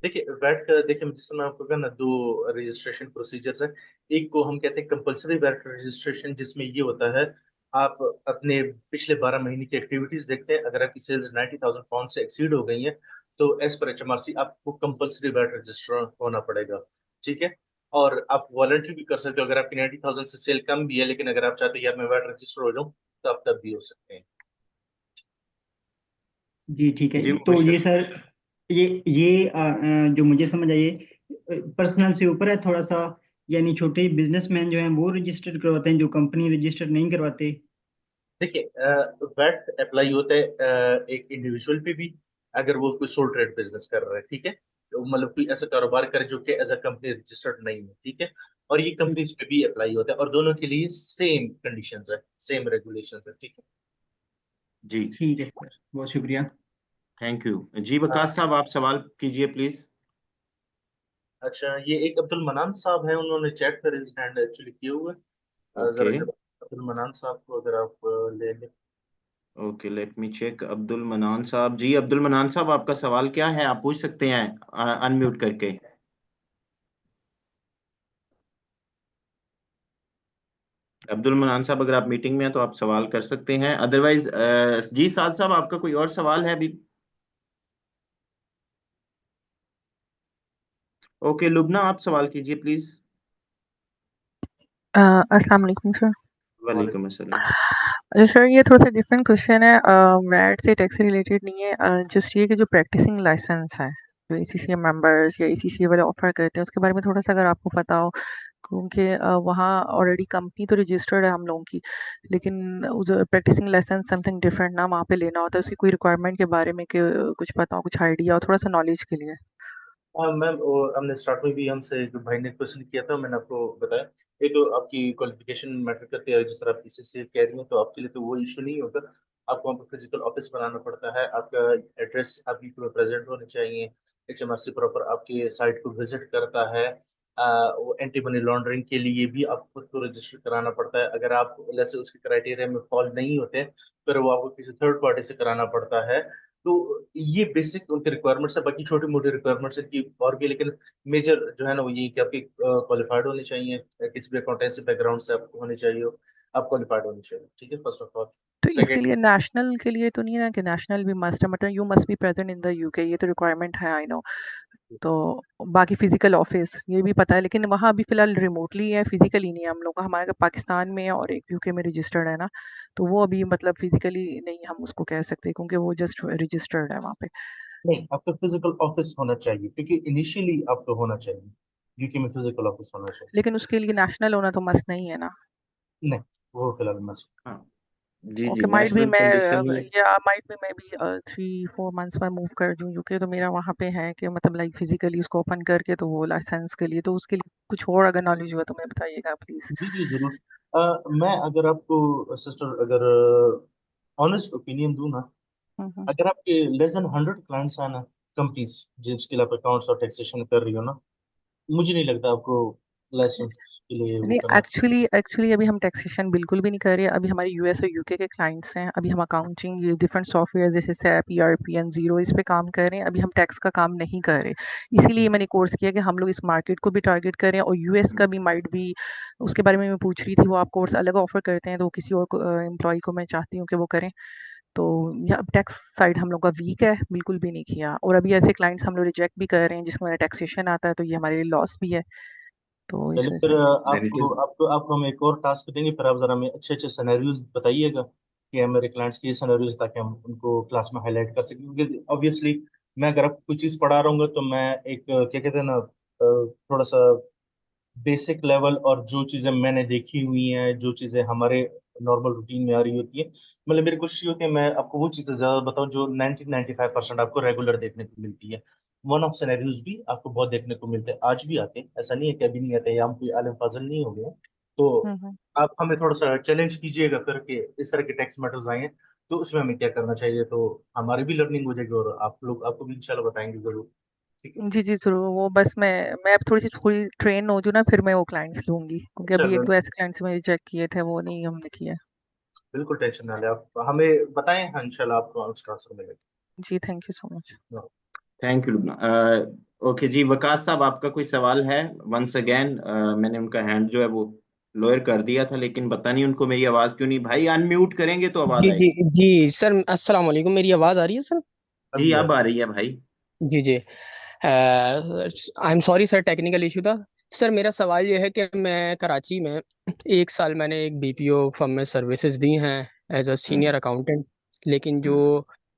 देखिए वैट का, देखिए जिस समय आपको कहना, दो रजिस्ट्रेशन प्रोसीजर्स हैं। एक को हम कहते हैं कंपलसरी वैट रजिस्ट्रेशन, जिसमें ये होता है आप अपने पिछले 12 महीने की एक्टिविटीज देखते हैं, अगर आपकी सेल्स 90,000 पाउंड से एक्सीड हो गई हैं तो एज पर HMRC आपको कंपलसरी वैट रजिस्टर होना पड़ेगा। ठीक है। और आप वॉलंटरी भी कर सकते हो, अगर आपकी 90,000 से सेल कम भी है लेकिन अगर आप चाहते हैं यार मैं वैट रजिस्टर हो जाऊं, तो आप तब भी हो सकते हैं। जी ठीक है। जी तो ये मुबश्शिर। सर ये जो मुझे समझ आई पर्सनल से ऊपर है थोड़ा सा, यानी छोटे बिजनेसमैन जो हैं वो रजिस्टर करवाते हैं, जो कंपनी रजिस्टर नहीं करवाते। देखिए वैट अप्लाई होता है एक इंडिविजुअल पे भी, अगर वो कोई सोल ट्रेड बिजनेस कर रहा है, ठीक है, तो मतलब कोई ऐसा कारोबार करे जो कि एज अ कंपनी रजिस्टर्ड नहीं है, ठीक है, और ये कंपनीज पे भी अप्लाई होता है, और दोनों के लिए सेम कंडीशंस है, सेम रेगुलेशंस है। ठीक जी ठीक है सर, बहुत शुक्रिया। Thank you. जी है। वकास साहब, आप सवाल कीजिए प्लीज। अच्छा, ये एक अब्दुल मनान साहब है, उन्होंने चैट पर इस हैंड एक्चुअली किए हुए हैं। ओके जरा अब्दुल मनान साहब को अगर आप ले लें। Okay, let me check. Abdul Manan साहब, जी अब्दुल मनान साहब, आपका सवाल क्या है? आप पूछ सकते हैं अनम्यूट करके। अब्दुल मनान साहब, अगर आप मीटिंग में हैं तो आप सवाल कर सकते हैं, अदरवाइज जी साद साहब, आपका कोई और सवाल है अभी? ओके लुबना, आप सवाल कीजिए प्लीज। अस्सलाम वालेकुम सर। वालेकुम अस्सलाम। अच्छा सर, ये थोड़ा सा डिफरेंट क्वेश्चन है, वैट से टैक्स से रिलेटेड नहीं है, जस्ट ये कि जो प्रैक्टिसिंग लाइसेंस है, जो एसीसीए मेंबर्स या एसीसीए वाले ऑफर करते हैं, उसके बारे में थोड़ा सा अगर आपको पता हो, क्योंकि वहाँ ऑलरेडी कंपनी तो रजिस्टर्ड है हम लोगों की, लेकिन जो प्रैक्टिसिंग लाइसेंस समथिंग डिफरेंट ना वहाँ पे लेना होता है, उसकी कोई रिक्वायरमेंट के बारे में कि कुछ पता हो, कुछ आइडिया हो, थोड़ा सा नॉलेज के लिए। हाँ मैम, और हमने स्टार्ट में भी हमसे एक भाई ने क्वेश्चन किया था, मैंने आपको बताया। एक तो आपकी क्वालिफिकेशन मैटर करती है, जिस तरह आप इसी कह रही हैं, तो आपके लिए तो वो इशू नहीं होता। आपको वहाँ पर फिजिकल ऑफिस बनाना पड़ता है, आपका एड्रेस आपकी प्रेजेंट होने चाहिए, HMRC प्रॉपर आपके साइट को विजिट करता है। वो एंटी मनी लॉन्ड्रिंग के लिए भी आपको खुद को रजिस्टर कराना पड़ता है। अगर आप जैसे उसके क्राइटेरिया में फॉल नहीं होते, फिर वो आपको किसी थर्ड पार्टी से कराना पड़ता है। तो ये बेसिक उनके रिक्वायरमेंट्स है, बाकी छोटी मोटी रिक्वायरमेंट्स की और भी, लेकिन मेजर जो है ना वो ये कि आपकी क्वालिफाइड होनी चाहिए, किसी भी अकाउंटेंसी बैकग्राउंड से आपको होनी चाहिए, आप क्वालिफाइड होनी चाहिए, ठीक है, फर्स्ट ऑफ ऑल। तो इसके सेकेंड, लिए नेशनल के लिए तो नहीं है कि नेशनल भी मस्ट है, मतलब you must be present in the UK, ये तो रिक्वायरमेंट है, आई नो। तो बाकी फिजिकल ऑफिस ये भी पता है, लेकिन वहाँ अभी फिलहाल रिमोटली है, फिजिकली नहीं है हम लोग का, हमारे पाकिस्तान में है और एक यूके में रजिस्टर्ड है ना, तो वो अभी मतलब फिजिकली नहीं हम उसको कह सकते, क्योंकि वो जस्ट रजिस्टर्ड है वहाँ पे। नहीं, आपका फिजिकल ऑफिस होना चाहिए, क्योंकि इनिशियली आपको होना चाहिए, यूके में फिजिकल ऑफिस होना चाहिए। लेकिन उसके लिए नेशनल होना तो मस्त नहीं है ना। नहीं, वो फिलहाल मस्त। हाँ जी जी, ओके, माइट भी नेशनल मैं कंडीशन ये। या माइट भी मैं भी 3-4 मंथ्स में मूव कर दूँ यूके, तो मेरा वहाँ पे है कि मतलब लाइक फिजिकली उसको ओपन करके, तो वो लाइसेंस के लिए, तो उसके लिए कुछ और अगर नॉलेज हुआ तो मैं बताइएगा प्लीज। जी जी जरूर। मैं अगर आपको सिस्टर अगर ऑनेस्ट ओपिनियन दूं ना, हम्म। अगर आपके लेस देन 100 क्लाइंट्स हैं ना, कंपनीज जिसके लिए आप अकाउंट्स और टैक्सेशन कर रही हो ना, मुझे नहीं लगता आपको लाइसेंस के लिए वो नहीं, करना चाहिए। एक्चुअली अभी हम टैक्सेशन बिल्कुल भी नहीं कर रहे, अभी हमारे यूएस और यूके के क्लाइंट्स हैं, अभी हम अकाउंटिंग ये डिफरेंट सॉफ्टवेयर जैसे सैप, ईआरपी एंड जीरो, इस पे काम कर रहे हैं, अभी हम टैक्स का काम नहीं कर रहे। इसीलिए मैंने कोर्स किया कि हम लोग इस मार्केट को भी टारगेट करें, और यूएस का भी माइट भी, उसके बारे में मैं पूछ रही थी, वो आप कोर्स अलग ऑफर करते हैं, तो किसी और एम्प्लॉय को मैं चाहती हूँ कि वो करें। तो या टैक्स साइड हम लोग का वीक है, बिल्कुल भी नहीं किया, और अभी ऐसे क्लाइंट्स हम लोग रिजेक्ट भी कर रहे हैं जिसमें टैक्सेशन आता है, तो ये हमारे लिए लॉस भी है, तो इस चलिए वजह फिर से। आपको आपको आपको हम एक और टास्क देंगे, फिर आप जरा हमें अच्छे अच्छे सिनेरियोज बताइएगा कि हमारे क्लाइंट्स के सिनेरियोज, ताकि हम उनको क्लास में हाईलाइट कर सकें, क्योंकि ऑब्वियसली मैं अगर आपको कोई चीज़ पढ़ा रहा हूँ तो मैं एक क्या कहते हैं ना, थोड़ा सा बेसिक लेवल, और जो चीज़ें मैंने देखी हुई हैं, जो चीज़ें हमारे नॉर्मल रूटीन में आ रही होती है, मतलब मेरी कोशिश ये होती है मैं आपको वो चीज़ें ज़्यादा बताऊं जो 90-95% आपको रेगुलर देखने को मिलती है। वन ऑफ सिनेरियोज भी आपको बहुत देखने को मिलते हैं, आज भी आते हैं, ऐसा नहीं है कि अभी नहीं आते हैं, या हम कोई आलम फाजल नहीं हो गए। तो हम्म। आप हमें थोड़ा सा चैलेंज कीजिएगा करके, इस तरह के टेक्स्ट मैटर्स आए हैं तो उसमें हमें क्या करना चाहिए, तो हमारी भी लर्निंग हो जाएगी, और आप लोग आपको भी इंशाल्लाह बताएंगे जरूर, ठीक है। जी, जी, ज़रूर। वो बस मैं अब थोड़ी ट्रेन हो जाऊँ ना, फिर मैं वो क्लाइंट्स लूँगी, क्योंकि अभी चलो, 1-2 ऐसे क्लाइंट्स मैंने चेक किए थे, वो नहीं हमने किया। बिल्कुल टेंशन ना ले, आप हमें बताएं, हाँ इंशाल्लाह आपको उसका आंसर मिलेगा। जी, thank you so much. Thank you Lubna. Okay जी, वकास साहब, आपका कोई सवाल है? वंस अगेन मैंने उनका हैंड जो है वो लोअर कर दिया था, लेकिन पता नहीं उनको मेरी आवाज क्यों नहीं, भाई अनम्यूट करेंगे तो आवाज जी जी आएगी। जी सर, अस्सलाम वालेकुम। मेरी आवाज़ आ रही है सर? जी अभी यार, अब आ रही है भाई। जी जी। I am sorry sir, technical issue था। सर मेरा सवाल ये है कि मैं कराची में 1 साल मैंने एक बीपीओ फर्म में सर्विसेज दी हैं as a senior hmm, accountant, लेकिन जो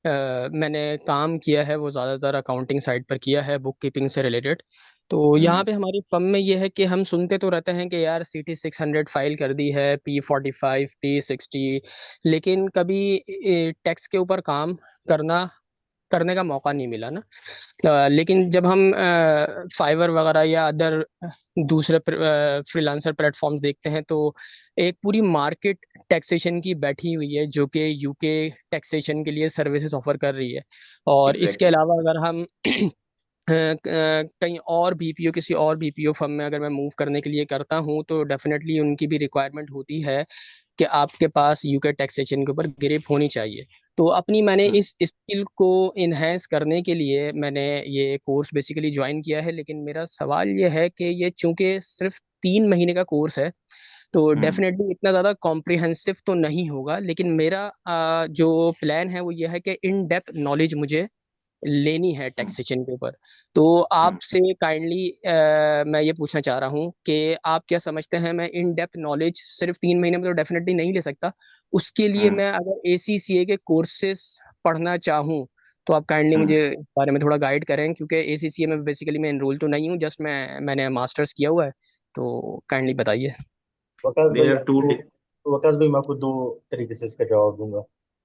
हम्म, मैंने काम किया है वो ज़्यादातर अकाउंटिंग साइड पर किया है, बुक कीपिंग से रिलेटेड। तो यहाँ हम्म, पे हमारी फर्म में ये है कि हम सुनते तो रहते हैं कि यार CT 600 फाइल कर दी है, P45 P60, लेकिन कभी टैक्स के ऊपर काम करने का मौका नहीं मिला ना। लेकिन जब हम फाइवर वगैरह या अदर दूसरे फ्रीलांसर प्लेटफॉर्म्स देखते हैं, तो एक पूरी मार्केट टैक्सेशन की बैठी हुई है जो कि यूके टैक्सेशन के लिए सर्विसेज ऑफर कर रही है। और इसके एग्जैक्टली। अलावा अगर हम कहीं और बीपीओ किसी और बीपीओ फर्म में अगर मैं मूव करने के लिए करता हूँ, तो डेफिनेटली उनकी भी रिक्वायरमेंट होती है कि आपके पास यूके टैक्सेशन के ऊपर ग्रिप होनी चाहिए। तो अपनी मैंने हम्म, इस स्किल को इन्हेंस करने के लिए मैंने ये कोर्स बेसिकली ज्वाइन किया है, लेकिन मेरा सवाल ये है कि ये चूंकि सिर्फ 3 महीने का कोर्स है, तो डेफिनेटली इतना ज़्यादा कॉम्प्रिहेंसिव तो नहीं होगा, लेकिन मेरा जो प्लान है वो ये है कि इन डेप्थ नॉलेज मुझे लेनी है टैक्सेशन के ऊपर। तो आपसे काइंडली मैं ये पूछना चाह रहा हूँ कि आप क्या समझते हैं, मैं इन डेप्थ नॉलेज सिर्फ 3 महीने में तो डेफिनेटली नहीं ले सकता, उसके लिए मैं अगर ACCA के कोर्सेस पढ़ना चाहूँ तो आप काइंडली मुझे इस बारे में थोड़ा गाइड करें, क्योंकि ACCA में बेसिकली मैं एनरोल तो नहीं हूँ, जस्ट मैंने मास्टर्स किया हुआ है, तो काइंडली बताइए। वकास भाई देयर आर टू वकास भाई मैं आपको दो तरीके से इसका जवाब दूंगा।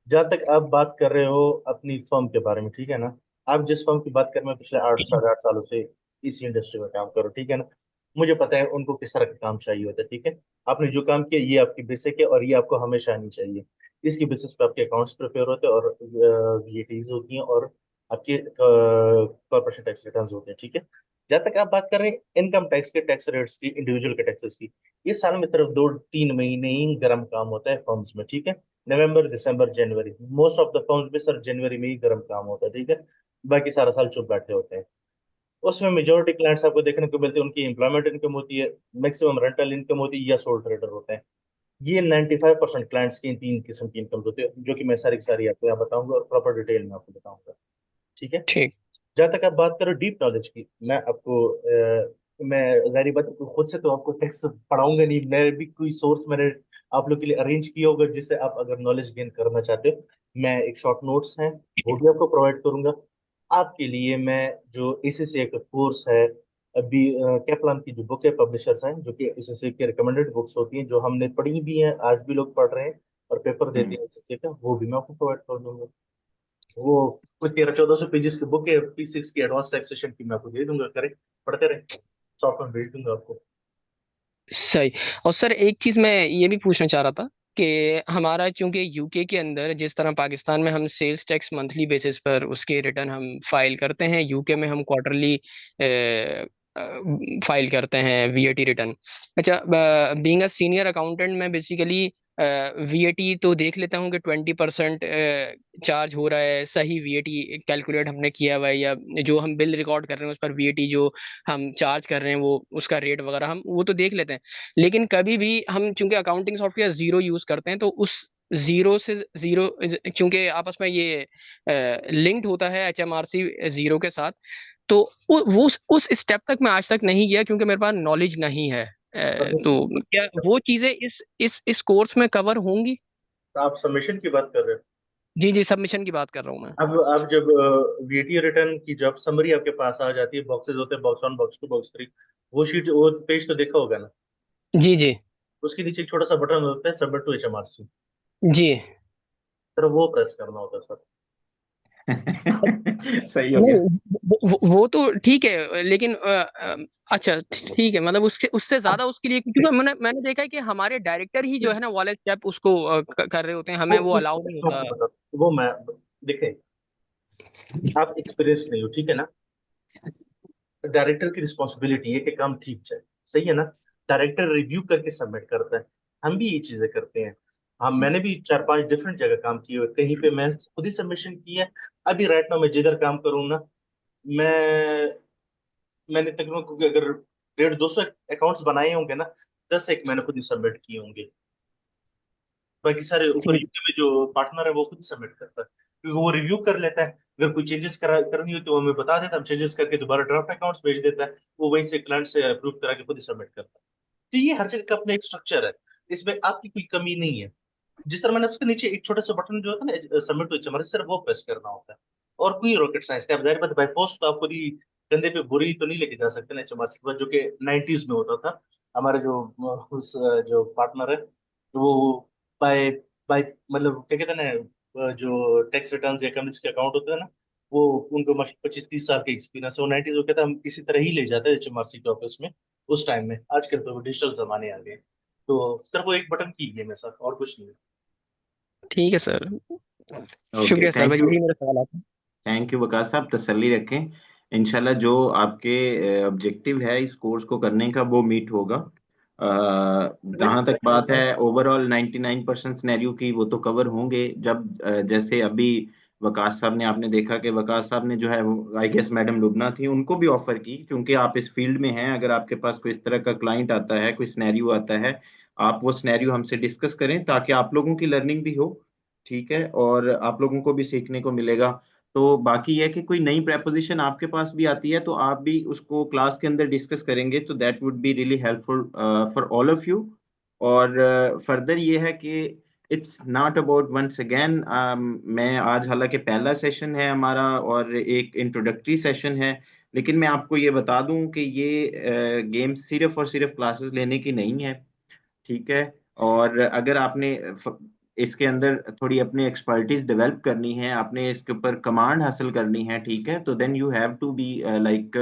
जहाँ तक आप बात कर रहे हो अपनी फर्म के बारे में, ठीक है ना, आप जिस फर्म की बात कर रहे हैं पिछले 8 साढ़े 8 सालों से इसी इंडस्ट्री में काम करो, ठीक है ना, मुझे पता है उनको किस तरह का काम चाहिए होता है, ठीक है। आपने जो काम किया ये आपकी बेसिक है और ये आपको हमेशा आनी चाहिए। इसकी बेसिस पे आपके अकाउंट्स प्रिपेयर होते हैं और VATs होती हैं और आपके कॉर्पोरेशन टैक्स रिटर्न होते हैं, ठीक है। जहाँ तक आप बात कर रहे हैं इनकम टैक्स के टैक्स रेट्स की, इंडिविजुअल के टैक्सेस की, ये साल में सिर्फ 2-3 महीने ही गर्म काम होता है फर्म्स में, ठीक है। नवंबर दिसंबर जनवरी, मोस्ट ऑफ द फर्म्स में सर जनवरी में ही गर्म काम होता है, ठीक है। बाकी सारा साल चुप बैठे होते हैं। उसमें मेजोरिटी क्लाइंट्स आपको देखने को मिलते हैं, उनकी एम्प्लॉयमेंट इनकम होती है, मैक्सिमम रेंटल इनकम होती है या सोल ट्रेडर होते हैं। ये 95% क्लाइंट्स की 3 किस्म की इनकम होती है, जो कि मैं सारी की सारी आपको यहाँ बताऊंगा और प्रॉपर डिटेल में आपको बताऊंगा, ठीक है। ठीक। जहाँ तक आप बात करो डीप नॉलेज की, मैं आपको मैं जाहिर बात है, खुद से तो आपको टैक्स पढ़ाऊंगा नहीं, मैं भी कोई सोर्स मैंने आप लोग के लिए अरेंज किया होगा जिससे आप अगर नॉलेज गेन करना चाहते हो, मैं एक शॉर्ट नोट्स है वो भी आपको प्रोवाइड करूंगा। आपके लिए मैं जो ACCA का कोर्स है, अभी कैपलान की जो बुक है, पब्लिशर्स हैं जो कि ACCA की रिकमेंडेड बुक्स होती हैं, जो हमने पढ़ी भी हैं, आज भी लोग पढ़ रहे हैं और पेपर देते हैं ACCA का, वो भी मैं आपको प्रोवाइड कर दूंगा। वो कुछ 1300-1400 पेजेस की बुक है, P6 की एडवांस टैक्सेशन की, मैं आपको दे दूंगा, करें पढ़ते रहे, सॉफ्टवेयर भेज दूंगा आपको। सही। और सर एक चीज मैं ये भी पूछना चाह रहा था कि हमारा चूंकि यूके के अंदर जिस तरह पाकिस्तान में हम सेल्स टैक्स मंथली बेसिस पर उसके रिटर्न हम फाइल करते हैं, यूके में हम क्वार्टरली फाइल करते हैं VAT रिटर्न। अच्छा, बीइंग अ सीनियर अकाउंटेंट मैं बेसिकली VAT तो देख लेता हूँ कि 20% चार्ज हो रहा है, सही VAT कैलकुलेट हमने किया हुआ है, या जो हम बिल रिकॉर्ड कर रहे हैं उस पर VAT जो हम चार्ज कर रहे हैं वो उसका रेट वगैरह हम वो तो देख लेते हैं। लेकिन कभी भी हम चूंकि अकाउंटिंग सॉफ्टवेयर जीरो यूज करते हैं, तो उस जीरो से जीरो, चूंकि आपस में ये लिंक्ड होता है HMRC जीरो के साथ, तो वो उस स्टेप तक मैं आज तक नहीं गया क्योंकि मेरे पास नॉलेज नहीं है। तो क्या वो चीजें इस कोर्स में कवर होंगी? आप सबमिशन की बात कर रहे हो? जी जी, सबमिशन की बात कर रहा हूँ मैं। अब जब VAT रिटर्न की जब समरी आपके पास आ जाती है, बॉक्सेस होते हैं, बॉक्स 1 बॉक्स 2 बॉक्स 3, वो शीट वो पेज तो देखा होगा ना, जी जी उसके नीचे एक छोटा सा बटन होता है, सबमिट टू HMRC, जी। सर वो प्रेस करना होता है सर। सही हो नहीं, गया। वो तो ठीक है, लेकिन अच्छा ठीक है, मतलब उसके उससे ज्यादा उसके लिए, क्योंकि मैंने देखा है कि हमारे डायरेक्टर ही जो है ना वाले स्टेप उसको कर रहे होते हैं, हमें वो अलाउ नहीं होता। वो मैं देखें, आप एक्सपीरियंस नहीं हो, ठीक है ना, डायरेक्टर की रिस्पॉन्सिबिलिटी है कि काम ठीक जाए, सही है ना। डायरेक्टर रिव्यू करके सबमिट करता है, हम भी ये चीजें करते हैं। हम मैंने भी 4-5 डिफरेंट जगह काम किए हुए, कहीं पे मैं खुद ही सबमिशन किया है। अभी राइट नाउ मैं जिधर काम करूँ ना, मैं मैंने तकरीबन क्योंकि अगर 150-200 अकाउंट्स बनाए होंगे ना, 10 एक मैंने खुद ही सबमिट किए होंगे। बाकी सारे ऊपर ठीक। यूके में जो पार्टनर है वो खुद सबमिट करता है, क्योंकि वो रिव्यू कर लेता है। अगर कोई चेंजेस करनी हो तो वो हमें बता देता है, हम चेंजेस करके दोबारा ड्राफ्ट अकाउंट्स भेज देता है, वो वहीं से क्लाइंट से अप्रूव करा के खुद ही सबमिट करता है। तो ये हर जगह का अपना एक स्ट्रक्चर है, इसमें आपकी कोई कमी नहीं है। जिस तरह मैंने उसके नीचे एक छोटा सा बटन जो होता है ना, सबमिट टू HMRC, सिर्फ वो प्रेस करना होता है, और कोई रॉकेट साइंस का जाहिर बात बाय पोस्ट तो आपको कंधे पे बुरी तो नहीं लेके जा सकते ना HMRC के पास, जो कि 90s में होता था। हमारे जो जो पार्टनर है वो बाय बाय मतलब क्या कहते हैं ना, जो टैक्स रिटर्न या कंपनीज के अकाउंट होते हैं ना, वो उनको 25-30 साल के एक्सपीरियंस है, वो 90s वो कहता है हम किसी तरह ही ले जाते हैं HMRC के ऑफिस में उस टाइम में। आजकल तो डिजिटल जमाने आ गए, तो सिर्फ वो एक बटन की गेम है सर, और कुछ नहीं है। ठीक है सर, ओके, शुक्रिया सर, थैंक बस यू। यही मेरा सवाल था। थैंक यू वकास साहब, तसल्ली रखें। इंशाल्लाह जो आपके ऑब्जेक्टिव है इस कोर्स को करने का वो मीट होगा। जहाँ तक बात है ओवरऑल 99% सिनेरियो की, वो तो कवर होंगे जब जैसे अभी वकास साहब ने, आपने देखा कि वकास साहब ने जो है आई गेस मैडम लुबना थी, उनको भी ऑफर की, क्योंकि आप इस फील्ड में हैं, अगर आपके पास कोई इस तरह का क्लाइंट आता है, कोई सिनेरियो आता है, आप वो सिनेरियो हमसे डिस्कस करें ताकि आप लोगों की लर्निंग भी हो, ठीक है, और आप लोगों को भी सीखने को मिलेगा। तो बाकी ये है कि कोई नई प्रेपोजिशन आपके पास भी आती है तो आप भी उसको क्लास के अंदर डिस्कस करेंगे, तो that would be really helpful for all of you. और फर्दर ये है कि it's not about once again, मैं आज हालांकि पहला सेशन है हमारा और एक इंट्रोडक्टरी सेशन है, लेकिन मैं आपको ये बता दूं कि ये गेम सिर्फ और सिर्फ क्लासेस लेने की नहीं है, ठीक है। और अगर आपने इसके अंदर थोड़ी अपनी एक्सपर्टीज डेवलप करनी है, आपने इसके ऊपर कमांड हासिल करनी है, ठीक है, तो then you have to be like,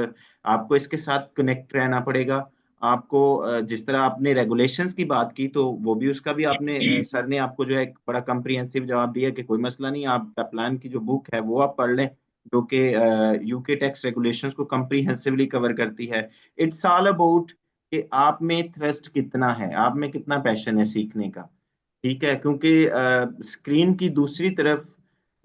आपको इसके साथ कनेक्ट रहना पड़ेगा। आपको जिस तरह आपने रेगुलेशंस की बात की तो वो भी उसका भी आपने सर ने आपको जो है एक बड़ा कम्प्रिहेंसिव जवाब दिया कि कोई मसला नहीं, आप प्लान की जो बुक है वो आप पढ़ लें, जो कि यूके टैक्स रेगुलेशंस को कम्प्रिहेंसिवली कवर करती है। इट्स ऑल अबाउट कि आप में थ्रस्ट कितना है, आप में कितना पैशन है सीखने का, ठीक है। क्योंकि स्क्रीन की दूसरी तरफ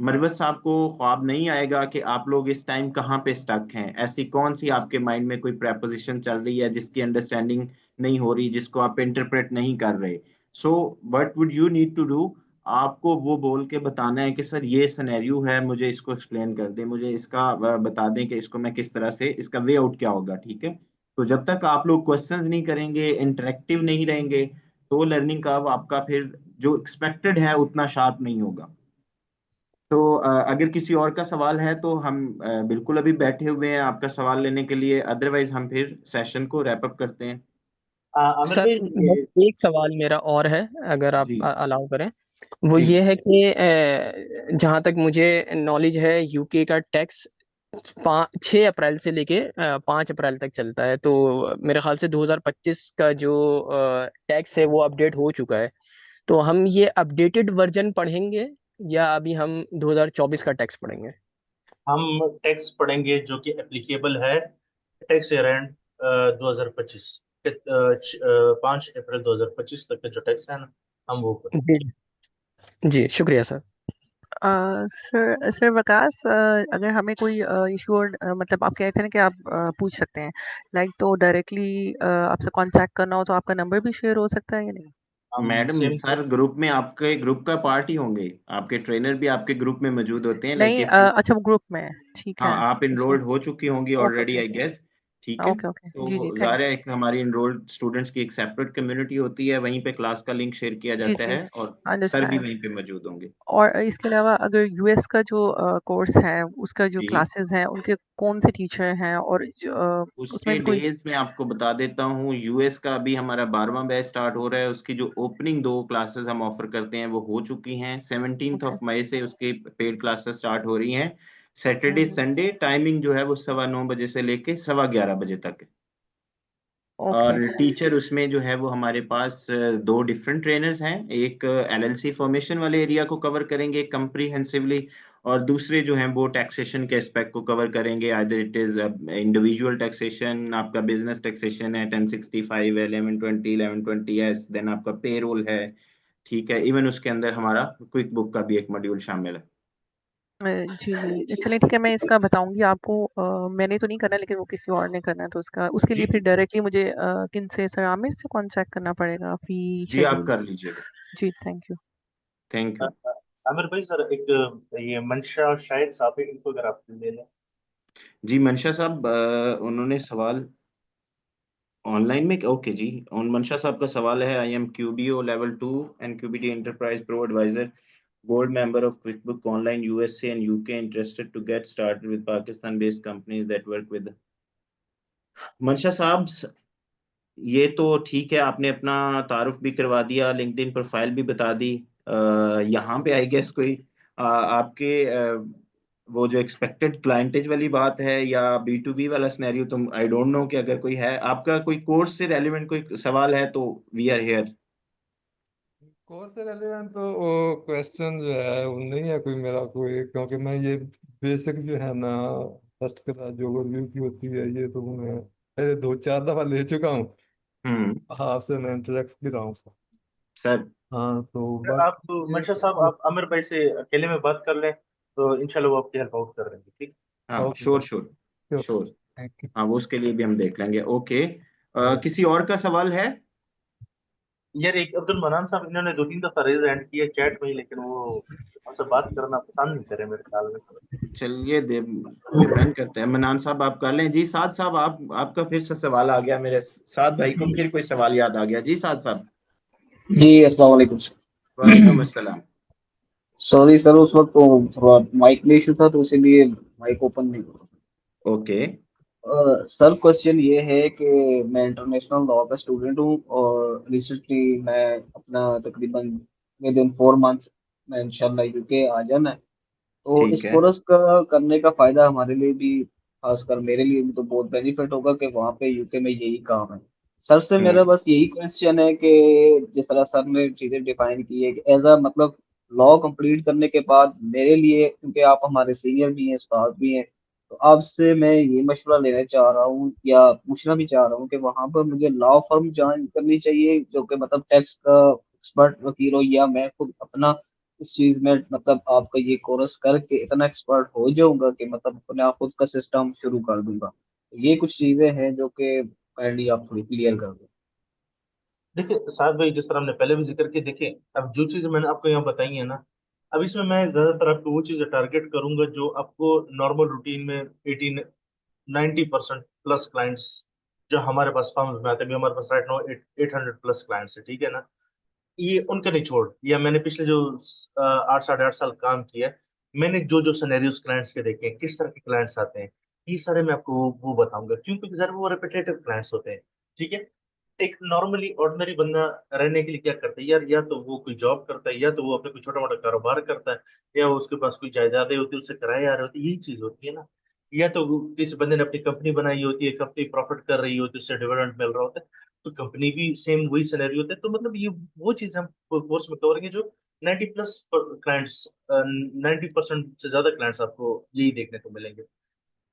मरवत साहब को ख्वाब नहीं आएगा कि आप लोग इस टाइम कहाँ पे स्टक हैं, ऐसी कौन सी आपके माइंड में कोई प्रेपोजिशन चल रही है जिसकी अंडरस्टैंडिंग नहीं हो रही, जिसको आप इंटरप्रेट नहीं कर रहे। So what would you need to do, आपको वो बोल के बताना है कि सर ये सिनेरियो है, मुझे इसको एक्सप्लेन कर दें, मुझे इसका बता दें कि इसको मैं किस तरह से, इसका वे आउट क्या होगा, ठीक है। तो जब तक आप लोग क्वेश्चंस नहीं करेंगे, इंटरेक्टिव नहीं रहेंगे, तो लर्निंग कर्व आपका फिर जो एक्सपेक्टेड है उतना शार्प नहीं होगा। तो अगर किसी और का सवाल है तो हम बिल्कुल अभी बैठे हुए हैं आपका सवाल लेने के लिए, अदरवाइज हम फिर सेशन को रैप अप करते हैं। आमिर सर भाई बस एक सवाल मेरा और है, अगर आप जी अलाउ करें। वो जी ये है कि जहाँ तक मुझे नॉलेज है यूके का टैक्स 6 अप्रैल से लेके 5 अप्रैल तक चलता है, तो मेरे ख्याल से 2025 का जो टैक्स है वो अपडेट हो चुका है। तो हम ये अपडेटेड वर्जन पढ़ेंगे या अभी हम 2024 का टैक्स पढ़ेंगे? हम टैक्स पढ़ेंगे जो कि एप्लीकेबल है टैक्स ईयर एंड 2025 के 5 अप्रैल 2025 तक के जो टैक्स है ना, हम वो पढ़ेंगे। जी जी, शुक्रिया सर। सर वकास, अगर हमें कोई इशू और मतलब आप कहते हैं ना कि आप पूछ सकते हैं, लाइक तो डायरेक्टली आपसे कांटेक्ट करना हो तो आपका नंबर भी शेयर हो सकता है या नहीं? हम मैडम, सेम सर ग्रुप में आपके ग्रुप का पार्ट ही होंगे, आपके ट्रेनर भी आपके ग्रुप में मौजूद होते हैं, लाइक नहीं, इफ यू, अच्छा वो ग्रुप में है, ठीक हाँ है। आप उसमें इनरोल्ड हो चुकी होंगी okay already okay I guess, ठीक है। ओके ओके, जी जी, तो थैंक ज़ाहिर है एक हमारी इनरोल्ड स्टूडेंट्स की एक सेपरेट कम्युनिटी होती है, वहीं पे क्लास का लिंक शेयर किया जी जाता जी, है और सर भी अंडरस्टैंड। वहीं पे मौजूद होंगे। और इसके अलावा अगर यूएस का जो कोर्स है, उसका जो जी, क्लासेस हैं, उनके कौन से टीचर हैं, और उसमें उसके भी कोई। डेज में आपको बता देता हूँ, यूएस का अभी हमारा 12वां बैच स्टार्ट हो रहा है, उसकी जो ओपनिंग 2 क्लासेस हम ऑफर करते हैं वो हो चुकी हैं। 17th okay. ऑफ मई से उसकी पेड क्लासेस स्टार्ट हो रही हैं। सैटरडे संडे टाइमिंग जो है वो 9:15 बजे से लेके 11:15 बजे तक है। ओके। और टीचर उसमें जो है वो हमारे पास 2 डिफरेंट ट्रेनर्स हैं, एक एलएलसी फॉर्मेशन वाले एरिया को कवर करेंगे कम्प्रीहेंसिवली, और दूसरे जो हैं वो टैक्सेशन के एस्पेक्ट को कवर करेंगे, either it is individual taxation, आपका बिजनेस टैक्सेशन है 1065 है, 1120 1120 एस, देन आपका पेरोल है, ठीक है, इवन उसके अंदर हमारा क्विक बुक का भी एक मॉड्यूल शामिल है। जी जी, चलिए ठीक है, मैं इसका बताऊंगी आपको। मैंने तो नहीं करना, लेकिन वो किसी और ने करना है, तो उसका उसके जी लिए फिर डायरेक्टली मुझे किन से, सर आमिर से कांटेक्ट करना पड़ेगा फी जी, आप शेड्यूल? कर लीजिएगा। जी, thank you. Thank you. Aamir भाई सर एक ये मंशा और शाहिद साहब है, इनको अगर आप ले लें। जी मंशा साहब, उन्होंने सवाल ऑनलाइन में, ओके जी, और मनशा साहब का सवाल है, I am QBO level 2 and QBT enterprise pro advisor, gold member of QuickBook online USA and UK, interested to get started with Pakistan based companies that work with. Mansha Sahab, ये तो ठीक है, आपने अपना तारुफ भी करवा दिया, लिंक्डइन प्रोफाइल भी बता दी। यहाँ पे आई गेस कोई आपके वो जो एक्सपेक्टेड क्लाइंटेज वाली बात है या B2B वाला सिनेरियो, तुम आई डोंट नो कि अगर कोई है आपका कोई कोर्स से रेलिवेंट कोई सवाल है तो वी आर हियर। कोर्स से रेलिवेंट तो वो क्वेश्चन जो है वो नहीं है कोई मेरा कोई, क्योंकि मैं ये बेसिक जो है ना फर्स्ट क्लास जो ओवरव्यू की होती है ये तो मैं पहले 2-4 दफा ले चुका हूँ। हम्म। हाँ से मैं इंटरेक्ट भी रहा हूँ। सर। हाँ तो आप बाकी ये मंशा साहब आप आमिर भाई से अकेले में बात कर लें तो इंशाल्लाह वो आपकी हेल्प आउट कर देंगे, ठीक। हाँ okay sure sure sure. Thank you. हाँ वो उसके लिए भी हम देख लेंगे, ओके। किसी और का सवाल है? यार एक अब्दुल मनान साहब, इन्होंने 2-3 दफा रेज हैंड किया चैट में ही, लेकिन वो हमसे बात करना पसंद नहीं करे मेरे ख्याल में। चलिए डिपेंड करते हैं। मनान साहब आप कर लें। जी साद साहब, आपका फिर से सवाल आ गया, मेरे साद भाई को फिर कोई सवाल याद आ गया। जी साद साहब। जी अस्सलाम वालेकुम सर। वालेकुम अस्सलाम। सॉरी सर, उस वक्त तो थोड़ा माइक में इशू था तो इसीलिए माइक ओपन नहीं हुआ। ओके। सर क्वेश्चन ये है कि मैं इंटरनेशनल लॉ का स्टूडेंट हूँ और रिसेंटली मैं अपना तकरीबन विद इन 4 मंथ मैं इंशाल्लाह यूके आ जाना है। तो इस ठीक है। कोर्स का करने का फायदा हमारे लिए भी, खासकर मेरे लिए भी तो बहुत बेनिफिट होगा कि वहाँ पे यूके में यही काम है। सर से मेरा बस यही क्वेश्चन है कि जिस तरह सर ने चीजें डिफाइन की है कि एज अ मतलब लॉ कंप्लीट करने के बाद मेरे लिए, क्योंकि आप हमारे सीनियर भी हैं, स्टाफ भी हैं, तो आपसे मैं ये मशवरा लेना चाह रहा हूँ या पूछना भी चाह रहा हूँ कि वहाँ पर मुझे लॉ फर्म ज्वाइन करनी चाहिए जो कि मतलब टैक्स का एक्सपर्ट वकील हो, या मैं खुद अपना इस चीज में मतलब आपका ये कोर्स करके इतना एक्सपर्ट हो जाऊंगा कि मतलब अपना खुद का सिस्टम शुरू कर दूंगा। ये कुछ चीजें हैं जो कि काइंडली आप थोड़ी क्लियर कर दो। देखिए साहब भाई, जिस तरह हमने पहले भी जिक्र किया, देखिए अब जो चीजें मैंने आपको यहाँ बताई है ना, अब इसमें मैं ज्यादातर आपको वो चीजें टारगेट करूंगा जो आपको नॉर्मल रूटीन में 90% प्लस क्लाइंट्स जो हमारे पास फर्म्स में आते हैं, हमारे पास राइट नाउ 800 प्लस क्लाइंट्स है, ठीक है ना। ये उनका नहीं छोड़, या मैंने पिछले जो 8 साढ़े 8 साल काम किया है, मैंने जो जो सिनेरियोस क्लाइंट्स के देखे हैं, किस तरह के क्लाइंट्स आते हैं, ये सारे मैं आपको वो बताऊंगा, क्योंकि सर वो रिपीटेटिव क्लाइंट्स होते हैं, ठीक है। एक नॉर्मली ऑर्डिनरी बंदा रहने के लिए क्या करता है यार, या तो वो कोई जॉब करता है, या तो वो अपने कोई छोटा मोटा कारोबार करता है, या उसके पास कोई जायदादें होती है, उससे किराए आ रहे होते हैं, यही चीज होती है ना। या तो किसी बंदे ने अपनी कंपनी बनाई होती है, कंपनी प्रॉफिट कर रही होती है, उससे डिविडेंड मिल रहा होता है, तो कंपनी भी सेम वही सिनेरियो होता है। तो मतलब ये वो चीज हम कोर्स में करेंगे जो 90 प्लस क्लाइंट्स, 90% से ज्यादा क्लाइंट्स आपको यही देखने को मिलेंगे।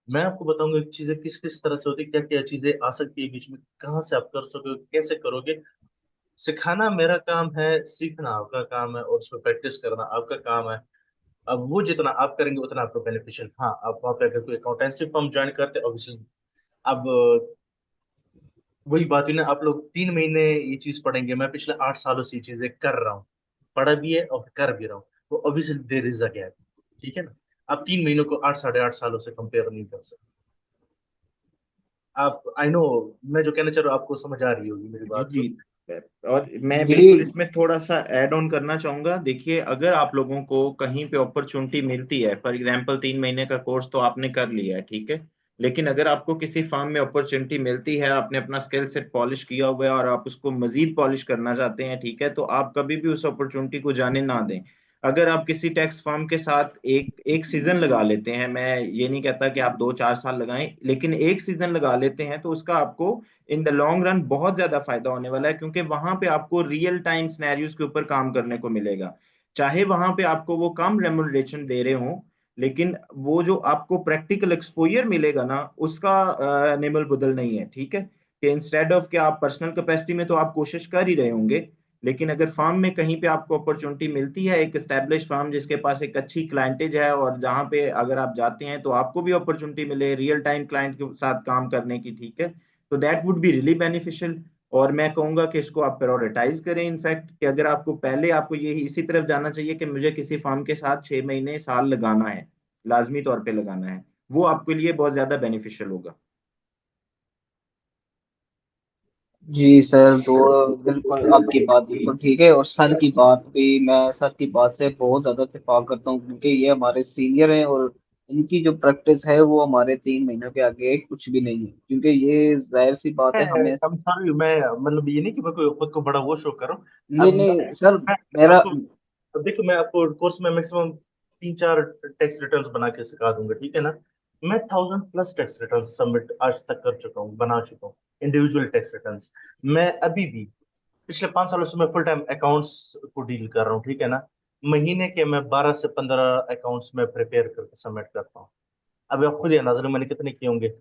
मैं आपको बताऊंगा एक चीजें किस किस तरह से होती है, क्या क्या चीजें आ सकती है बीच में, कहाँ से आप कर सकोगे, कैसे करोगे। सिखाना मेरा काम है, सीखना आपका काम है, और उसमें प्रैक्टिस करना आपका काम है। अब वो जितना आप करेंगे उतना आपको बेनिफिशियल। हाँ, आप वहाँ पे अगर कोई अकाउंटेंसी फर्म ज्वाइन करते हैं ऑब्वियसली, अब वही बात हुई ना, आप लोग 3 महीने ये चीज पढ़ेंगे, मैं पिछले 8 सालों से ये चीजें कर रहा हूँ, पढ़ा भी है और कर भी रहा हूँ, तो obviously there is a gap, ठीक है ना। आप 3 महीनों को 8 साढ़े 8 सालों से कंपेयर नहीं कर सकते। आप आई नो, मैं जो कहना चाह रहा हूँ आपको समझ आ रही होगी मेरी जी बात जी। तो। और मैं जी बिल्कुल इसमें थोड़ा सा ऐड ऑन करना चाहूंगा। देखिए, अगर आप लोगों को कहीं पे अपॉर्चुनिटी मिलती है, फॉर एग्जांपल 3 महीने का कोर्स तो आपने कर लिया है, ठीक है, लेकिन अगर आपको किसी फर्म में अपॉर्चुनिटी मिलती है, आपने अपना स्किल सेट पॉलिश किया हुआ है और आप उसको मजीद पॉलिश करना चाहते हैं, ठीक है, तो आप कभी भी उस अपॉर्चुनिटी को जाने ना दें। अगर आप किसी टैक्स फर्म के साथ एक एक सीजन लगा लेते हैं, मैं ये नहीं कहता कि आप 2-4 साल लगाएं, लेकिन एक सीजन लगा लेते हैं, तो उसका आपको इन द लॉन्ग रन बहुत ज्यादा फायदा होने वाला है, क्योंकि वहां पे आपको रियल टाइम सिनेरियोज के ऊपर काम करने को मिलेगा। चाहे वहां पे आपको वो कम रेम्युनरेशन दे रहे हो, लेकिन वो जो आपको प्रैक्टिकल एक्सपोजर मिलेगा ना, उसका निमल बुदल नहीं है, ठीक है। कि इंस्टेड ऑफ कि आप पर्सनल कैपेसिटी में तो आप कोशिश कर ही रहे होंगे, लेकिन अगर फार्म में कहीं पे आपको अपॉर्चुनिटी मिलती है, एक एस्टेब्लिश फार्म जिसके पास एक अच्छी क्लाइंटेज है, और जहां पे अगर आप जाते हैं तो आपको भी अपॉर्चुनिटी मिले रियल टाइम क्लाइंट के साथ काम करने की, ठीक है, तो that would be really beneficial. और मैं कहूंगा कि इसको आप प्रायोरिटाइज करें। इनफैक्ट कि अगर आपको पहले आपको ये इसी तरफ जाना चाहिए कि मुझे किसी फर्म के साथ 6 महीने साल लगाना है, लाजमी तौर पे लगाना है, वो आपके लिए बहुत ज्यादा बेनिफिशियल होगा। जी सर, तो बिल्कुल आपकी बात बिल्कुल ठीक है, और सर की बात भी, मैं सर की बात से बहुत ज्यादा इत्तेफाक करता हूँ क्योंकि ये हमारे सीनियर हैं और इनकी जो प्रैक्टिस है वो हमारे 3 महीनों के आगे कुछ भी नहीं है, क्योंकि ये जाहिर सी बात है हमें। I'm sorry, मैं मतलब ये नहीं कि मैं कोई खुद को बड़ा वो शो कर रहा हूँ। नहीं अब नहीं सर, मैं मेरा आपको, अब देखो मैं आपको कोर्स में मैक्सिमम 3-4 टैक्स रिटर्न्स बना के सिखा दूंगा, ठीक है ना। मैं 1000+ टैक्स रिटर्न्स सबमिट आज तक कर चुका हूँ, बना चुका हूँ, इंडिविजुअल टैक्स रिटर्न्स। मैं अभी भी पिछले 5 सालों से मैं फुल टाइम अकाउंट्स को डील कर रहा हूँ, ठीक है ना। महीने के मैं 12 से 15 अकाउंट्स में प्रिपेयर करके सबमिट करता हूँ। अभी आप खुद ही अंदाजा मैंने कितने किए होंगे।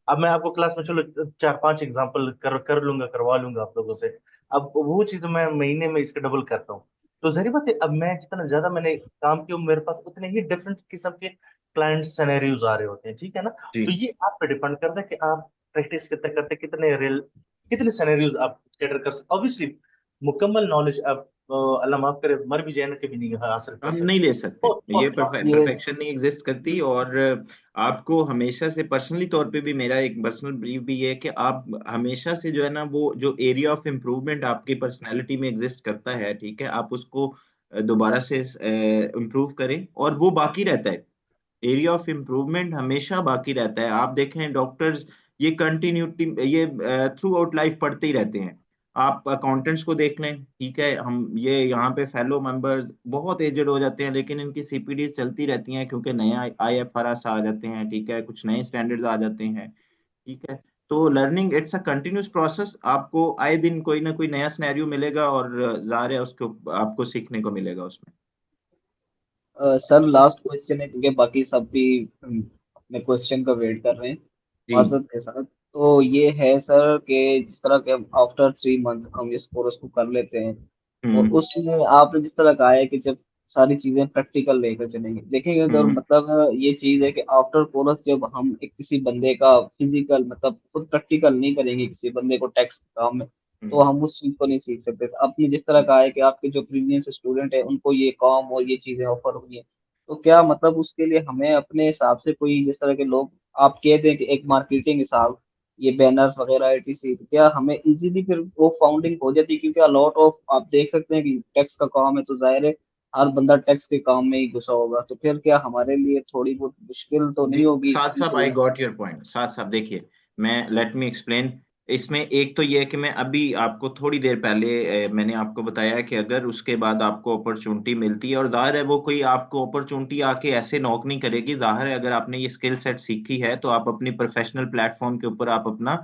अब मैं आपको क्लास में चलो 4-5 एग्जाम्पल कर लूंगा, करवा लूंगा आप लोगों से। अब वो चीज मैं महीने में इसके डबल करता हूँ। तो जाहिर बात है, अब मैं जितना ज्यादा मैंने काम किया, मेरे पास उतने ही डिफरेंट किस्म के क्लाइंट सिनेरियोज आ रहे होते हैं, ठीक है ना। जी तो ये आप पे डिपेंड करता है कि आप प्रैक्टिस कितने करते, कितने रियल, कितने सिनेरियोज आप कैटर कर सकते। ऑब्वियसली मुकम्मल नॉलेज अब अल्लाह माफ करे मर भी जाए ना कभी नहीं हासिल कर हम सकते। नहीं ले सकते, ये ये परफेक्शन नहीं एग्जिस्ट करती। और आपको हमेशा से पर्सनली तौर पे भी मेरा एक पर्सनल बिलीव भी ये है कि आप हमेशा से जो है ना, वो जो एरिया ऑफ इम्प्रूवमेंट आपकी पर्सनैलिटी में एग्जिस्ट करता है, ठीक है, आप उसको दोबारा से इम्प्रूव करें और वो बाकी रहता है। एरिया ऑफ इम्प्रूवमेंट हमेशा बाकी रहता है। आप देखें डॉक्टर्स ये कंटिन्यूटी ये थ्रू आउट लाइफ पढ़ते ही रहते हैं। आप अकाउंटेंट्स को देख लें, ठीक है, हम ये यहाँ पे फेलो मेंबर्स बहुत एजेड हो जाते हैं लेकिन इनकी सीपीडी चलती रहती हैं क्योंकि नया आईएफआरएस आ जाते हैं, ठीक है, कुछ नए स्टैंडर्ड्स आ जाते हैं, ठीक है। तो learning it's a continuous process. आपको आए दिन कोई ना कोई नया सिनेरियो मिलेगा और ज़ाहिर है उसको आपको सीखने को मिलेगा उसमें। सर लास्ट क्वेश्चन है क्योंकि बाकी सब भी अपने क्वेश्चन का वेट कर रहे हैं जी। माजरत के साथ। तो ये है सर कि जिस तरह के आफ्टर 3 मंथ हम इस कोर्स को कर लेते हैं और उसमें आपने जिस तरह कहा है कि जब सारी चीजें प्रैक्टिकल लेकर चलेंगे, देखिए अगर मतलब ये चीज है कि आफ्टर कोर्स जब हम एक किसी बंदे का फिजिकल मतलब खुद प्रैक्टिकल नहीं करेंगे किसी बंदे को टैक्स काम में, तो हम उस चीज को नहीं सीख सकते। तो आपने जिस तरह कहा है कि आपके जो प्रीवियस स्टूडेंट है उनको ये काम और ये चीजें ऑफर हुई है, तो क्या मतलब उसके लिए हमें अपने हिसाब से कोई जिस तरह के लोग आप कहते हैं कि एक मार्केटिंग हिसाब ये बैनर वगैरह एटीसी, क्या हमें इजीली फिर वो फाउंडिंग हो जाती है? क्योंकि अलॉट ऑफ आप देख सकते हैं कि टैक्स का काम है तो जाहिर है हर बंदा टैक्स के काम में ही घुसा होगा, तो फिर क्या हमारे लिए थोड़ी बहुत मुश्किल तो जी नहीं होगी साथ साहब, आई इनको? Got your point. साथ साहब देखिए, मैं लेट मी एक्सप्लेन। इसमें एक तो ये है कि मैं अभी आपको थोड़ी देर पहले मैंने आपको बताया कि अगर उसके बाद आपको अपॉर्चुनिटी मिलती है और जाहिर है वो कोई आपको अपॉर्चुनिटी आके ऐसे नॉक नहीं करेगी। जाहिर है अगर आपने ये स्किल सेट सीखी है तो आप अपनी प्रोफेशनल प्लेटफॉर्म के ऊपर आप अपना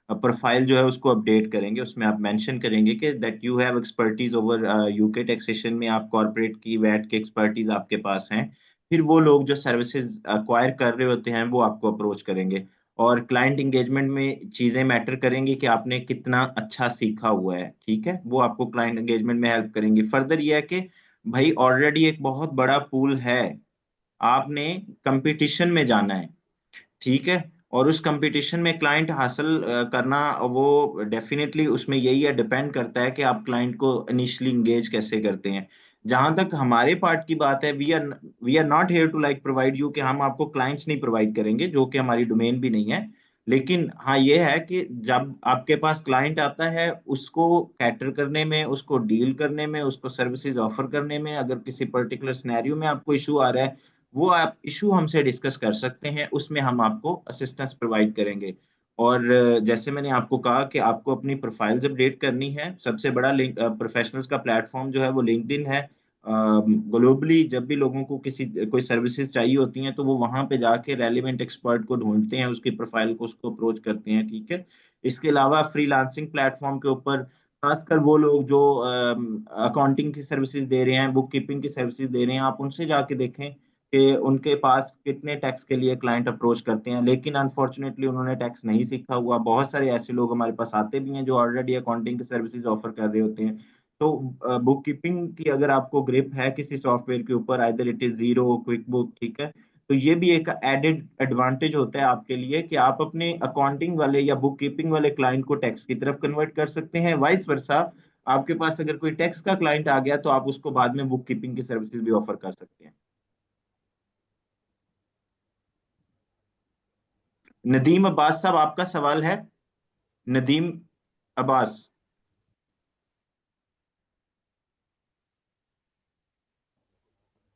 प्रोफाइल जो है उसको अपडेट करेंगे। उसमें आप मेंशन करेंगे कि that you have expertise over UK taxation में, आप कॉर्पोरेट की वैट की एक्सपर्टीज आपके पास हैं। फिर वो लोग जो सर्विसेज अक्वायर कर रहे होते हैं वो आपको अप्रोच करेंगे। और क्लाइंट एंगेजमेंट में चीजें मैटर करेंगी कि आपने कितना अच्छा सीखा हुआ है, ठीक है, वो आपको क्लाइंट एंगेजमेंट में हेल्प करेंगी। फर्दर ये है कि भाई ऑलरेडी एक बहुत बड़ा पूल है, आपने कंपटीशन में जाना है, ठीक है, और उस कंपटीशन में क्लाइंट हासिल करना वो डेफिनेटली उसमें यही है, डिपेंड करता है कि आप क्लाइंट को इनिशियली इंगेज कैसे करते हैं। जहां तक हमारे पार्ट की बात है, we are not here to like provide you, कि हम आपको क्लाइंट्स नहीं प्रोवाइड करेंगे, जो कि हमारी डोमेन भी नहीं है। लेकिन हाँ ये है कि जब आपके पास क्लाइंट आता है उसको कैटर करने में, उसको डील करने में, उसको सर्विसेज ऑफर करने में, अगर किसी पर्टिकुलर सिनेरियो में आपको इशू आ रहा है, वो आप इशू हमसे डिस्कस कर सकते हैं, उसमें हम आपको असिस्टेंस प्रोवाइड करेंगे। और जैसे मैंने आपको कहा कि आपको अपनी प्रोफाइल्स अपडेट करनी है, सबसे बड़ा लिंक प्रोफेशनल्स का प्लेटफॉर्म जो है वो लिंक्डइन है। ग्लोबली जब भी लोगों को किसी कोई सर्विसेज चाहिए होती हैं तो वो वहां पे जाके रेलिवेंट एक्सपर्ट को ढूंढते हैं, उसकी प्रोफाइल को उसको अप्रोच करते हैं, ठीक है। इसके अलावा फ्रीलांसिंग प्लेटफॉर्म के ऊपर खासकर वो लोग जो अकाउंटिंग की सर्विसेज दे रहे हैं, बुक कीपिंग की सर्विसेज दे रहे हैं, आप उनसे जाके देखें कि उनके पास कितने टैक्स के लिए क्लाइंट अप्रोच करते हैं, लेकिन अनफॉर्चुनेटली उन्होंने टैक्स नहीं सीखा हुआ। बहुत सारे ऐसे लोग हमारे पास आते भी हैं जो ऑलरेडी अकाउंटिंग की सर्विसेज ऑफर कर रहे होते हैं। तो बुक कीपिंग की अगर आपको ग्रिप है किसी सॉफ्टवेयर के ऊपर, either it is zero, quick book, ठीक है, तो ये भी एक एडेड एडवांटेज होता है आपके लिए कि आप अपने अकाउंटिंग वाले या बुक कीपिंग वाले क्लाइंट को टैक्स की तरफ कन्वर्ट कर सकते हैं। वाइस वर्सा, आपके पास अगर कोई टैक्स का क्लाइंट आ गया तो आप उसको बाद में बुक कीपिंग की सर्विसेज भी ऑफर कर सकते हैं। नदीम अब्बास साहब, आपका सवाल है? नदीम अब्बास।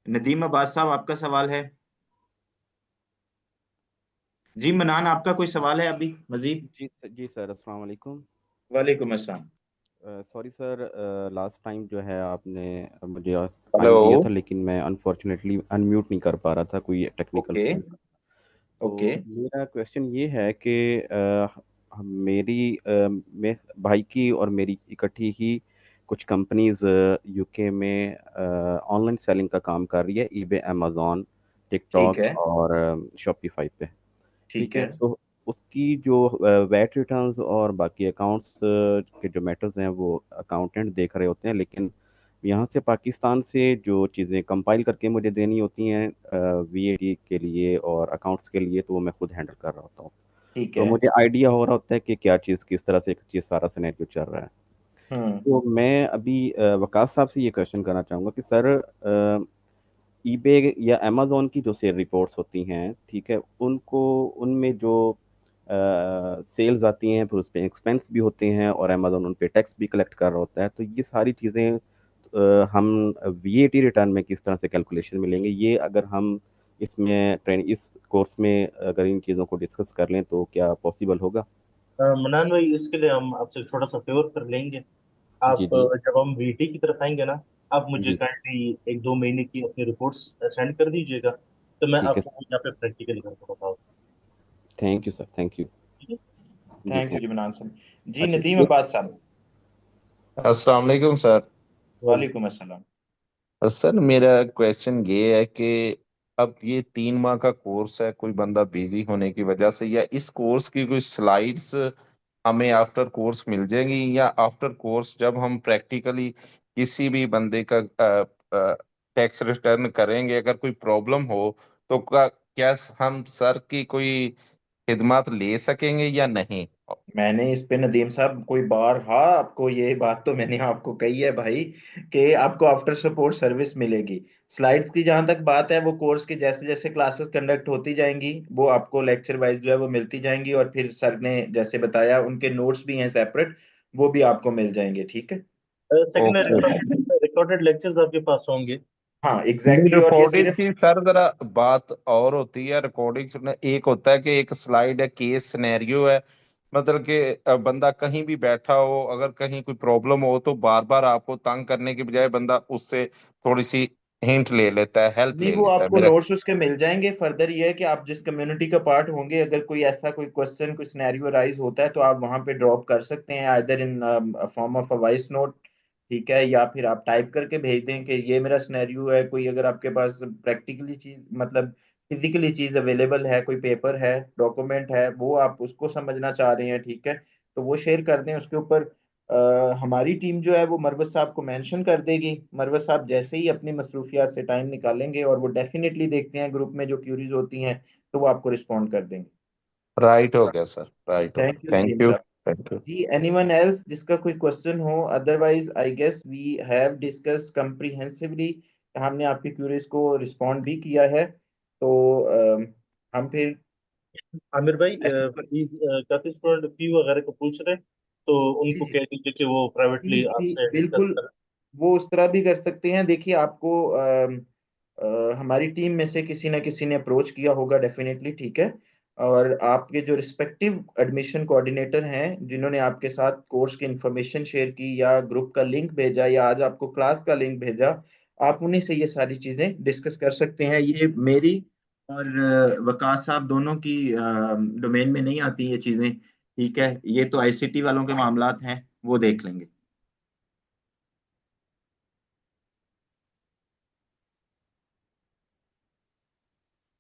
नदीम अब्बास साहब, आपका सवाल है? जी मनान, आपका कोई सवाल है अभी मजीद? जी सर, अस्सलाम वालेकुम। वालेकुम अस्सलाम। सॉरी सर, लास्ट टाइम जो है आपने मुझे हेलो। टाइम दिया था लेकिन मैं अनफॉर्चुनेटली अनम्यूट नहीं कर पा रहा था, कोई टेक्निकल ओके फॉल्ट। तो ओके मेरा क्वेश्चन ये है कि मेरी मैं भाई की और मेरी इकट्ठी ही कुछ कंपनीज यूके में ऑनलाइन सेलिंग का काम कर रही है, ईबे, अमेजोन, ठीक टिकटॉक है और शॉपिफाई पे। ठीक ठीक है है, तो उसकी जो वैट रिटर्न्स और बाकी अकाउंट्स के जो मैटर्स हैं वो अकाउंटेंट देख रहे होते हैं, लेकिन यहाँ से पाकिस्तान से जो चीज़ें कंपाइल करके मुझे देनी होती हैं वीएटी के लिए और अकाउंट्स के लिए, तो वो मैं खुद हैंडल कर रहा होता हूँ। ठीक तो है। मुझे आइडिया हो रहा होता है कि क्या चीज़ किस तरह से एक चीज़ सारा सिनेरियो चल रहा है। तो मैं अभी वकास साहब से ये क्वेश्चन करना चाहूँगा कि सर ईबे या अमेजोन की जो सेल रिपोर्ट्स होती हैं, ठीक है, उनको उनमें जो सेल्स आती हैं फिर उस पर एक्सपेंस भी होते हैं और अमेजोन उन पे टैक्स भी कलेक्ट कर रहा होता है, तो ये सारी चीज़ें हम वीएटी रिटर्न में किस तरह से कैलकुलेशन मिलेंगे, ये अगर हम इसमें इस कोर्स में अगर इन चीज़ों को डिस्कस कर लें तो क्या पॉसिबल होगा? मनान भाई, इसके लिए हम आपसे एक छोटा सा फेवर कर लेंगे। आप जी जी जब हम वीटी की तरफ आएंगे ना, आप मुझे जी, काइंडली 1-2 महीने की अपनी रिपोर्ट्स सेंड कर दीजिएगा, तो मैं ठीक है, आपको यहाँ पे प्रैक्टिकली करके बताऊँ। Thank you sir, thank you ठीक है। जी, थैंक यू थैंक। जी मनान साहब। जी अच्छा नदीम ये अब्बास साहब। अस्सलाम वालेकुम सर। वालेकुम अस्सलाम। सर मेरा क्वेश्चन ये है कि अब ये 3 माह का कोर्स है, कोई बंदा बिजी होने की वजह से, या इस कोर्स की कोई स्लाइड्स हमें आफ्टर कोर्स मिल जाएंगी, या आफ्टर कोर्स जब हम प्रैक्टिकली किसी भी बंदे का टैक्स रिटर्न करेंगे, अगर कोई प्रॉब्लम हो तो क्या हम सर की कोई खिदमत ले सकेंगे या नहीं? मैंने इस पे नदीम साहब कोई बार, हाँ, आपको ये बात तो मैंने आपको कही है भाई कि आपको आफ्टर सपोर्ट सर्विस मिलेगी। स्लाइड्स की जहां तक बात है, वो कोर्स की जैसे जैसे क्लासेस कंडक्ट होती जाएंगी वो आपको लेक्चर वाइज जो है वो मिलती जाएंगी, और फिर सर ने जैसे बताया उनके नोट्स भी हैं सेपरेट, वो भी आपको मिल जाएंगे। ठीक है। Second okay. रिकॉर्डेड लेक्चर्स आपके पास होंगे। हाँ नहीं, एग्जैक्टली, और ये रिकॉर्डिंग सिर्फ की सर जरा बात और होती है। रिकॉर्डिंग सुनना एक होता है कि एक स्लाइड है, केस सिनेरियो है, मतलब कि बंदा कहीं भी बैठा हो, अगर कहीं कोई प्रॉब्लम हो तो बार बार आपको तंग करने के बजाय बंदा उससे थोड़ी सी हिंट ले लेता है, हेल्प नहीं, ले वो लेता है आपको मेरा। नोट्स उसके मिल जाएंगे। फर्दर ये है कि आप जिस कम्युनिटी का पार्ट होंगे, अगर कोई ऐसा कोई क्वेश्चन कोई सिनेरियो राइज होता है तो आप वहां पे ड्रॉप कर सकते हैं, either in form of a voice note, ठीक है, या फिर आप टाइप करके भेज दें कि ये मेरा सिनेरियो है। कोई अगर आपके पास प्रैक्टिकली चीज, मतलब फिजिकली चीज अवेलेबल है, कोई पेपर है, डॉक्यूमेंट है, वो आप उसको समझना चाह रहे हैं, ठीक है, तो वो शेयर कर दें। उसके ऊपर हमारी टीम जो है वो मरवत साहब को मेंशन कर देगी। मरवत साहब जैसे ही अपनी मसरूफियात से टाइम निकालेंगे, और वो डेफिनेटली देखते हैं ग्रुप में जो क्यूरीज होती हैं, तो वो आपको रिस्पॉन्ड कर देंगे। राइट हो गया सर, राइट हो थैंक यू गया, thank Nadeem you, Sahab. Thank you. जी एनीवन एल्स जिसका कोई क्वेश्चन हो? Otherwise I guess we have discussed comprehensively, हमने आपकी क्यूरीज को रिस्पॉन्ड भी किया है, तो हम फिर आमिर भाई सेशन पर। प्लीज, काफी स्टूडेंट फी वगैरह को पूछ रहे हैं, तो जी उनको जी कह दीजिए कि वो जी प्राइवेटली जी आपसे डिस्कस बिल्कुल, करें। वो उस तरह भी कर सकते हैं। देखिए आपको हमारी टीम में से किसी ना किसी ने अप्रोच किया होगा डेफिनेटली, ठीक है, और आपके जो रिस्पेक्टिव एडमिशन कोऑर्डिनेटर हैं जिन्होंने आपके साथ कोर्स की इंफॉर्मेशन शेयर की, या ग्रुप का लिंक भेजा, या आज आपको क्लास का लिंक भेजा, आप उन्हीं से ये सारी चीजें डिस्कस कर सकते हैं। ये मेरी और वकास साहब दोनों की डोमेन में नहीं आती ये चीजें, ठीक है, ये तो आईसीटी वालों के मामलात हैं, वो देख लेंगे।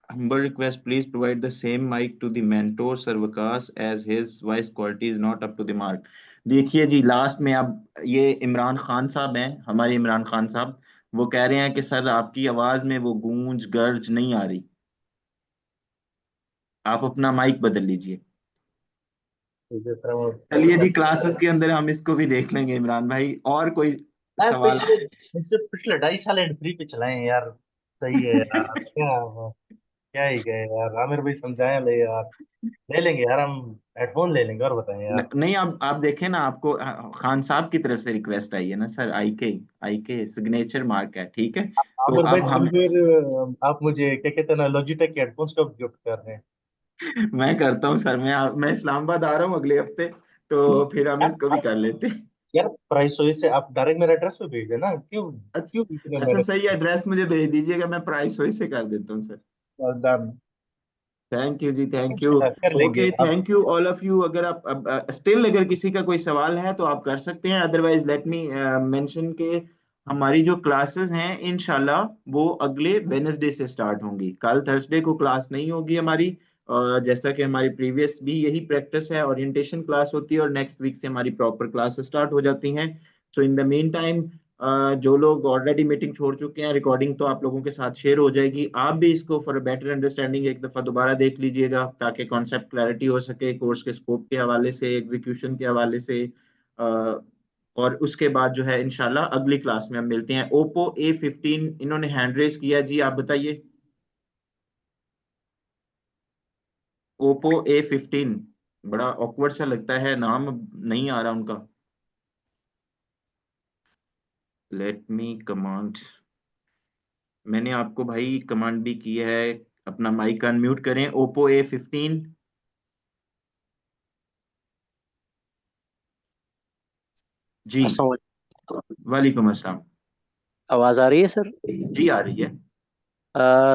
Humble request, please provide the same mic to the mentor, Sir Vikas, as his voice quality is not up to the mark. देखिए जी, लास्ट में अब ये इमरान खान साहब हैं, हमारे इमरान खान साहब, वो कह रहे हैं कि सर आपकी आवाज में वो गूंज गर्ज नहीं आ रही, आप अपना माइक बदल लीजिए। जिस तरह वो चलिए जी, क्लासेस के अंदर हम इसको भी देख लेंगे इमरान भाई। और कोई सवाल? पिछले इससे पिछले 2.5 साल हैंड फ्री पे चलाए हैं यार। सही है यार, क्या ही गए यार, आमिर भाई समझाए ले यार। ले लेंगे यार, हम हेडफोन ले लेंगे, और बताएं यार। नहीं, आप देखें ना, आपको खान साहब की तरफ से रिक्वेस्ट आई है ना सर, आई के सिग्नेचर मार्क है, ठीक है, तो आमिर भाई अब तो हम फिर आप मुझे क्या कहते हैं ना, लॉजिटेक के हेडफोन्स कब गिफ्ट कर रहे हैं? मैं करता हूँ सर, मैं इस्लामाबाद आ रहा हूँ अगले हफ्ते, तो फिर हम इसको भी यार कर लेते हैं। यार, प्राइस वजह से आप डायरेक्ट मेरे एड्रेस पे भेज देना, क्यों क्यों अच्छा इतने अच्छा, मेरे सही एड्रेस मुझे भेज दीजिएगा, मैं प्राइस वही से कर देता हूँ सर। डन थैंक यू जी, थैंक यू। कर लेंगे ओके, आप। Thank you all of you. अगर आप स्टिल अगर किसी का कोई सवाल है तो आप कर सकते हैं, अदरवाइज लेट मी मेंशन के हमारी जो क्लासेस हैं इंशाल्लाह वो अगले वेनसडे से स्टार्ट होंगी। कल थर्सडे को क्लास नहीं होगी हमारी, जैसा कि हमारी प्रीवियस भी यही प्रैक्टिस है, ओरिएंटेशन क्लास होती है और नेक्स्ट वीक से हमारी प्रॉपर क्लास स्टार्ट हो जाती हैं। सो इन द मीन टाइम जो लोग ऑलरेडी मीटिंग छोड़ चुके हैं, रिकॉर्डिंग तो आप लोगों के साथ शेयर हो जाएगी, आप भी इसको फॉर बेटर अंडरस्टैंडिंग एक दफ़ा दोबारा देख लीजिएगा, ताकि कॉन्सेप्ट क्लैरिटी हो सके कोर्स के स्कोप के हवाले से, एग्जीक्यूशन के हवाले से, और उसके बाद जो है इंशाल्लाह अगली क्लास में हम मिलते हैं। ओप्पो A15 इन्होंने हैंड रेज किया जी, आप बताइए। ओप्पो A15, बड़ा ऑकवर्ड सा लगता है नाम, नहीं आ रहा उनका। लेट मी कमांड, मैंने आपको भाई कमांड भी की है, अपना माइक अनम्यूट करें। ओप्पो A15 जी। अस्सलाम। वालेकुम अस्सलाम। आवाज़ आ रही है सर? जी आ रही है।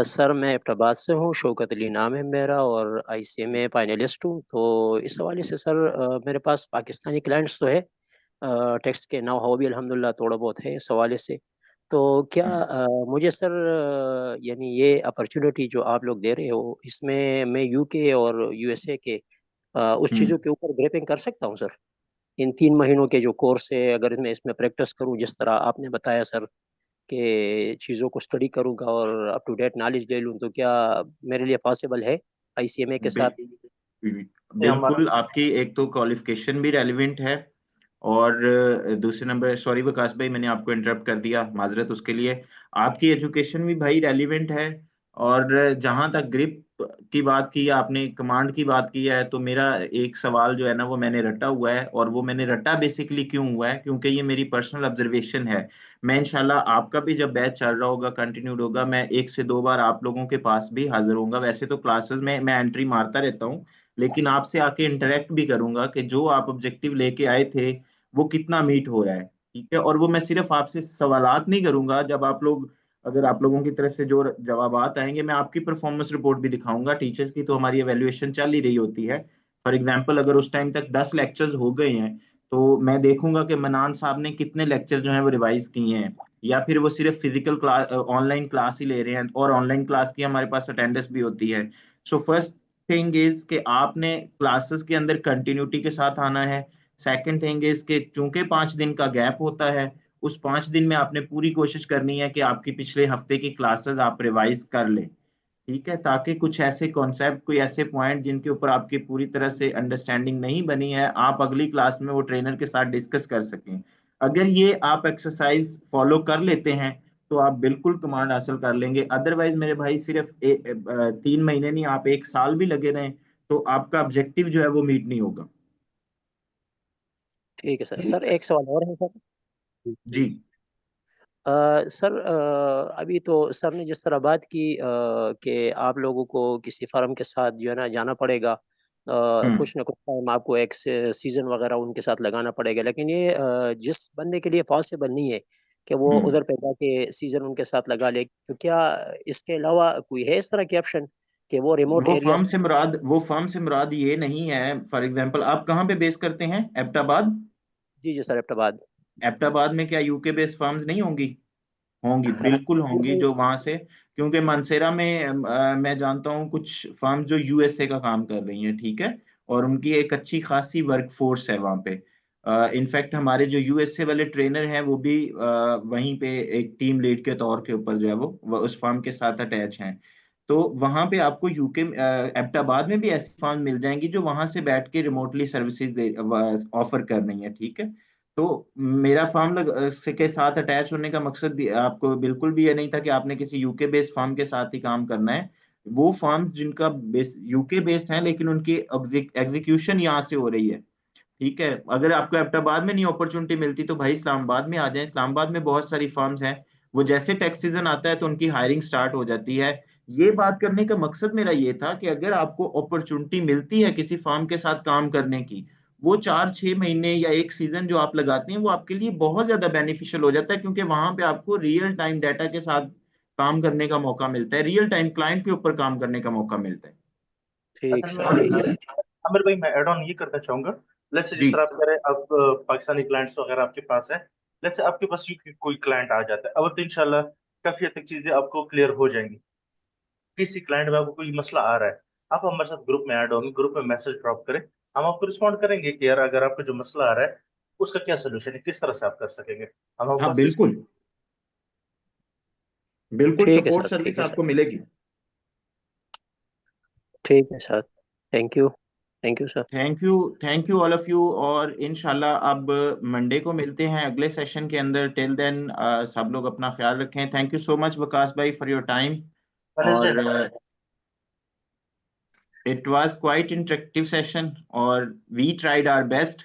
सर मैं एबटाबाद से हूँ, शौकत अली नाम है मेरा और ICMA फाइनलिस्ट हूँ। तो इस हवाले से सर मेरे पास पाकिस्तानी क्लाइंट्स तो है, टैक्स के नाव हाउ भी अल्हम्दुलिल्लाह थोड़ा बहुत है इस हवाले से। तो क्या मुझे सर यानी ये अपॉर्चुनिटी जो आप लोग दे रहे हो इसमें मैं UK और USA के उस चीज़ों के ऊपर ग्रेपिंग कर सकता हूँ सर? इन 3 महीनों के जो कोर्स है अगर मैं इसमें प्रैक्टिस करूँ जिस तरह आपने बताया सर कि चीज़ों को स्टडी करूँगा और अप टू डेट नॉलेज ले लूँ, तो क्या मेरे लिए पॉसिबल है ICMA के साथ? बिल्कुल, आपकी एक तो क्वालिफिकेशन भी रेलिवेंट है, और दूसरे नंबर, सॉरी विकास भाई मैंने आपको इंटरप्ट कर दिया, माजरत उसके लिए। आपकी एजुकेशन भी भाई रेलिवेंट है, और जहां तक ग्रिप की बात की, आपने कमांड की बात की है, तो मेरा एक सवाल जो है ना वो मैंने रटा हुआ है, और वो मैंने रटा बेसिकली क्यों हुआ है, क्योंकि ये मेरी पर्सनल ऑब्जर्वेशन है। मैं इंशाल्लाह आपका भी जब बैच चल रहा होगा, कंटिन्यूड होगा, मैं 1 से 2 बार आप लोगों के पास भी हाजिर होऊंगा। वैसे तो क्लासेस में मैं एंट्री मारता रहता हूँ, लेकिन आपसे आके इंटरेक्ट भी करूंगा कि जो आप ऑब्जेक्टिव लेके आए थे वो कितना मीट हो रहा है, ठीक है। और वो मैं सिर्फ आपसे सवालात नहीं करूंगा, जब आप लोग, अगर आप लोगों की तरफ से जो जवाबात आएंगे, मैं आपकी परफॉर्मेंस रिपोर्ट भी दिखाऊंगा। टीचर्स की तो हमारी एवेल्युएशन चल ही रही होती है। फॉर एग्जाम्पल, अगर उस टाइम तक 10 लेक्चर्स हो गए हैं, तो मैं देखूंगा कि मनान साहब ने कितने लेक्चर जो है वो रिवाइज किए हैं, या फिर वो सिर्फ फिजिकल क्लास, ऑनलाइन क्लास ही ले रहे हैं, और ऑनलाइन क्लास की हमारे पास अटेंडेंस भी होती है। सो फर्स्ट थिंग इज कि आपने क्लासेस के अंदर कंटिन्यूटी के साथ आना है। सेकंड थिंग इज कि चूंकि 5 दिन का गैप होता है, उस 5 दिन में आपने पूरी कोशिश करनी है कि आपकी पिछले हफ्ते की क्लासेस आप रिवाइज कर लें, ठीक है, ताकि कुछ ऐसे कॉन्सेप्ट, कोई ऐसे पॉइंट जिनके ऊपर आपकी पूरी तरह से अंडरस्टैंडिंग नहीं बनी है, आप अगली क्लास में वो ट्रेनर के साथ डिस्कस कर सकें। अगर ये आप एक्सरसाइज फॉलो कर लेते हैं तो आप बिल्कुल कमांड हासिल कर लेंगे। अदरवाइज मेरे भाई, सिर्फ 3 महीने नहीं, आप 1 साल भी लगे रहें तो आपका ऑब्जेक्टिव जो है वो मीट नहीं होगा। ठीक है सर। सर एक सवाल और है सर। जी सर अभी तो सर ने जिस तरह बात की कि आप लोगों को किसी फर्म के साथ जो है ना जाना पड़ेगा, कुछ ना कुछ टाइम आपको एक सीजन वगैरह उनके साथ लगाना पड़ेगा, लेकिन ये जिस बंदे के लिए पॉसिबल नहीं है कि वो उधर पे जाके सीजन उनके साथ लगा ले, तो क्या इसके अलावा कोई है इस तरह की ऑप्शन कि वो रिमोट एरिया? वो फर्म से मुराद ये नहीं है। फॉर एग्जांपल, आप कहाँ पे बेस करते हैं? एबटाबाद? जी जी सर, एबटाबाद। एबटाबाद में क्या यूके बेस्ड फर्म्स नहीं होंगी? होंगी, बिल्कुल होंगी, जो वहां से, क्योंकि मानसेरा में मैं जानता हूँ कुछ फर्म जो USA का काम कर रही हैं, ठीक है, और उनकी एक अच्छी खासी वर्क फोर्स है वहां पे। इनफैक्ट हमारे जो USA वाले ट्रेनर हैं वो भी वहीं पे एक टीम लीड के तौर के ऊपर जो है वो उस फर्म के साथ अटैच हैं। तो वहां पे आपको यूके एबटाबाद में भी ऐसी फर्म मिल जाएंगी जो वहां से बैठ के रिमोटली सर्विसेज दे ऑफर कर रही है, ठीक है। तो मेरा फर्म के साथ अटैच होने का मकसद आपको बिल्कुल भी ये नहीं था कि आपने किसी यूके बेस्ड फर्म के साथ ही काम करना है। वो फर्म जिनका बेस यूके बेस्ड है लेकिन उनकी एग्जीक्यूशन यहाँ से हो रही है, ठीक है। अगर आपको एबटाबाद में नहीं अपॉर्चुनिटी मिलती तो भाई इस्लामाबाद में आ जाएं। इस्लामाबाद में बहुत सारी फर्म्स हैं, वो जैसे टैक्स सीजन आता है तो उनकी हायरिंग स्टार्ट हो जाती है। ये बात करने का मकसद मेरा ये था कि अगर आपको अपॉर्चुनिटी मिलती है किसी फर्म के साथ काम करने की, वो 4-6 महीने या एक सीजन जो आप लगाते हैं वो आपके लिए बहुत ज्यादा बेनिफिशियल हो जाता है, क्योंकि वहां पे आपको रियल टाइम डाटा के साथ काम करने का मौका मिलता है, रियल टाइम क्लाइंट के ऊपर काम करने का मौका मिलता है। ठीक अच्छा, सर, ठीक है। आमिर भाई मैं ऐड ऑन ये करना चाहूंगा। लेट्स से जिस जी तरह आप कह रहे हैं, अब पाकिस्तानी क्लाइंट्स वगैरह आपके पास है। लेट्स से आपके पास कोई क्लाइंट आ जाता है, अब तो इंशाल्लाह काफी हद तक चीजें आपको क्लियर हो जाएंगी। किसी क्लाइंट में आपको कोई मसला आ रहा है, आप हमारे साथ ग्रुप में ऐड होंगे, ग्रुप में मैसेज ड्रॉप करें, हम आपको रिस्पॉन्ड करेंगे कि यार अगर आपका जो मसला आ रहा है उसका क्या सोल्यूशन है, किस तरह से आप कर सकेंगे, हम आपको हाँ असिस्ट। बिल्कुल, बिल्कुल ठीक है सपोर्ट सर, ठीक सर्विस है सर, आपको मिलेगी। ठीक है sir. Thank you. Thank you sir. Thank you all of you, और इंशाल्लाह अब मंडे को मिलते हैं अगले सेशन के अंदर। टिल देन सब लोग अपना ख्याल रखें। Thank you so much Waqas भाई फॉर योर टाइम, और it was quite interactive session, और वी ट्राइड आवर बेस्ट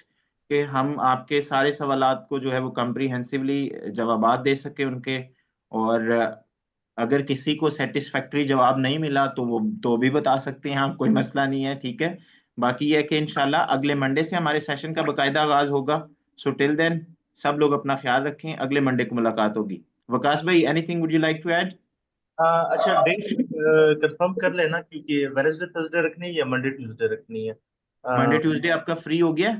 कि हम आपके सारे सवालात को जो है वो कम्प्रीहेंसिवली जवाबात दे सके उनके। और अगर किसी को सेटिस्फैक्ट्री जवाब नहीं मिला तो वो तो भी बता सकते हैं आप, कोई मसला नहीं है, ठीक है। बाकी ये है कि इंशाल्लाह अगले मंडे से हमारे सेशन का बाकायदा आगाज होगा। सो टिल देन सब लोग अपना ख्याल रखें, अगले मंडे को मुलाकात होगी। वकास भाई, anything would you like to add? अच्छा, डेट कंफर्म कर लेना कि वेडनेसडे थर्सडे रखनी है या मंडे ट्यूसडे रखनी है। मंडे ट्यूसडे आपका फ्री हो गया?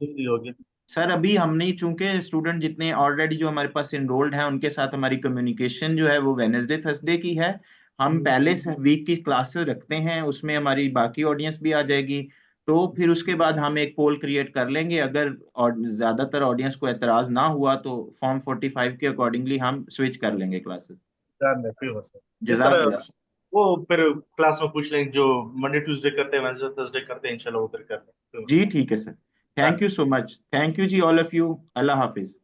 फ्री हो गया सर। अभी हमने चूंकि स्टूडेंट जितने ऑलरेडी जो हमारे पास इनरोल्ड हैं उनके साथ हमारी कम्युनिकेशन जो है वो वेडनेसडे थर्सडे की है। हम पहले से वीक की क्लासेस रखते हैं, उसमें हमारी बाकी ऑडियंस भी आ जाएगी। तो फिर उसके बाद हम एक पोल क्रिएट कर लेंगे, अगर और ज्यादातर ऑडियंस को एतराज ना हुआ तो फॉर्म 45 के अकॉर्डिंगली हम स्विच कर लेंगे क्लासेस। जिस तरह वो फिर क्लास में पूछ लेंगे, जो मंडे ट्यूसडे करते हैं वेडनेसडे थर्सडे करते हैं, इंशाल्लाह वो फिर कर लेंगे। जी ठीक है sir, thank you so much, thank you जी ऑल ऑफ यू, अल्लाह हाफिज।